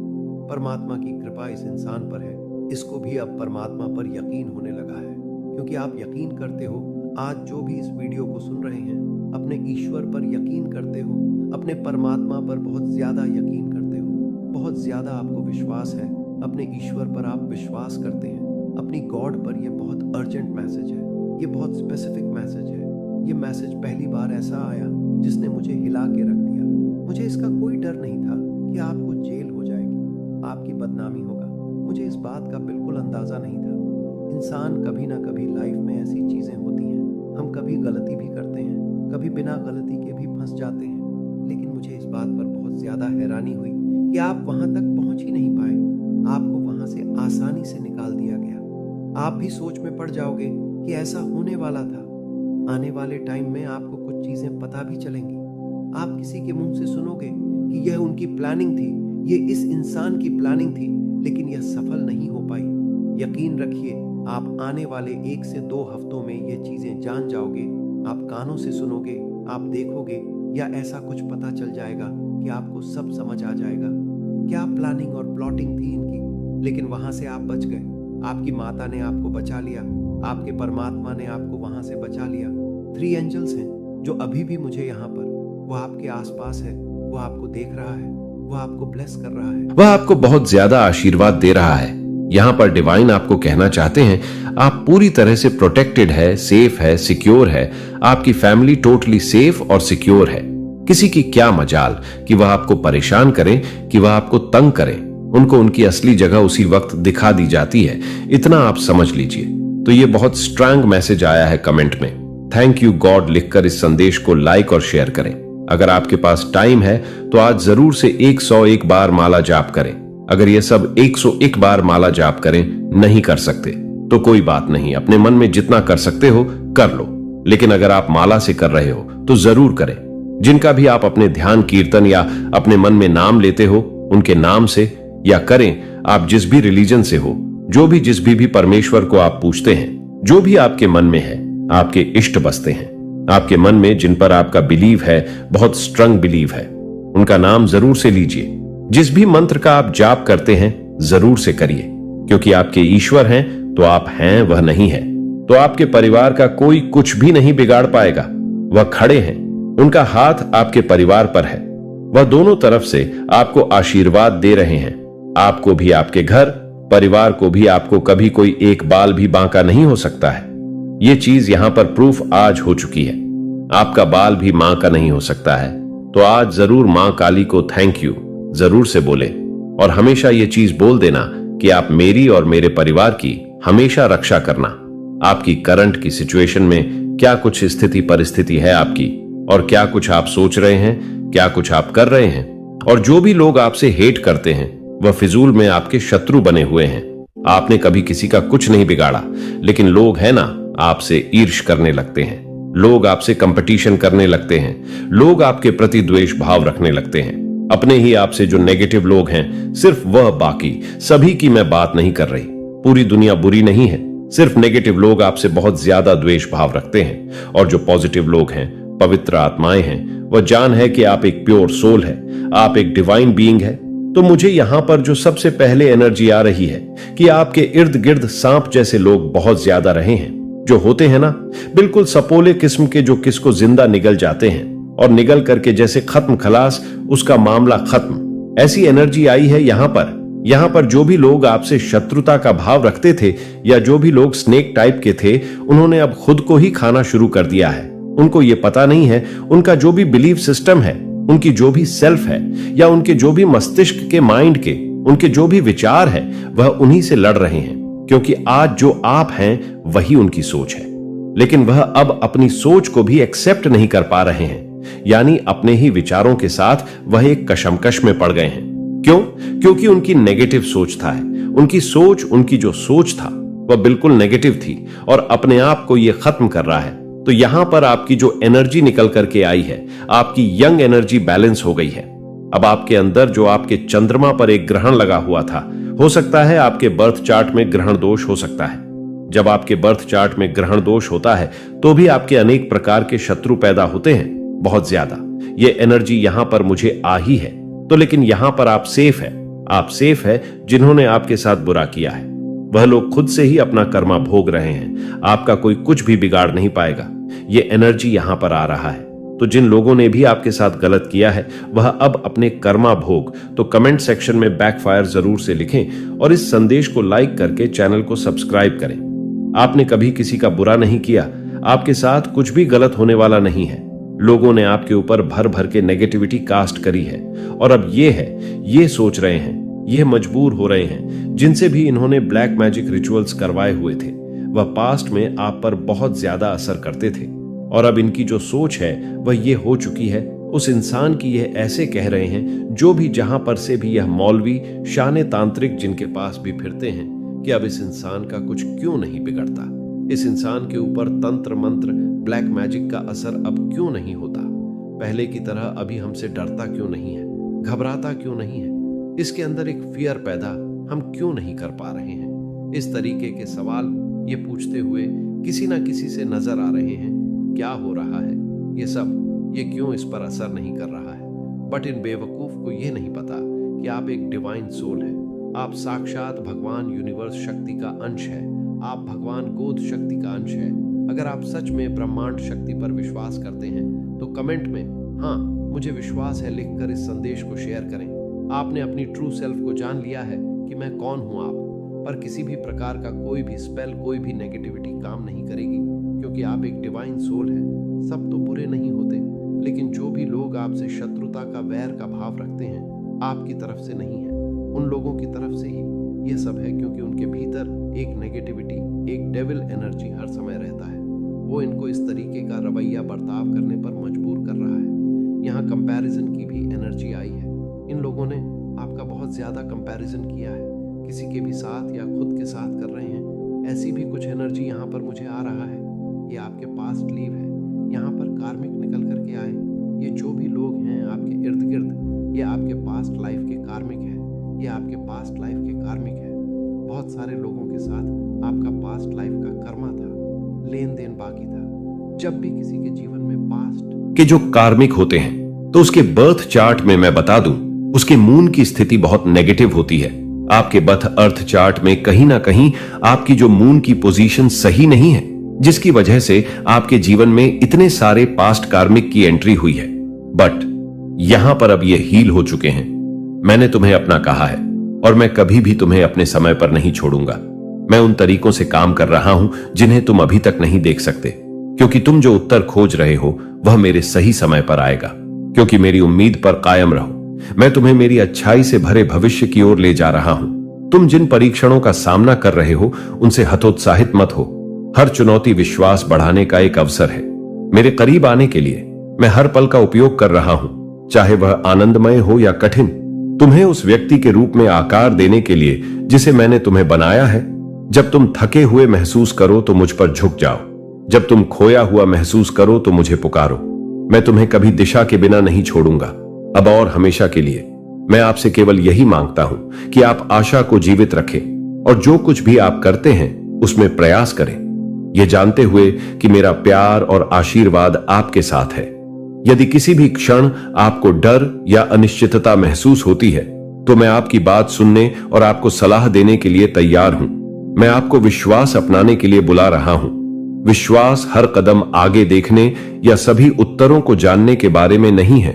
परमात्मा की कृपा इस इंसान पर है। इसको भी अब परमात्मा पर यकीन होने लगा है, क्योंकि आप यकीन करते हो। आज जो भी इस वीडियो को सुन रहे हैं, अपने ईश्वर पर यकीन करते हो, अपने परमात्मा पर बहुत ज्यादा यकीन करते हो, बहुत ज्यादा आपको विश्वास है, अपने ईश्वर पर आप विश्वास करते हैं, अपनी गॉड पर। यह बहुत अर्जेंट मैसेज है, ये बहुत स्पेसिफिक मैसेज है। ये मैसेज पहली बार ऐसा आया जिसने मुझे हिला के रख दिया। मुझे इसका कोई डर नहीं था कि आपको जेल हो जाएगी, आपकी बदनामी होगा। मुझे इस बात का बिल्कुल अंदाजा नहीं था। इंसान कभी ना कभी लाइफ में ऐसी चीजें होती हैं, हम कभी गलती भी करते हैं, कभी बिना गलती के भी फंस जाते हैं। लेकिन मुझे इस बात पर बहुत ज्यादा हैरानी हुई कि आप वहां तक पहुंच ही नहीं पाए। आपको वहां से आसानी से निकाल दिया गया। आप भी सोच में पड़ जाओगे कि ऐसा होने वाला था। आने वाले टाइम में आपको कुछ चीजें पता भी चलेंगी। आप किसी के मुंह से सुनोगे कि यह उनकी प्लानिंग थी, ये इस इंसान की प्लानिंग थी, लेकिन यह सफल नहीं हो पाई। यकीन रखिए, आप आने वाले 1 से 2 हफ्तों में ये चीजें जान जाओगे। आप कानों से सुनोगे, आप देखोगे, या ऐसा कुछ पता चल जाएगा कि आपको सब समझ आ जाएगा क्या प्लानिंग और प्लॉटिंग थी इनकी। लेकिन वहां से आप बच गए। आपकी माता ने आपको बचा लिया, आपके परमात्मा ने आपको वहां से बचा लिया। 3 एंजल्स हैं जो अभी भी मुझे यहाँ पर, वो आपके आसपास है, वो आपको देख रहा है, वो आपको ब्लेस कर रहा है, वह आपको बहुत ज्यादा आशीर्वाद दे रहा है। यहां पर डिवाइन आपको कहना चाहते हैं आप पूरी तरह से प्रोटेक्टेड है, सेफ है, सिक्योर है। आपकी फैमिली टोटली सेफ और सिक्योर है। किसी की क्या मजाल कि वह आपको परेशान करें, कि वह आपको तंग करें। उनको उनकी असली जगह उसी वक्त दिखा दी जाती है, इतना आप समझ लीजिए। तो ये बहुत स्ट्रांग मैसेज आया है कमेंट में। थैंक यू गॉड लिखकर इस संदेश को लाइक और शेयर करें। अगर आपके पास टाइम है तो आज जरूर से 101 बार माला जाप करें। अगर ये सब 101 बार माला जाप करें नहीं कर सकते तो कोई बात नहीं, अपने मन में जितना कर सकते हो कर लो। लेकिन अगर आप माला से कर रहे हो तो जरूर करें। जिनका भी आप अपने ध्यान, कीर्तन या अपने मन में नाम लेते हो, उनके नाम से या करें। आप जिस भी रिलीजन से हो, जो भी जिस भी परमेश्वर को आप पूछते हैं, जो भी आपके मन में है, आपके इष्ट बसते हैं। आपके मन में जिन पर आपका बिलीव है, बहुत स्ट्रंग बिलीव है, उनका नाम जरूर से लीजिए। जिस भी मंत्र का आप जाप करते हैं जरूर से करिए। क्योंकि आपके ईश्वर हैं तो आप हैं, वह नहीं है, तो आपके परिवार का कोई कुछ भी नहीं बिगाड़ पाएगा। वह खड़े हैं, उनका हाथ आपके परिवार पर है, वह दोनों तरफ से आपको आशीर्वाद दे रहे हैं। आपको भी आपके घर परिवार को भी आपको कभी कोई एक बाल भी बांका नहीं हो सकता है। यह चीज यहां पर प्रूफ आज हो चुकी है। आपका बाल भी मां का नहीं हो सकता है। तो आज जरूर मां काली को थैंक यू जरूर से बोले और हमेशा यह चीज बोल देना कि आप मेरी और मेरे परिवार की हमेशा रक्षा करना। आपकी करंट की सिचुएशन में क्या कुछ स्थिति परिस्थिति है आपकी, और क्या कुछ आप सोच रहे हैं, क्या कुछ आप कर रहे हैं, और जो भी लोग आपसे हेट करते हैं वह फिजूल में आपके शत्रु बने हुए हैं। आपने कभी किसी का कुछ नहीं बिगाड़ा, लेकिन लोग है ना आपसे ईर्ष करने लगते हैं, लोग आपसे कंपटीशन करने लगते हैं, लोग आपके प्रति द्वेष भाव रखने लगते हैं। अपने ही आपसे जो नेगेटिव लोग हैं, सिर्फ वह, बाकी सभी की मैं बात नहीं कर रही। पूरी दुनिया बुरी नहीं है, सिर्फ नेगेटिव लोग आपसे बहुत ज्यादा द्वेष भाव रखते हैं। और जो पॉजिटिव लोग हैं, पवित्र आत्माएं हैं, वह जान है कि आप एक प्योर सोल है, आप एक डिवाइन बीइंग है। तो मुझे यहां पर जो सबसे पहले एनर्जी आ रही है कि आपके इर्द गिर्द सांप जैसे लोग बहुत ज्यादा रहे हैं, जो होते हैं ना बिल्कुल सपोले किस्म के, जो किसको जिंदा निगल जाते हैं और निगल करके जैसे खत्म खलास, उसका मामला खत्म। ऐसी एनर्जी आई है यहां पर जो भी लोग आपसे शत्रुता का भाव रखते थे या जो भी लोग स्नेक टाइप के थे, उन्होंने अब खुद को ही खाना शुरू कर दिया है। उनको ये पता नहीं है, उनका जो भी बिलीफ सिस्टम है, उनकी जो भी सेल्फ है, या उनके जो भी मस्तिष्क के माइंड के उनके जो भी विचार है, वह उन्हीं से लड़ रहे हैं। क्योंकि आज जो आप हैं वही उनकी सोच है, लेकिन वह अब अपनी सोच को भी एक्सेप्ट नहीं कर पा रहे हैं। यानी अपने ही विचारों के साथ वह एक कशमकश में पड़ गए हैं। क्यों? क्योंकि उनकी नेगेटिव सोच था। उनकी जो सोच था वह बिल्कुल नेगेटिव थी और अपने आप को यह खत्म कर रहा है। तो यहां पर आपकी जो एनर्जी निकल करके आई है, आपकी यंग एनर्जी बैलेंस हो गई है। अब आपके अंदर जो आपके चंद्रमा पर एक ग्रहण लगा हुआ था, हो सकता है आपके बर्थ चार्ट में ग्रहण दोष हो सकता है। जब आपके बर्थ चार्ट में ग्रहण दोष होता है तो भी आपके अनेक प्रकार के शत्रु पैदा होते हैं, बहुत ज्यादा। ये एनर्जी यहां पर मुझे आ ही है। तो लेकिन यहां पर आप सेफ है जिन्होंने आपके साथ बुरा किया है। वह लोग खुद से ही अपना कर्मा भोग रहे हैं, आपका कोई कुछ भी बिगाड़ नहीं पाएगा। ये एनर्जी यहां पर आ रहा है। तो जिन लोगों ने भी आपके साथ गलत किया है, वह अब अपने कर्मा भोग। तो कमेंट सेक्शन में बैकफायर जरूर से लिखें और इस संदेश को लाइक करके चैनल को सब्सक्राइब करें। आपने कभी किसी का बुरा नहीं किया, आपके साथ कुछ भी गलत होने वाला नहीं है। लोगों ने आपके ऊपर भर भर के नेगेटिविटी कास्ट करी है और अब ये सोच रहे हैं, ये मजबूर हो रहे हैं, जिनसे भी इन्होंने ब्लैक मैजिक रिचुअल्स करवाए हुए थे, वह पास्ट में आप पर बहुत ज्यादा असर करते थे। और अब इनकी जो सोच है वह ये हो चुकी है, उस इंसान की यह ऐसे कह रहे हैं, जो भी जहां पर से भी यह मौलवी शाने तांत्रिक जिनके पास भी फिरते हैं, कि अब इस इंसान का कुछ क्यों नहीं बिगड़ता, इस इंसान के ऊपर तंत्र मंत्र ब्लैक मैजिक का असर अब क्यों नहीं होता, पहले की तरह अभी हमसे डरता क्यों नहीं है, घबराता क्यों नहीं है, इसके अंदर एक फियर पैदा हम क्यों नहीं कर पा रहे हैं। इस तरीके के सवाल ये पूछते हुए किसी ना किसी से नजर आ रहे हैं। क्या हो रहा है ये सब, ये क्यों इस पर असर नहीं कर रहा है। बट इन बेवकूफ को ये नहीं पता कि आप एक डिवाइन सोल है, आप साक्षात भगवान यूनिवर्स शक्ति का अंश है, आप भगवान गोद शक्ति का अंश है। अगर आप सच में ब्रह्मांड शक्ति पर विश्वास करते हैं तो कमेंट में हाँ मुझे विश्वास है लिखकर इस संदेश को शेयर करें। आपने अपनी ट्रू सेल्फ को जान लिया है कि मैं कौन हूं आप, पर किसी भी प्रकार का कोई भी स्पेल, कोई भी नेगेटिविटी काम नहीं करेगी, क्योंकि आप एक डिवाइन सोल है। सब तो बुरे नहीं होते, लेकिन जो भी लोग आपसे शत्रुता का, वैर का भाव रखते हैं, आपकी तरफ से नहीं है, उन लोगों की तरफ से ही ये सब है, क्योंकि उनके भीतर एक नेगेटिविटी, एक डेविल एनर्जी हर समय रहता है। वो इनको इस तरीके का रवैया बर्ताव करने पर मजबूर कर रहा है। यहाँ कंपैरिजन की भी एनर्जी आई है। इन लोगों ने आपका बहुत ज्यादा कंपैरिजन किया है, किसी के भी साथ या खुद के साथ कर रहे हैं। ऐसी भी कुछ एनर्जी यहाँ पर मुझे आ रहा है। ये आपके पास्ट लीव है, यहाँ पर कार्मिक निकल करके आए। ये जो भी लोग हैं आपके इर्द गिर्द, ये आपके पास्ट लाइफ के कार्मिक है, ये आपके पास्ट लाइफ के कार्मिक है। बहुत सारे लोगों के साथ आपका पास्ट लाइफ का कर्मा था, लेन देन बाकी था। जब भी किसी के जीवन में पास्ट के जो कार्मिक होते हैं, तो उसके बर्थ चार्ट में मैं बता दूं, उसके मून की स्थिति बहुत नेगेटिव होती है। आपके बर्थ अर्थ चार्ट में कहीं ना कहीं आपकी जो मून की पोजीशन सही नहीं है, जिसकी वजह से आपके जीवन में इतने सारे पास्ट कार्मिक की एंट्री हुई है। बट यहां पर अब ये हील हो चुके हैं। मैंने तुम्हें अपना कहा है और मैं कभी भी तुम्हें अपने समय पर नहीं छोड़ूंगा। मैं उन तरीकों से काम कर रहा हूं जिन्हें तुम अभी तक नहीं देख सकते, क्योंकि तुम जो उत्तर खोज रहे हो वह मेरे सही समय पर आएगा। क्योंकि मेरी उम्मीद पर कायम रहो, मैं तुम्हें मेरी अच्छाई से भरे भविष्य की ओर ले जा रहा हूं। तुम जिन परीक्षणों का सामना कर रहे हो उनसे हतोत्साहित मत हो। हर चुनौती विश्वास बढ़ाने का एक अवसर है। मेरे करीब आने के लिए मैं हर पल का उपयोग कर रहा हूं, चाहे वह आनंदमय हो या कठिन। तुम्हें उस व्यक्ति के रूप में आकार देने के लिए जिसे मैंने तुम्हें बनाया है। जब तुम थके हुए महसूस करो तो मुझ पर झुक जाओ। जब तुम खोया हुआ महसूस करो तो मुझे पुकारो। मैं तुम्हें कभी दिशा के बिना नहीं छोड़ूंगा, अब और हमेशा के लिए। मैं आपसे केवल यही मांगता हूं कि आप आशा को जीवित रखें और जो कुछ भी आप करते हैं उसमें प्रयास करें, यह जानते हुए कि मेरा प्यार और आशीर्वाद आपके साथ है। यदि किसी भी क्षण आपको डर या अनिश्चितता महसूस होती है तो मैं आपकी बात सुनने और आपको सलाह देने के लिए तैयार हूं। मैं आपको विश्वास अपनाने के लिए बुला रहा हूं। विश्वास हर कदम आगे देखने या सभी उत्तरों को जानने के बारे में नहीं है,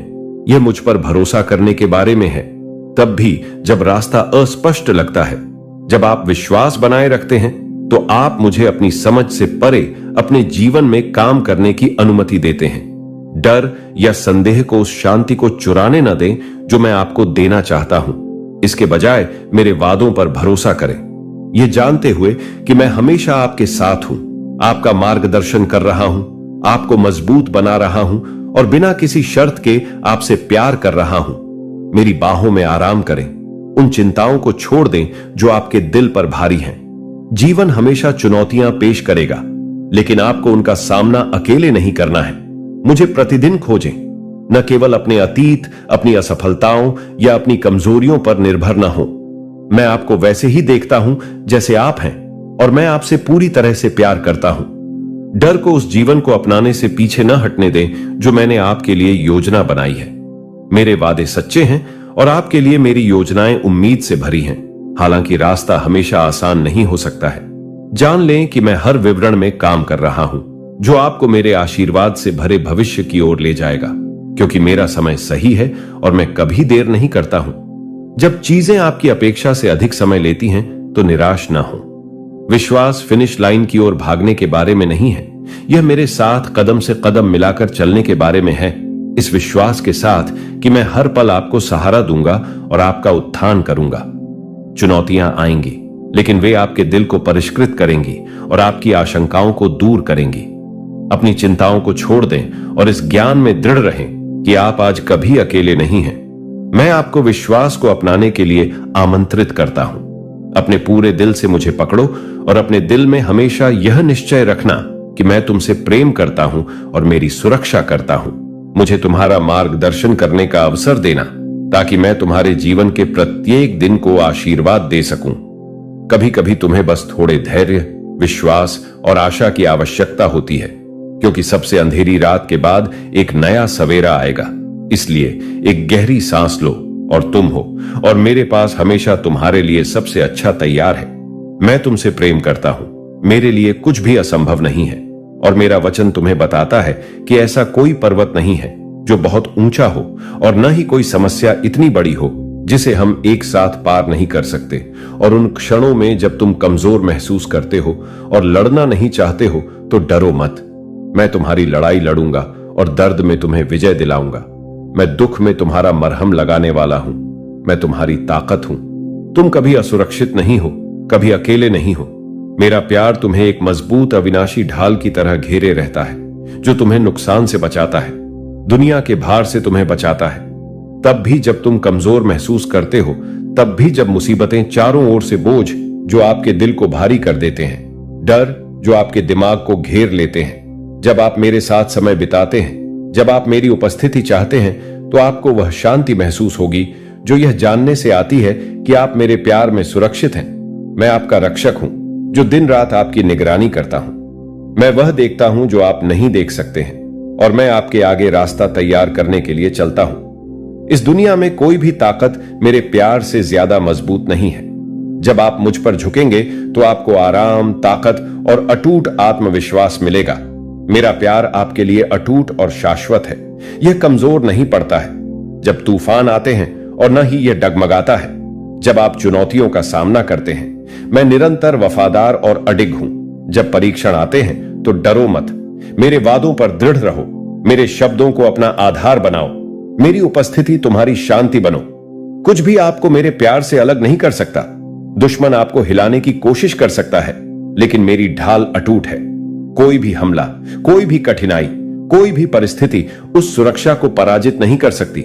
यह मुझ पर भरोसा करने के बारे में है। तब भी जब रास्ता अस्पष्ट लगता है, जब आप विश्वास बनाए रखते हैं, तो आप मुझे अपनी समझ से परे अपने जीवन में काम करने की अनुमति देते हैं। डर या संदेह को उस शांति को चुराने न दें जो मैं आपको देना चाहता हूं। इसके बजाय मेरे वादों पर भरोसा करें, यह जानते हुए कि मैं हमेशा आपके साथ हूं, आपका मार्गदर्शन कर रहा हूं, आपको मजबूत बना रहा हूं और बिना किसी शर्त के आपसे प्यार कर रहा हूं। मेरी बाहों में आराम करें, उन चिंताओं को छोड़ दें जो आपके दिल पर भारी हैं। जीवन हमेशा चुनौतियां पेश करेगा, लेकिन आपको उनका सामना अकेले नहीं करना है। मुझे प्रतिदिन खोजें, न केवल अपने अतीत, अपनी असफलताओं या अपनी कमजोरियों पर निर्भर न हो। मैं आपको वैसे ही देखता हूं जैसे आप हैं और मैं आपसे पूरी तरह से प्यार करता हूं। डर को उस जीवन को अपनाने से पीछे न हटने दें जो मैंने आपके लिए योजना बनाई है। मेरे वादे सच्चे हैं और आपके लिए मेरी योजनाएं उम्मीद से भरी हैं। हालांकि रास्ता हमेशा आसान नहीं हो सकता है। जान लें कि मैं हर विवरण में काम कर रहा हूं जो आपको मेरे आशीर्वाद से भरे भविष्य की ओर ले जाएगा, क्योंकि मेरा समय सही है और मैं कभी देर नहीं करता हूं। जब चीजें आपकी अपेक्षा से अधिक समय लेती हैं तो निराश ना हो। विश्वास फिनिश लाइन की ओर भागने के बारे में नहीं है, यह मेरे साथ कदम से कदम मिलाकर चलने के बारे में है। इस विश्वास के साथ कि मैं हर पल आपको सहारा दूंगा और आपका उत्थान करूंगा। चुनौतियां आएंगी, लेकिन वे आपके दिल को परिष्कृत करेंगी और आपकी आशंकाओं को दूर करेंगी। अपनी चिंताओं को छोड़ दें और इस ज्ञान में दृढ़ रहें कि आप आज कभी अकेले नहीं हैं। मैं आपको विश्वास को अपनाने के लिए आमंत्रित करता हूं। अपने पूरे दिल से मुझे पकड़ो और अपने दिल में हमेशा यह निश्चय रखना कि मैं तुमसे प्रेम करता हूं और मेरी सुरक्षा करता हूं। मुझे तुम्हारा मार्गदर्शन करने का अवसर देना ताकि मैं तुम्हारे जीवन के प्रत्येक दिन को आशीर्वाद दे सकूं। कभी कभी तुम्हें बस थोड़े धैर्य, विश्वास और आशा की आवश्यकता होती है, क्योंकि सबसे अंधेरी रात के बाद एक नया सवेरा आएगा। इसलिए एक गहरी सांस लो और तुम हो, और मेरे पास हमेशा तुम्हारे लिए सबसे अच्छा तैयार है। मैं तुमसे प्रेम करता हूं, मेरे लिए कुछ भी असंभव नहीं है, और मेरा वचन तुम्हें बताता है कि ऐसा कोई पर्वत नहीं है जो बहुत ऊंचा हो, और न ही कोई समस्या इतनी बड़ी हो जिसे हम एक साथ पार नहीं कर सकते। और उन क्षणों में जब तुम कमजोर महसूस करते हो और लड़ना नहीं चाहते हो तो डरो मत। मैं तुम्हारी लड़ाई लड़ूंगा और दर्द में तुम्हें विजय दिलाऊंगा। मैं दुख में तुम्हारा मरहम लगाने वाला हूं। मैं तुम्हारी ताकत हूं। तुम कभी असुरक्षित नहीं हो, कभी अकेले नहीं हो। मेरा प्यार तुम्हें एक मजबूत अविनाशी ढाल की तरह घेरे रहता है, जो तुम्हें नुकसान से बचाता है, दुनिया के भार से तुम्हें बचाता है। तब भी जब तुम कमजोर महसूस करते हो, तब भी जब मुसीबतें चारों ओर से बोझ जो आपके दिल को भारी कर देते हैं, डर जो आपके दिमाग को घेर लेते हैं, जब आप मेरे साथ समय बिताते हैं, जब आप मेरी उपस्थिति चाहते हैं, तो आपको वह शांति महसूस होगी जो यह जानने से आती है कि आप मेरे प्यार में सुरक्षित हैं। मैं आपका रक्षक हूं, जो दिन रात आपकी निगरानी करता हूं। मैं वह देखता हूं जो आप नहीं देख सकते हैं, और मैं आपके आगे रास्ता तैयार करने के लिए चलता हूं। इस दुनिया में कोई भी ताकत मेरे प्यार से ज्यादा मजबूत नहीं है। जब आप मुझ पर झुकेंगे तो आपको आराम, ताकत और अटूट आत्मविश्वास मिलेगा। मेरा प्यार आपके लिए अटूट और शाश्वत है। यह कमजोर नहीं पड़ता है जब तूफान आते हैं और न ही यह डगमगाता है जब आप चुनौतियों का सामना करते हैं। मैं निरंतर वफादार और अडिग हूं। जब परीक्षण आते हैं तो डरो मत। मेरे वादों पर दृढ़ रहो। मेरे शब्दों को अपना आधार बनाओ। मेरी उपस्थिति तुम्हारी शांति बनो। कुछ भी आपको मेरे प्यार से अलग नहीं कर सकता। दुश्मन आपको हिलाने की कोशिश कर सकता है, लेकिन मेरी ढाल अटूट है। कोई भी हमला, कोई भी कठिनाई, कोई भी परिस्थिति उस सुरक्षा को पराजित नहीं कर सकती।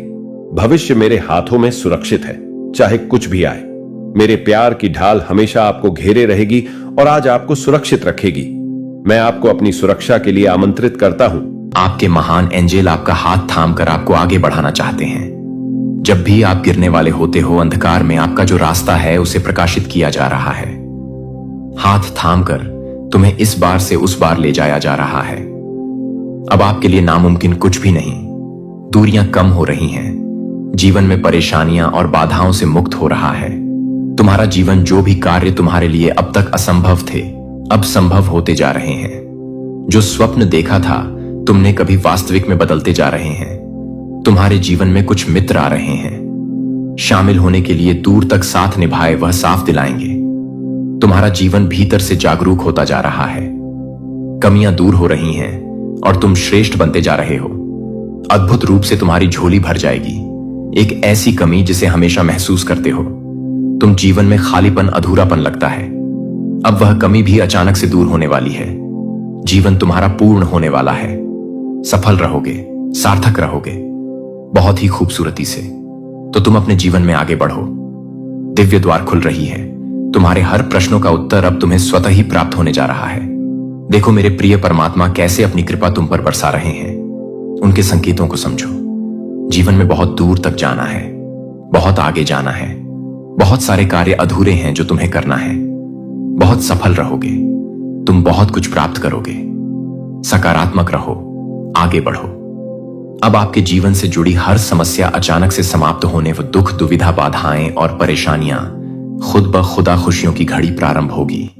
भविष्य मेरे हाथों में सुरक्षित है, चाहे कुछ भी आए। मेरे प्यार की ढाल हमेशा आपको घेरे रहेगी और आज आपको सुरक्षित रखेगी। मैं आपको अपनी सुरक्षा के लिए आमंत्रित करता हूं। आपके महान एंजेल आपका हाथ थामकर आपको आगे बढ़ाना चाहते हैं। जब भी आप गिरने वाले होते हो, अंधकार में आपका जो रास्ता है उसे प्रकाशित किया जा रहा है। हाथ थामकर तुम्हें इस बार से उस बार ले जाया जा रहा है। अब आपके लिए नामुमकिन कुछ भी नहीं। दूरियां कम हो रही हैं। जीवन में परेशानियां और बाधाओं से मुक्त हो रहा है। तुम्हारा जीवन, जो भी कार्य तुम्हारे लिए अब तक असंभव थे, अब संभव होते जा रहे हैं। जो स्वप्न देखा था तुमने कभी वास्तविक में बदलते जा रहे हैं। तुम्हारे जीवन में कुछ मित्र आ रहे हैं। शामिल होने के लिए दूर तक साथ निभाए वह साफ दिलाएंगे। तुम्हारा जीवन भीतर से जागरूक होता जा रहा है। कमियां दूर हो रही हैं और तुम श्रेष्ठ बनते जा रहे हो। अद्भुत रूप से तुम्हारी झोली भर जाएगी। एक ऐसी कमी जिसे हमेशा महसूस करते हो। तुम जीवन में खालीपन, अधूरापन लगता है। अब वह कमी भी अचानक से दूर होने वाली है। जीवन तुम्हारा पूर्ण होने वाला है। सफल रहोगे, सार्थक रहोगे, बहुत ही खूबसूरती से। तो तुम अपने जीवन में आगे बढ़ो। दिव्य द्वार खुल रही है। तुम्हारे हर प्रश्नों का उत्तर अब तुम्हें स्वतः ही प्राप्त होने जा रहा है। देखो मेरे प्रिय परमात्मा कैसे अपनी कृपा तुम पर बरसा रहे हैं। उनके संकेतों को समझो। जीवन में बहुत दूर तक जाना है, बहुत आगे जाना है। बहुत सारे कार्य अधूरे हैं जो तुम्हें करना है। बहुत सफल रहोगे। तुम बहुत कुछ प्राप्त करोगे। सकारात्मक रहो, आगे बढ़ो। अब आपके जीवन से जुड़ी हर समस्या अचानक से समाप्त होने व दुख, दुविधा, बाधाएं और परेशानियां खुद ब खुदा खुशियों की घड़ी प्रारंभ होगी।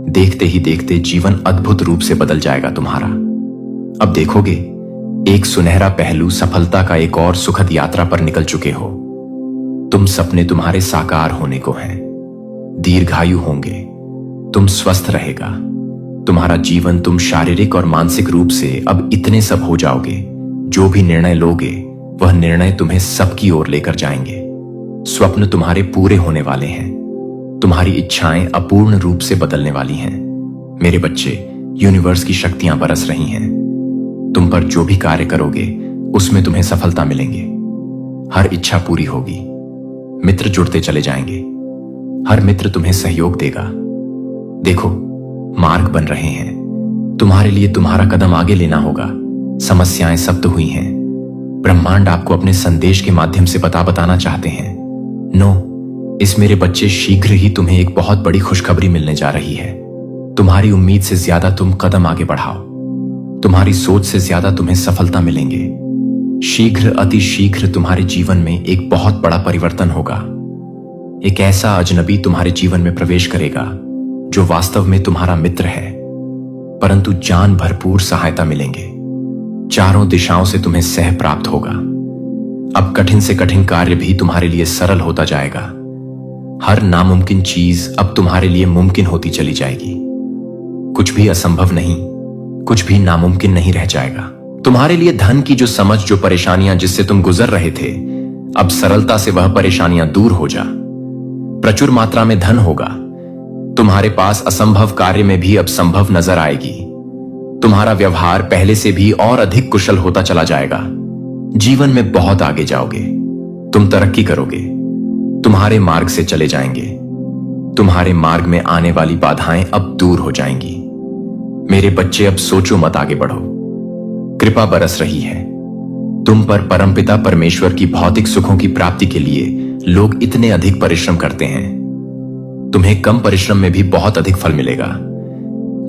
देखते ही देखते जीवन अद्भुत रूप से बदल जाएगा तुम्हारा। अब देखोगे एक सुनहरा पहलू, सफलता का एक और सुखद यात्रा पर निकल चुके हो। तुम सपने तुम्हारे साकार होने को हैं। दीर्घायु होंगे। तुम स्वस्थ रहेगा तुम्हारा जीवन। तुम शारीरिक और मानसिक रूप से अब इतने सब हो जाओगे। जो भी निर्णय लोगे वह निर्णय तुम्हें सबकी ओर लेकर जाएंगे। स्वप्न तुम्हारे पूरे होने वाले हैं। तुम्हारी इच्छाएं अपूर्ण रूप से बदलने वाली हैं। मेरे बच्चे, यूनिवर्स की शक्तियां बरस रही हैं। तुम पर जो भी कार्य करोगे उसमें तुम्हें सफलता मिलेंगे। हर इच्छा पूरी होगी। मित्र जुड़ते चले जाएंगे। हर मित्र तुम्हें सहयोग देगा। देखो मार्ग बन रहे हैं। तुम्हारे लिए तुम्हारा कदम आगे लेना होगा। समस्याएं सब्त हुई हैं। ब्रह्मांड आपको अपने संदेश के माध्यम से बताना चाहते हैं। इस मेरे बच्चे, शीघ्र ही तुम्हें एक बहुत बड़ी खुशखबरी मिलने जा रही है। तुम्हारी उम्मीद से ज्यादा तुम कदम आगे बढ़ाओ। तुम्हारी सोच से ज्यादा तुम्हें सफलता मिलेंगे। शीघ्र, अति शीघ्र तुम्हारे जीवन में एक बहुत बड़ा परिवर्तन होगा। एक ऐसा अजनबी तुम्हारे जीवन में प्रवेश करेगा जो वास्तव में तुम्हारा मित्र है, परंतु जान भरपूर सहायता मिलेंगे। चारों दिशाओं से तुम्हें सह प्राप्त होगा। अब कठिन से कठिन कार्य भी तुम्हारे लिए सरल होता जाएगा। हर नामुमकिन चीज अब तुम्हारे लिए मुमकिन होती चली जाएगी। कुछ भी असंभव नहीं, कुछ भी नामुमकिन नहीं रह जाएगा। तुम्हारे लिए धन की जो समझ, जो परेशानियां जिससे तुम गुजर रहे थे, अब सरलता से वह परेशानियां दूर हो जा। प्रचुर मात्रा में धन होगा। तुम्हारे पास असंभव कार्य में भी अब संभव नजर आएगी। तुम्हारा व्यवहार पहले से भी और अधिक कुशल होता चला जाएगा। जीवन में बहुत आगे जाओगे। तुम तरक्की करोगे। तुम्हारे मार्ग से चले जाएंगे। तुम्हारे मार्ग में आने वाली बाधाएं अब दूर हो जाएंगी। मेरे बच्चे, अब सोचो मत, आगे बढ़ो। कृपा बरस रही है तुम पर। परमपिता परमेश्वर की भौतिक सुखों की प्राप्ति के लिए लोग इतने अधिक परिश्रम करते हैं। तुम्हें कम परिश्रम में भी बहुत अधिक फल मिलेगा।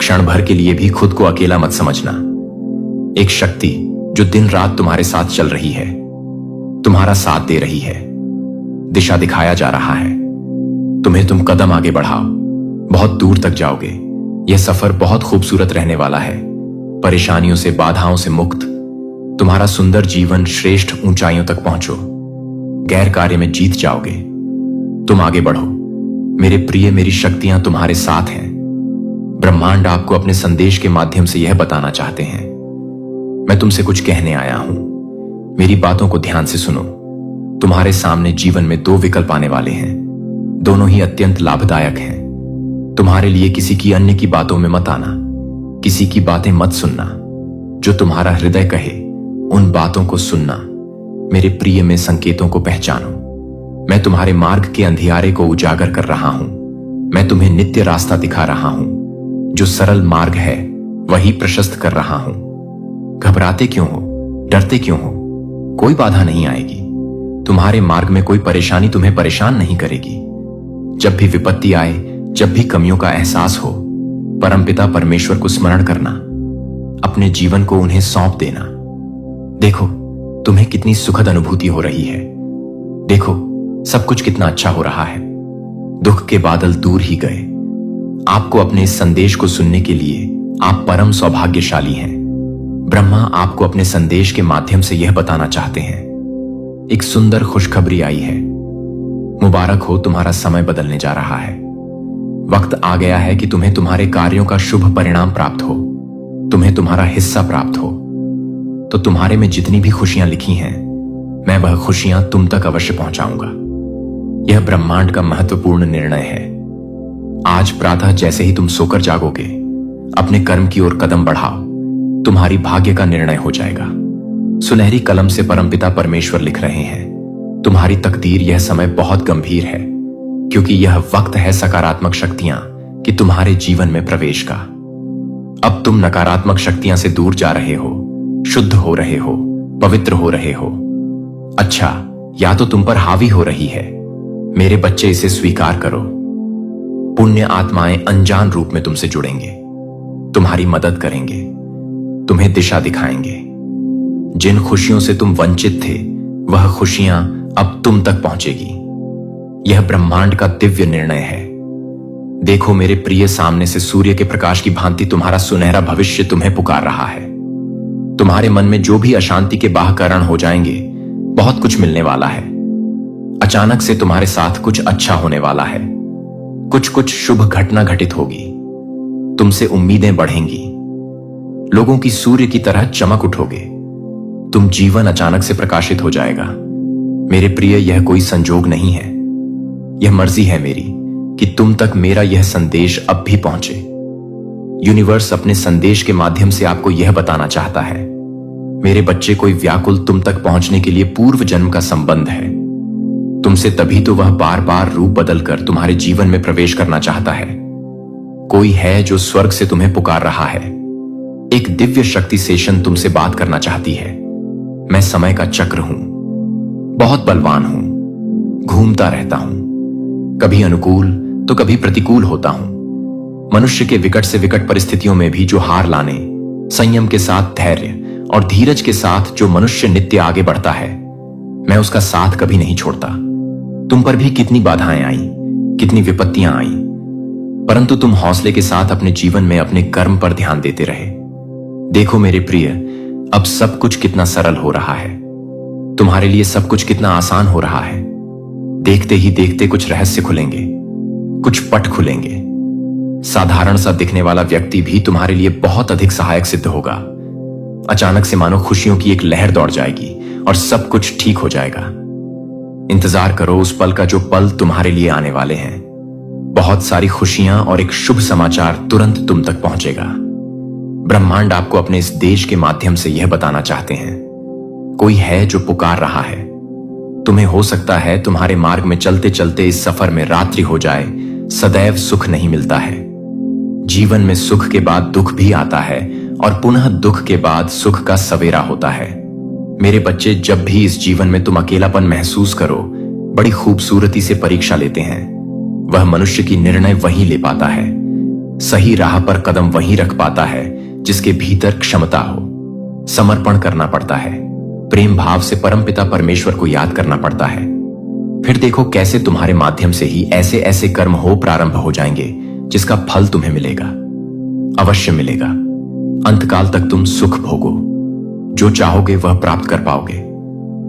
क्षण भर के लिए भी खुद को अकेला मत समझना। एक शक्ति जो दिन रात तुम्हारे साथ चल रही है, तुम्हारा साथ दे रही है, दिशा दिखाया जा रहा है। तुम कदम आगे बढ़ाओ, बहुत दूर तक जाओगे। यह सफर बहुत खूबसूरत रहने वाला है, परेशानियों से, बाधाओं से मुक्त। तुम्हारा सुंदर जीवन श्रेष्ठ ऊंचाइयों तक पहुंचो, गैर कार्य में जीत जाओगे। तुम आगे बढ़ो मेरे प्रिय, मेरी शक्तियां तुम्हारे साथ हैं। ब्रह्मांड आपको अपने संदेश के माध्यम से यह बताना चाहते हैं, मैं तुमसे कुछ कहने आया हूं, मेरी बातों को ध्यान से सुनो। तुम्हारे सामने जीवन में दो विकल्प आने वाले हैं, दोनों ही अत्यंत लाभदायक हैं। तुम्हारे लिए किसी की अन्य की बातों में मत आना, किसी की बातें मत सुनना। जो तुम्हारा हृदय कहे उन बातों को सुनना। मेरे प्रिय, में संकेतों को पहचानो। मैं तुम्हारे मार्ग के अंधियारे को उजागर कर रहा हूं। मैं तुम्हें नित्य रास्ता दिखा रहा हूं। जो सरल मार्ग है वही प्रशस्त कर रहा हूं। घबराते क्यों हो, डरते क्यों हो? कोई बाधा नहीं आएगी। तुम्हारे मार्ग में कोई परेशानी तुम्हें परेशान नहीं करेगी। जब भी विपत्ति आए, जब भी कमियों का एहसास हो, परमपिता परमेश्वर को स्मरण करना, अपने जीवन को उन्हें सौंप देना। देखो तुम्हें कितनी सुखद अनुभूति हो रही है। देखो सब कुछ कितना अच्छा हो रहा है। दुख के बादल दूर ही गए। आपको अपने इस संदेश को सुनने के लिए आप परम सौभाग्यशाली हैं। ब्रह्मा आपको अपने संदेश के माध्यम से यह बताना चाहते हैं, एक सुंदर खुशखबरी आई है। मुबारक हो, तुम्हारा समय बदलने जा रहा है। वक्त आ गया है कि तुम्हें तुम्हारे कार्यों का शुभ परिणाम प्राप्त हो, तुम्हें तुम्हारा हिस्सा प्राप्त हो। तो तुम्हारे में जितनी भी खुशियां लिखी हैं, मैं वह खुशियां तुम तक अवश्य पहुंचाऊंगा। यह ब्रह्मांड का महत्वपूर्ण निर्णय है। आज प्रातः जैसे ही तुम सोकर जागोगे, अपने कर्म की ओर कदम बढ़ाओ, तुम्हारी भाग्य का निर्णय हो जाएगा। सुनहरी कलम से परमपिता परमेश्वर लिख रहे हैं, तुम्हारी तकदीर यह समय बहुत गंभीर है, क्योंकि यह वक्त है सकारात्मक शक्तियां कि तुम्हारे जीवन में प्रवेश का। अब तुम नकारात्मक शक्तियां से दूर जा रहे हो, शुद्ध हो रहे हो, पवित्र हो रहे हो। अच्छा, या तो तुम पर हावी हो रही है। मेरे बच्चे, इसे स्वीकार करो। पुण्य आत्माएं अनजान रूप में तुमसे जुड़ेंगे, तुम्हारी मदद करेंगे, तुम्हें दिशा दिखाएंगे। जिन खुशियों से तुम वंचित थे, वह खुशियां अब तुम तक पहुंचेगी। यह ब्रह्मांड का दिव्य निर्णय है। देखो मेरे प्रिय, सामने से सूर्य के प्रकाश की भांति तुम्हारा सुनहरा भविष्य तुम्हें पुकार रहा है। तुम्हारे मन में जो भी अशांति के बाहकरण हो जाएंगे, बहुत कुछ मिलने वाला है। अचानक से तुम्हारे साथ कुछ अच्छा होने वाला है। कुछ शुभ घटना घटित होगी। तुमसे उम्मीदें बढ़ेंगी। लोगों की सूर्य की तरह चमक उठोगे। तुम जीवन अचानक से प्रकाशित हो जाएगा। मेरे प्रिय, यह कोई संजोग नहीं है, यह मर्जी है मेरी कि तुम तक मेरा यह संदेश अब भी पहुंचे। यूनिवर्स अपने संदेश के माध्यम से आपको यह बताना चाहता है, मेरे बच्चे, कोई व्याकुल तुम तक पहुंचने के लिए पूर्व जन्म का संबंध है तुमसे, तभी तो वह बार बार रूप बदलकर तुम्हारे जीवन में प्रवेश करना चाहता है। कोई है जो स्वर्ग से तुम्हें पुकार रहा है। एक दिव्य शक्ति सेशन तुमसे बात करना चाहती है। मैं समय का चक्र हूं, बहुत बलवान हूं, घूमता रहता हूं, कभी अनुकूल तो कभी प्रतिकूल होता हूं। मनुष्य के विकट से विकट परिस्थितियों में भी जो हार लाने, संयम के साथ धैर्य और धीरज के साथ जो मनुष्य नित्य आगे बढ़ता है, मैं उसका साथ कभी नहीं छोड़ता। तुम पर भी कितनी बाधाएं आई, कितनी विपत्तियां आई, परंतु तुम हौसले के साथ अपने जीवन में अपने कर्म पर ध्यान देते रहे। देखो मेरे प्रिय, अब सब कुछ कितना सरल हो रहा है। तुम्हारे लिए सब कुछ कितना आसान हो रहा है। देखते ही देखते कुछ रहस्य खुलेंगे, कुछ पट खुलेंगे। साधारण सा दिखने वाला व्यक्ति भी तुम्हारे लिए बहुत अधिक सहायक सिद्ध होगा। अचानक से मानो खुशियों की एक लहर दौड़ जाएगी और सब कुछ ठीक हो जाएगा। इंतजार करो उस पल का, जो पल तुम्हारे लिए आने वाले हैं। बहुत सारी खुशियां और एक शुभ समाचार तुरंत तुम तक पहुंचेगा। ब्रह्मांड आपको अपने इस देश के माध्यम से यह बताना चाहते हैं, कोई है जो पुकार रहा है तुम्हें। हो सकता है तुम्हारे मार्ग में चलते चलते इस सफर में रात्रि हो जाए। सदैव सुख नहीं मिलता है। जीवन में सुख के बाद दुख भी आता है और पुनः दुख के बाद सुख का सवेरा होता है। मेरे बच्चे, जब भी इस जीवन में तुम अकेलापन महसूस करो, बड़ी खूबसूरती से परीक्षा लेते हैं। वह मनुष्य की निर्णय वहीं ले पाता है, सही राह पर कदम वहीं रख पाता है जिसके भीतर क्षमता हो। समर्पण करना पड़ता है, प्रेम भाव से परमपिता परमेश्वर को याद करना पड़ता है। फिर देखो कैसे तुम्हारे माध्यम से ही ऐसे ऐसे कर्म हो प्रारंभ हो जाएंगे जिसका फल तुम्हें मिलेगा, अवश्य मिलेगा। अंतकाल तक तुम सुख भोगो, जो चाहोगे वह प्राप्त कर पाओगे।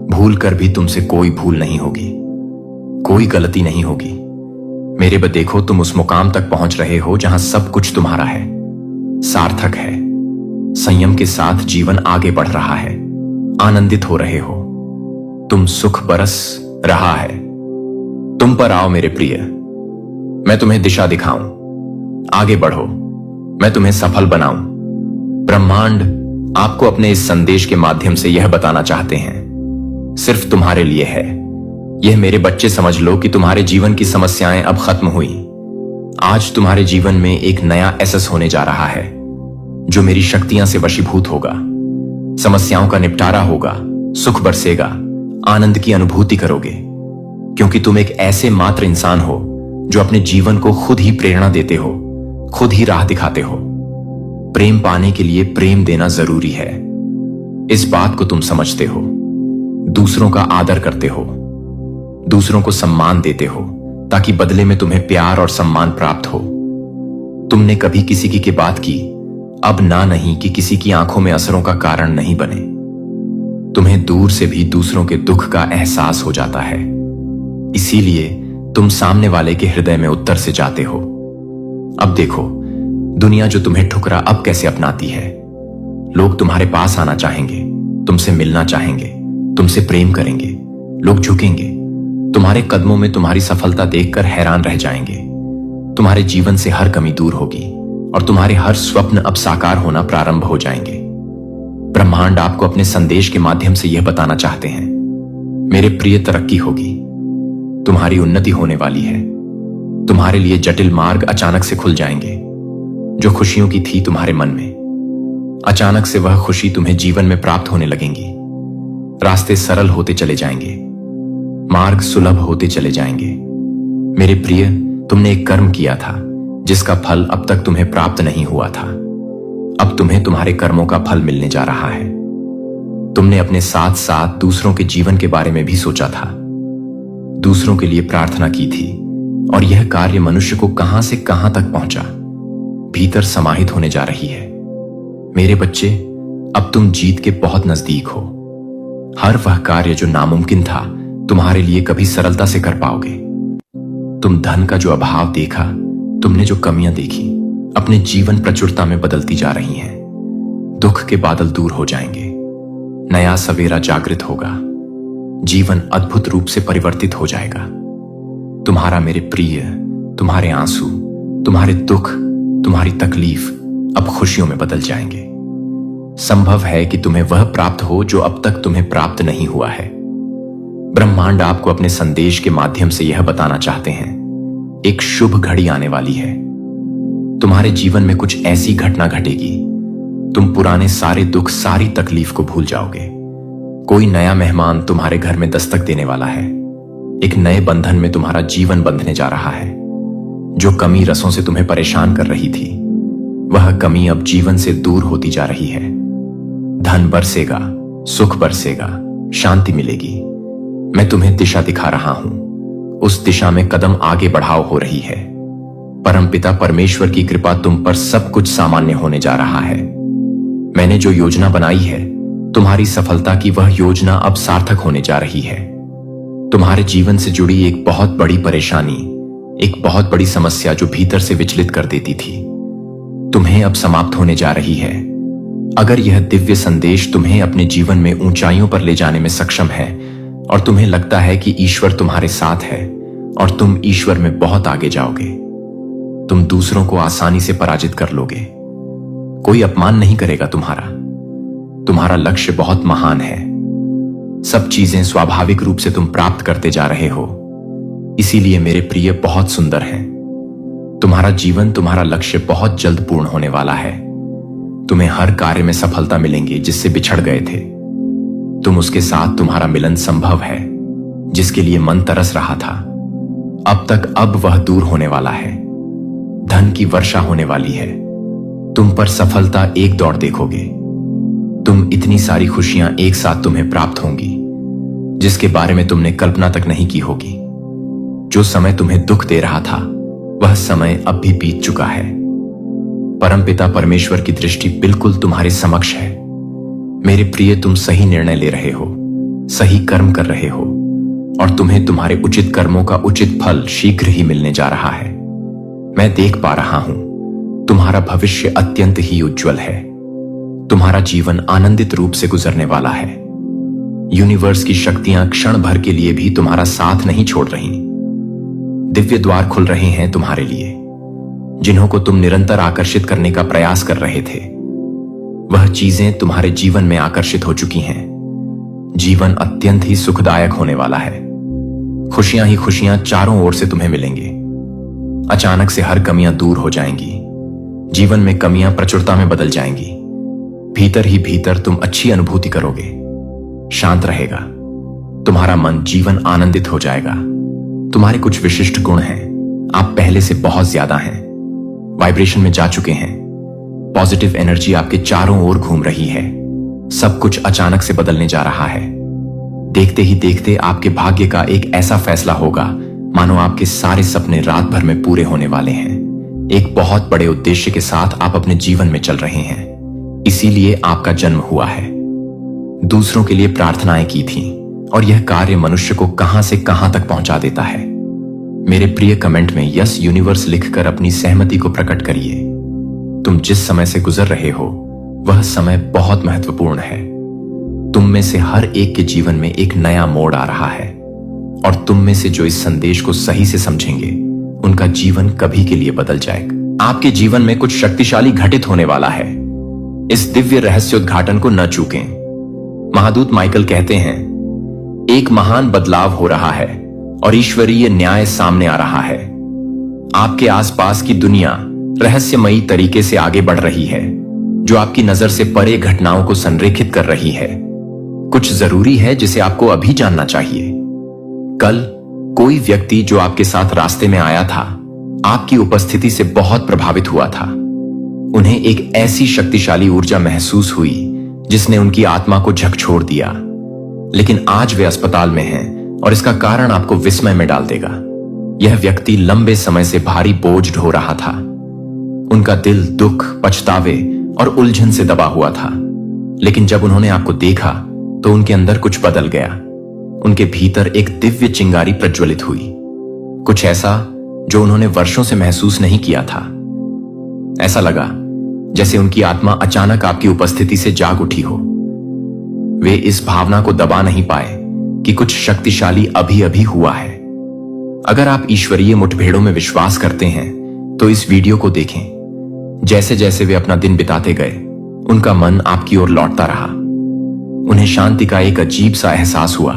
भूल कर भी तुमसे कोई भूल नहीं होगी, कोई गलती नहीं होगी। मेरे बद देखो तुम उस मुकाम तक पहुंच रहे हो जहां सब कुछ तुम्हारा है, सार्थक है। संयम के साथ जीवन आगे बढ़ रहा है, आनंदित हो रहे हो। तुम सुख बरस रहा है। तुम पर आओ मेरे प्रिय, मैं तुम्हें दिशा दिखाऊं। आगे बढ़ो, मैं तुम्हें सफल बनाऊं। ब्रह्मांड आपको अपने इस संदेश के माध्यम से यह बताना चाहते हैं, सिर्फ तुम्हारे लिए है। यह मेरे बच्चे समझ लो कि तुम्हारे जीवन की समस्याएं अब खत्म हुई। आज तुम्हारे जीवन में एक नया एसेस होने जा रहा है जो मेरी शक्तियां से वशीभूत होगा। समस्याओं का निपटारा होगा, सुख बरसेगा, आनंद की अनुभूति करोगे, क्योंकि तुम एक ऐसे मात्र इंसान हो जो अपने जीवन को खुद ही प्रेरणा देते हो, खुद ही राह दिखाते हो। प्रेम पाने के लिए प्रेम देना जरूरी है, इस बात को तुम समझते हो। दूसरों का आदर करते हो, दूसरों को सम्मान देते हो, ताकि बदले में तुम्हें प्यार और सम्मान प्राप्त हो। तुमने कभी किसी की बात की, अब ना नहीं कि किसी की आंखों में असरों का कारण नहीं बने। तुम्हें दूर से भी दूसरों के दुख का एहसास हो जाता है, इसीलिए तुम सामने वाले के हृदय में उत्तर से जाते हो। अब देखो दुनिया जो तुम्हें ठुकरा अब कैसे अपनाती है। लोग तुम्हारे पास आना चाहेंगे, तुमसे मिलना चाहेंगे, तुमसे प्रेम करेंगे। लोग झुकेंगे, तुम्हारे कदमों में तुम्हारी सफलता देखकर हैरान रह जाएंगे। तुम्हारे जीवन से हर कमी दूर होगी और तुम्हारे हर स्वप्न अब साकार होना प्रारंभ हो जाएंगे। ब्रह्मांड आपको अपने संदेश के माध्यम से यह बताना चाहते हैं, मेरे प्रिय, तरक्की होगी, तुम्हारी उन्नति होने वाली है। तुम्हारे लिए जटिल मार्ग अचानक से खुल जाएंगे। जो खुशियों की थी तुम्हारे मन में, अचानक से वह खुशी तुम्हें जीवन में प्राप्त होने लगेंगी। रास्ते सरल होते चले जाएंगे, मार्ग सुलभ होते चले जाएंगे। मेरे प्रिय, तुमने एक कर्म किया था जिसका फल अब तक तुम्हें प्राप्त नहीं हुआ था। अब तुम्हें तुम्हारे कर्मों का फल मिलने जा रहा है। तुमने अपने साथ साथ दूसरों के जीवन के बारे में भी सोचा था, दूसरों के लिए प्रार्थना की थी, और यह कार्य मनुष्य को कहां से कहां तक पहुंचा, भीतर समाहित होने जा रही है। मेरे बच्चे, अब तुम जीत के बहुत नजदीक हो। हर वह कार्य जो नामुमकिन था तुम्हारे लिए कभी सरलता से कर पाओगे। तुम धन का जो अभाव देखा, तुमने जो कमियां देखी, अपने जीवन प्रचुरता में बदलती जा रही हैं। दुख के बादल दूर हो जाएंगे, नया सवेरा जागृत होगा, जीवन अद्भुत रूप से परिवर्तित हो जाएगा। तुम्हारा मेरे प्रिय, तुम्हारे आंसू, तुम्हारे दुख, तुम्हारी तकलीफ अब खुशियों में बदल जाएंगे। संभव है कि तुम्हें वह प्राप्त हो जो अब तक तुम्हें प्राप्त नहीं हुआ है। ब्रह्मांड आपको अपने संदेश के माध्यम से यह बताना चाहते हैं, एक शुभ घड़ी आने वाली है। तुम्हारे जीवन में कुछ ऐसी घटना घटेगी, तुम पुराने सारे दुख, सारी तकलीफ को भूल जाओगे। कोई नया मेहमान तुम्हारे घर में दस्तक देने वाला है। एक नए बंधन में तुम्हारा जीवन बंधने जा रहा है। जो कमी रसों से तुम्हें परेशान कर रही थी, वह कमी अब जीवन से दूर होती जा रही है। धन बरसेगा, सुख बरसेगा, शांति मिलेगी। मैं तुम्हें दिशा दिखा रहा हूं, उस दिशा में कदम आगे बढ़ाओ हो रही है। परमपिता परमेश्वर की कृपा तुम पर सब कुछ सामान्य होने जा रहा है। मैंने जो योजना बनाई है, तुम्हारी सफलता की वह योजना अब सार्थक होने जा रही है। तुम्हारे जीवन से जुड़ी एक बहुत बड़ी परेशानी, एक बहुत बड़ी समस्या जो भीतर से विचलित कर देती थी, तुम्हें अब समाप्त होने जा रही है। अगर यह दिव्य संदेश तुम्हें अपने जीवन में ऊंचाइयों पर ले जाने में सक्षम है और तुम्हें लगता है कि ईश्वर तुम्हारे साथ है और तुम ईश्वर में बहुत आगे जाओगे, तुम दूसरों को आसानी से पराजित कर लोगे। कोई अपमान नहीं करेगा तुम्हारा लक्ष्य बहुत महान है। सब चीजें स्वाभाविक रूप से तुम प्राप्त करते जा रहे हो, इसीलिए मेरे प्रिय बहुत सुंदर हैं। तुम्हारा जीवन, तुम्हारा लक्ष्य बहुत जल्द पूर्ण होने वाला है। तुम्हें हर कार्य में सफलता मिलेंगी जिससे बिछड़ गए थे। तुम उसके साथ, तुम्हारा मिलन संभव है जिसके लिए मन तरस रहा था। अब वह दूर होने वाला है। धन की वर्षा होने वाली है। तुम पर सफलता एक दौड़ देखोगे। तुम इतनी सारी खुशियां एक साथ तुम्हें प्राप्त होंगी जिसके बारे में तुमने कल्पना तक नहीं की होगी। जो समय तुम्हें दुख दे रहा था वह समय अब भी बीत चुका है। परमपिता परमेश्वर की दृष्टि बिल्कुल तुम्हारे समक्ष है। मेरे प्रिय, तुम सही निर्णय ले रहे हो, सही कर्म कर रहे हो और तुम्हें तुम्हारे उचित कर्मों का उचित फल शीघ्र ही मिलने जा रहा है। मैं देख पा रहा हूं, तुम्हारा भविष्य अत्यंत ही उज्जवल है। तुम्हारा जीवन आनंदित रूप से गुजरने वाला है। यूनिवर्स की शक्तियां क्षण भर के लिए भी तुम्हारा साथ नहीं छोड़ रही। दिव्य द्वार खुल रहे हैं तुम्हारे लिए। जिन्हों को तुम निरंतर आकर्षित करने का प्रयास कर रहे थे, वह चीजें तुम्हारे जीवन में आकर्षित हो चुकी हैं। जीवन अत्यंत ही सुखदायक होने वाला है। खुशियां ही खुशियां चारों ओर से तुम्हें मिलेंगे। अचानक से हर कमियां दूर हो जाएंगी। जीवन में कमियां प्रचुरता में बदल जाएंगी। भीतर ही भीतर तुम अच्छी अनुभूति करोगे। शांत रहेगा तुम्हारा मन, जीवन आनंदित हो जाएगा। तुम्हारे कुछ विशिष्ट गुण हैं। आप पहले से बहुत ज्यादा हैं, वाइब्रेशन में जा चुके हैं। पॉजिटिव एनर्जी आपके चारों ओर घूम रही है। सब कुछ अचानक से बदलने जा रहा है। देखते ही देखते आपके भाग्य का एक ऐसा फैसला होगा मानो आपके सारे सपने रात भर में पूरे होने वाले हैं। एक बहुत बड़े उद्देश्य के साथ आप अपने जीवन में चल रहे हैं, इसीलिए आपका जन्म हुआ है। दूसरों के लिए प्रार्थनाएं की थी और यह कार्य मनुष्य को कहां से कहां तक पहुंचा देता है। मेरे प्रिय, कमेंट में यस यूनिवर्स लिखकर अपनी सहमति को प्रकट करिए। तुम जिस समय से गुजर रहे हो वह समय बहुत महत्वपूर्ण है। तुम में से हर एक के जीवन में एक नया मोड़ आ रहा है और तुम में से जो इस संदेश को सही से समझेंगे उनका जीवन कभी के लिए बदल जाएगा। आपके जीवन में कुछ शक्तिशाली घटित होने वाला है। इस दिव्य रहस्योद्घाटन को न चूकें। महादूत माइकल कहते हैं, एक महान बदलाव हो रहा है और ईश्वरीय न्याय सामने आ रहा है। आपके आसपास की दुनिया रहस्यमयी तरीके से आगे बढ़ रही है, जो आपकी नजर से परे घटनाओं को संरेखित कर रही है। कुछ जरूरी है जिसे आपको अभी जानना चाहिए। कल कोई व्यक्ति जो आपके साथ रास्ते में आया था, आपकी उपस्थिति से बहुत प्रभावित हुआ था। उन्हें एक ऐसी शक्तिशाली ऊर्जा महसूस हुई जिसने उनकी आत्मा को झकझोर दिया। लेकिन आज वे अस्पताल में हैं और इसका कारण आपको विस्मय में डाल देगा। यह व्यक्ति लंबे समय से भारी बोझ ढो रहा था। उनका दिल दुख, पछतावे और उलझन से दबा हुआ था। लेकिन जब उन्होंने आपको देखा तो उनके अंदर कुछ बदल गया। उनके भीतर एक दिव्य चिंगारी प्रज्वलित हुई, कुछ ऐसा जो उन्होंने वर्षों से महसूस नहीं किया था। ऐसा लगा जैसे उनकी आत्मा अचानक आपकी उपस्थिति से जाग उठी हो। वे इस भावना को दबा नहीं पाए कि कुछ शक्तिशाली अभी अभी हुआ है। अगर आप ईश्वरीय मुठभेड़ों में विश्वास करते हैं तो इस वीडियो को देखें। जैसे जैसे वे अपना दिन बिताते गए, उनका मन आपकी ओर लौटता रहा। उन्हें शांति का एक अजीब सा एहसास हुआ,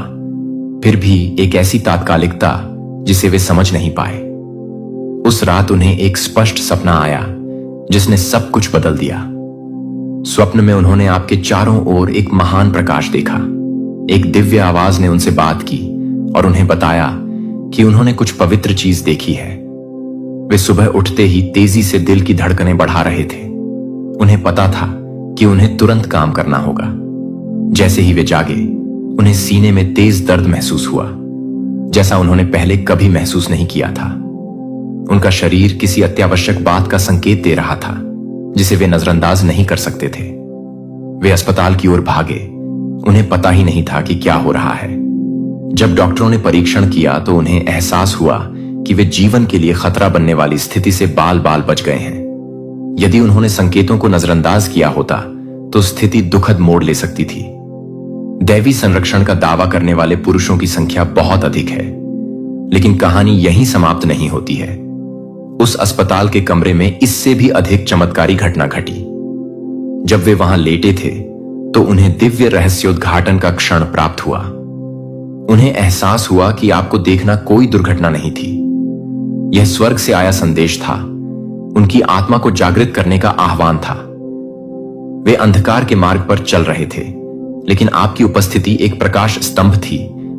फिर भी एक ऐसी तात्कालिकता जिसे वे समझ नहीं पाए। उस रात उन्हें एक स्पष्ट सपना आया जिसने सब कुछ बदल दिया। स्वप्न में उन्होंने आपके चारों ओर एक महान प्रकाश देखा। एक दिव्य आवाज ने उनसे बात की और उन्हें बताया कि उन्होंने कुछ पवित्र चीज देखी है। वे सुबह उठते ही तेजी से दिल की धड़कनें बढ़ा रहे थे। उन्हें पता था कि उन्हें तुरंत काम करना होगा। जैसे ही वे जागे, उन्हें सीने में तेज दर्द महसूस हुआ, जैसा उन्होंने पहले कभी महसूस नहीं किया था। उनका शरीर किसी अत्यावश्यक बात का संकेत दे रहा था जिसे वे नजरअंदाज नहीं कर सकते थे। वे अस्पताल की ओर भागे। उन्हें पता ही नहीं था कि क्या हो रहा है। जब डॉक्टरों ने परीक्षण किया तो उन्हें एहसास हुआ कि वे जीवन के लिए खतरा बनने वाली स्थिति से बाल बाल बच गए हैं। यदि उन्होंने संकेतों को नजरअंदाज किया होता तो स्थिति दुखद मोड़ ले सकती थी। दैवी संरक्षण का दावा करने वाले पुरुषों की संख्या बहुत अधिक है, लेकिन कहानी यहीं समाप्त नहीं होती है। उस अस्पताल के कमरे में इससे भी अधिक चमत्कारी घटना घटी। जब वे वहां लेटे थे तो उन्हें दिव्य रहस्योद्घाटन का क्षण प्राप्त हुआ। उन्हें एहसास हुआ कि आपको देखना कोई दुर्घटना नहीं थी। यह स्वर्ग से आया संदेश था, उनकी आत्मा को जागृत करने का आह्वान था। वे अंधकार के मार्ग पर चल रहे थे, लेकिन आपकी उपस्थिति एक प्रकाश स्तंभ थी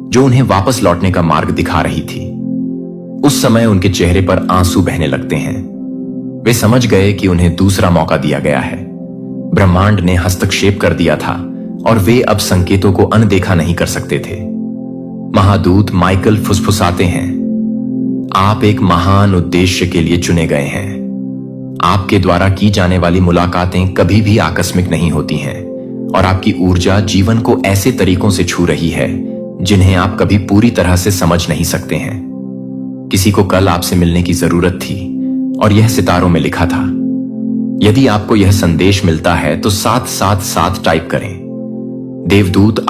जो उन्हें वापस लौटने का मार्ग दिखा रही थी। उस समय उनके चेहरे पर आंसू बहने लगते हैं। वे समझ गए कि उन्हें दूसरा मौका दिया गया है। ब्रह्मांड ने हस्तक्षेप कर दिया था और वे अब संकेतों को अनदेखा नहीं कर सकते थे। महादूत माइकल फुसफुसाते हैं, आप एक महान उद्देश्य के लिए चुने गए हैं। आपके द्वारा की जाने वाली मुलाकातें कभी भी आकस्मिक नहीं होती हैं और आपकी ऊर्जा जीवन को ऐसे तरीकों से छू रही है जिन्हें आप कभी पूरी तरह से समझ नहीं सकते हैं। किसी को कल आपसे मिलने की जरूरत थी और यह सितारों में लिखा था। यदि आपको यह संदेश मिलता है तो 777 टाइप करें। देवदूत